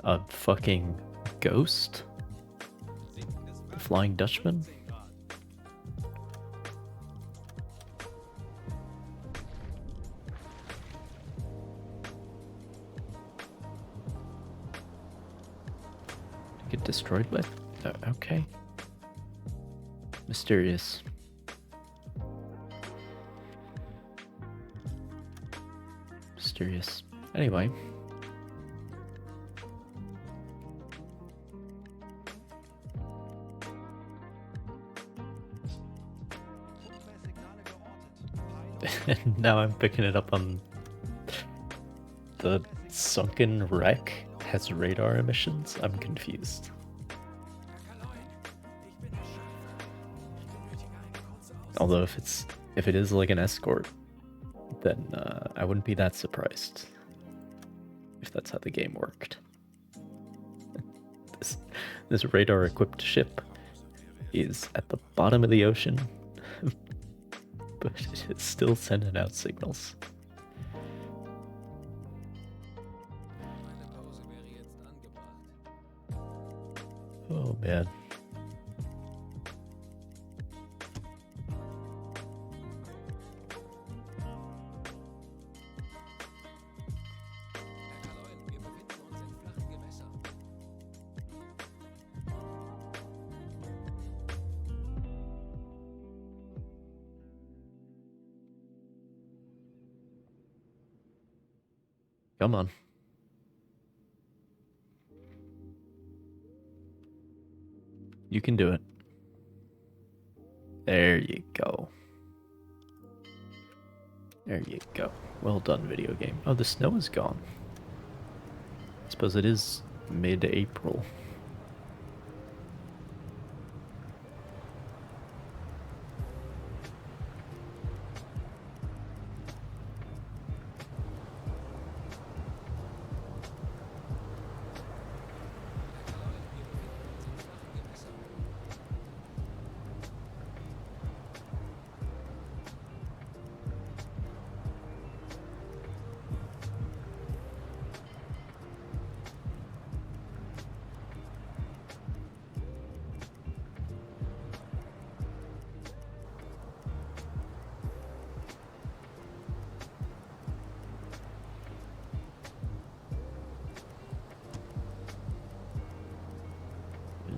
A fucking ghost? The Flying Dutchman? Get destroyed by? Okay. Mysterious. Mysterious. Anyway. And now I'm picking it up on the sunken wreck has radar emissions. I'm confused. Although if it is like an escort, then I wouldn't be that surprised if that's how the game worked. This radar equipped ship is at the bottom of the ocean, but it is still sending out signals. Meine Pause wäre jetzt angebracht. Oh man. Herr Kaloin, wir befinden uns in flachen Gewässern. Come on. You can do it. There you go. There you go. Well done, video game. Oh, the snow is gone. I suppose it is mid-April. Herr Kaloin, wir befinden uns in flachen Gewässern.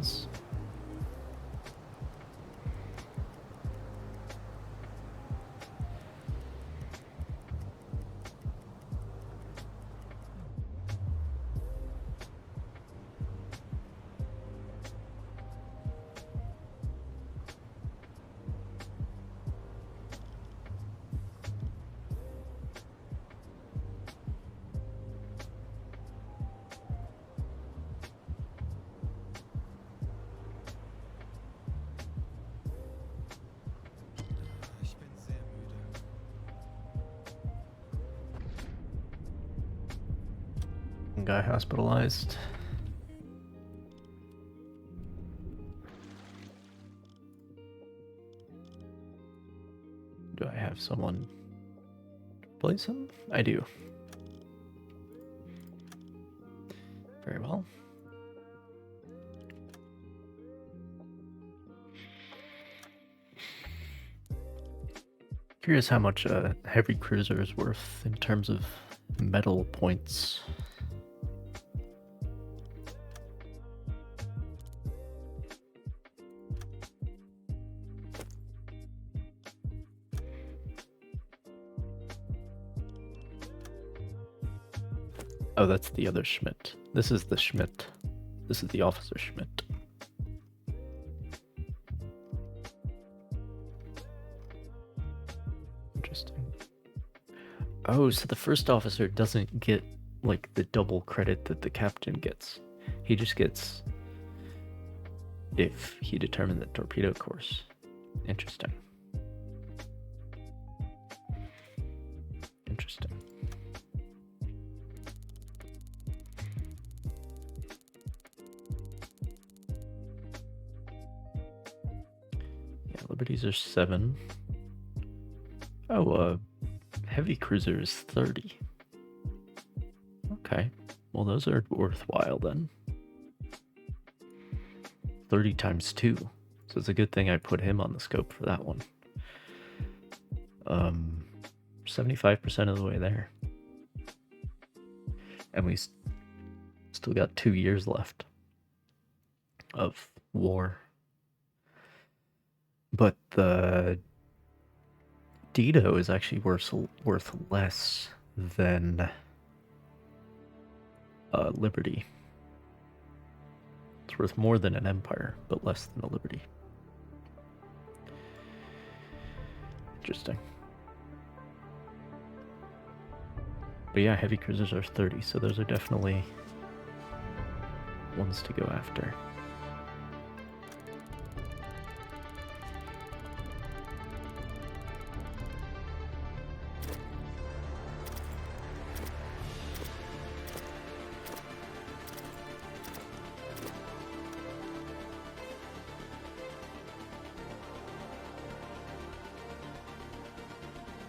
Is Ich bin sehr müde. one guy hospitalized? Do I have someone to replace him? I do. Very well. Curious how much a heavy cruiser is worth in terms of medal points. Oh, that's the other Schmidt. This is the Schmidt. This is the Officer Schmidt. Interesting. Oh, so the first officer doesn't get like the double credit that the captain gets. He just gets if he determined the torpedo course. Interesting. Interesting. Yeah, Liberties are 7. Oh, heavy cruiser is 30. Okay. Well, those are worthwhile then. 30 times 2. So it's a good thing I put him on the scope for that one. 75% of the way there. And we still got 2 years left of war. But the Dido is actually worth less than Liberty. It's worth more than an Empire, but less than a Liberty. Interesting. But yeah, heavy cruisers are 30, so those are definitely ones to go after.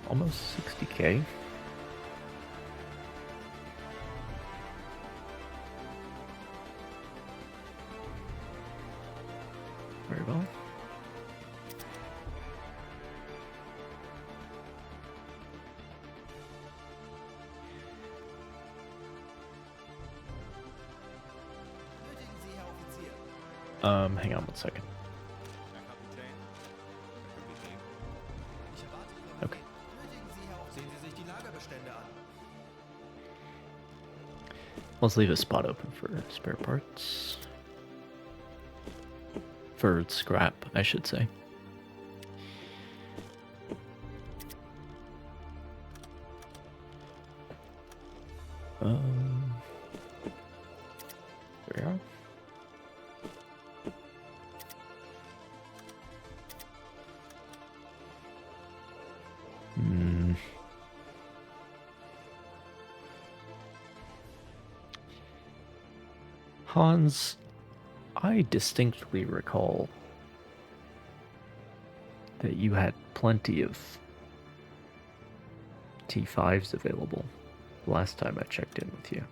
Almost 60k. Very well. Hang on 1 second. Herr Kapitän. Herr Kapitän. Ich erwarte Ihre Okay. Benötigen Sie, Herr Sehen Sie sich die Lagerbestände an. Let's leave a spot open for spare parts. For scrap, I should say. There we are. Hans, I distinctly recall that you had plenty of T5s available last time I checked in with you.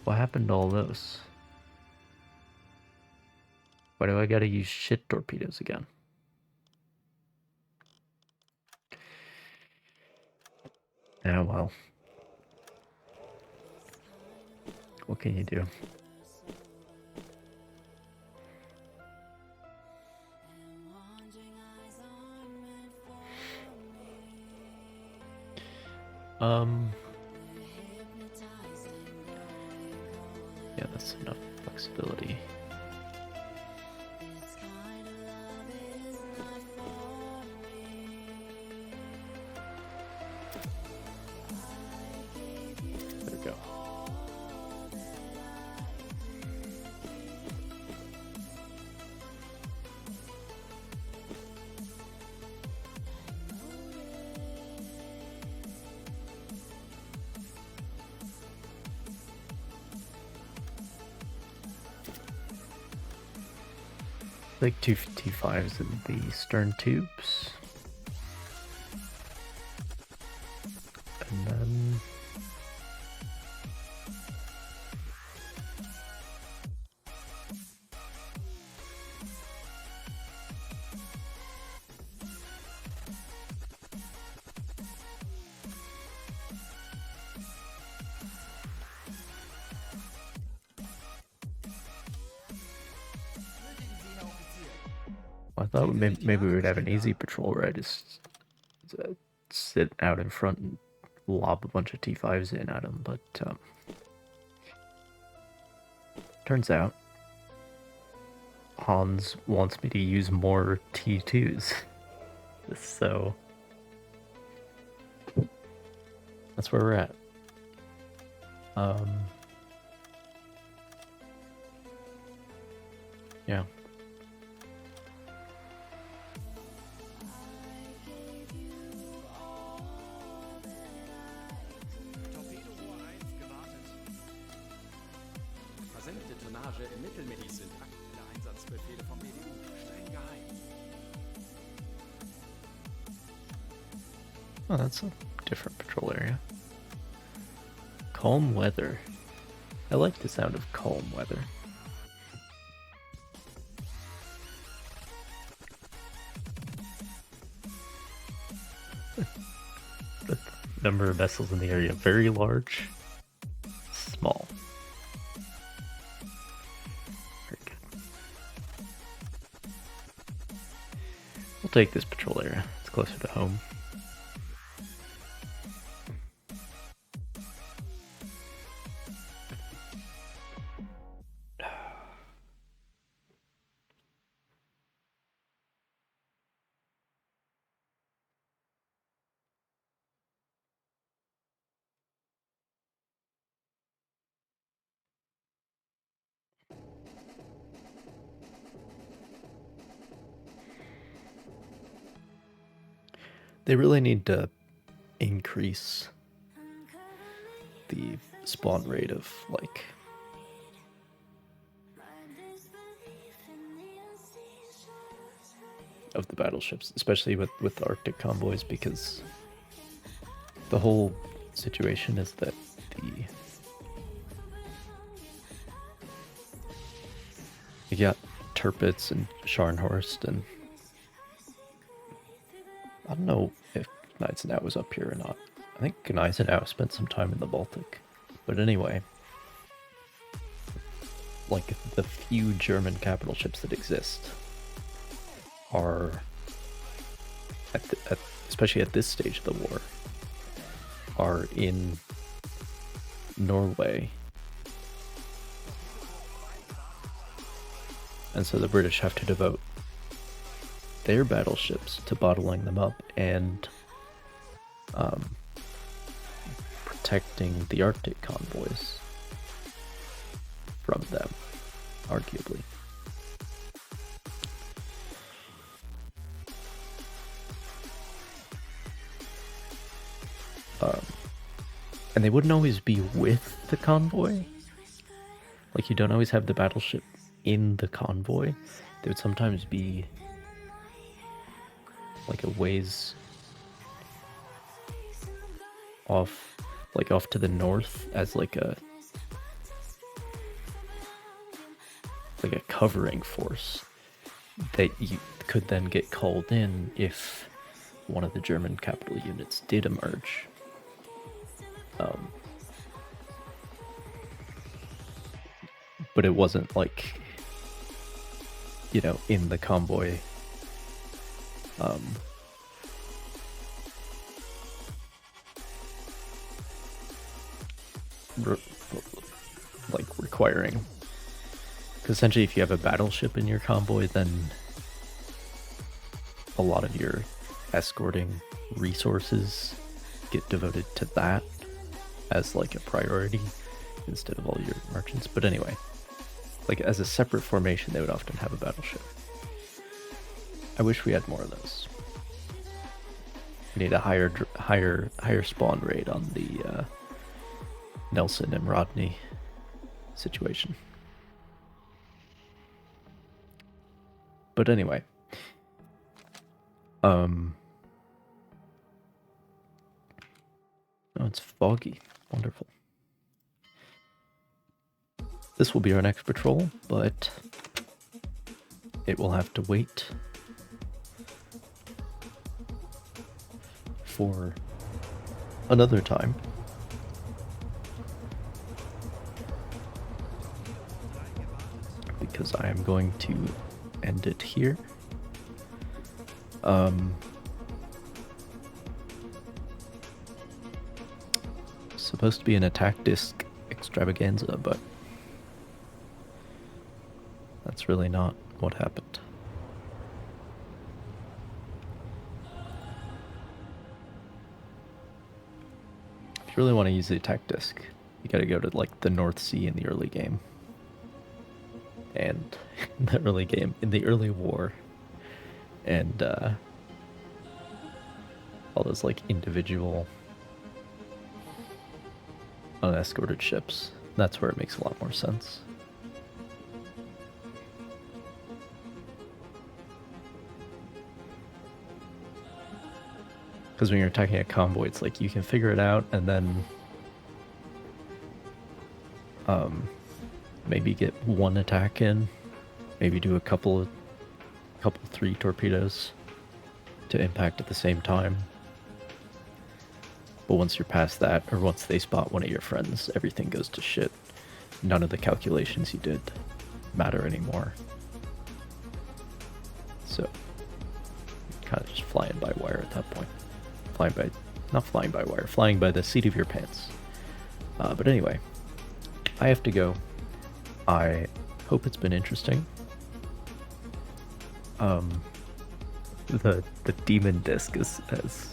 What happened to all those? Why do I gotta use shit torpedoes again? Yeah, well. What can you do? Yeah, that's enough flexibility. There we go. Like 2 T5s in the stern tubes. And then I thought maybe we would have an easy patrol where I just sit out in front and lob a bunch of T5s in at him, but turns out Hans wants me to use more T2s. So that's where we're at. Yeah. Torpedorohr 1 gewartet. Versenkte Tonnage im Mittelmeeres sind aktuelle Einsatzbefehle vom BDU. Streng geheim. Oh, that's a different patrol area. Calm weather. I like the sound of calm weather. The number of vessels in the area, very large, small. Very good. We'll take this patrol area. It's closer to home. They really need to increase the spawn rate of, like, of the battleships, especially with the Arctic convoys, because the whole situation is that you got Tirpitz and Scharnhorst, and I don't know if Gneisenau was up here or not. I think Gneisenau spent some time in the Baltic. But anyway, like, the few German capital ships that exist are, especially at this stage of the war, are in Norway. And so the British have to devote their battleships to bottling them up and protecting the Arctic convoys from them, arguably. And they wouldn't always be with the convoy. Like, you don't always have the battleship in the convoy. They would sometimes be like a ways off, like off to the north, as like a covering force that you could then get called in if one of the German capital units did emerge. But it wasn't like, you know, in the convoy. Like requiring, because essentially if you have a battleship in your convoy, then a lot of your escorting resources get devoted to that as like a priority instead of all your merchants. But anyway, like as a separate formation, they would often have a battleship. I wish we had more of those. We need a higher spawn rate on the Nelson and Rodney situation. But anyway, oh, it's foggy. Wonderful. This will be our next patrol, but it will have to wait for another time. Because I am going to end it here. supposed to be an attack disc extravaganza, but that's really not what happened. If you really want to use the attack disc, you gotta go to like the North Sea in the early game. And in the early game, in the early war. And all those like individual unescorted ships. That's where it makes a lot more sense. Because when you're attacking a convoy, it's like you can figure it out and then maybe get one attack in, maybe do a couple 3 torpedoes to impact at the same time. But once you're past that, or once they spot one of your friends, everything goes to shit. None of the calculations you did matter anymore. So, kind of just flying by wire at that point. Flying by the seat of your pants. But anyway, I have to go. I hope it's been interesting. The demon disc is, as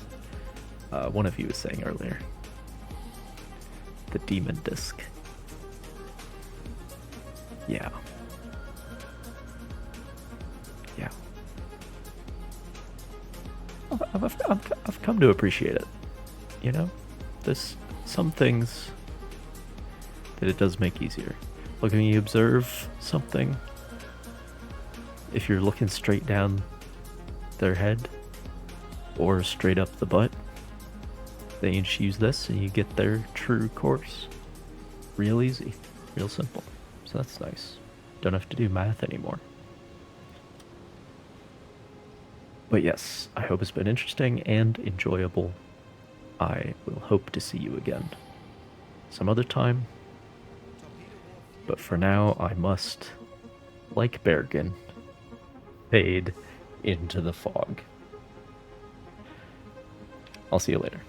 one of you was saying earlier. The demon disc. Yeah. Yeah. I've come to appreciate it. You know? There's some things that it does make easier. Like when you observe something, if you're looking straight down their head or straight up the butt, then you just use this and you get their true course. Real easy, real simple. So that's nice. Don't have to do math anymore. But yes, I hope it's been interesting and enjoyable. I will hope to see you again some other time. But for now, I must, like Bergen, fade into the fog. I'll see you later.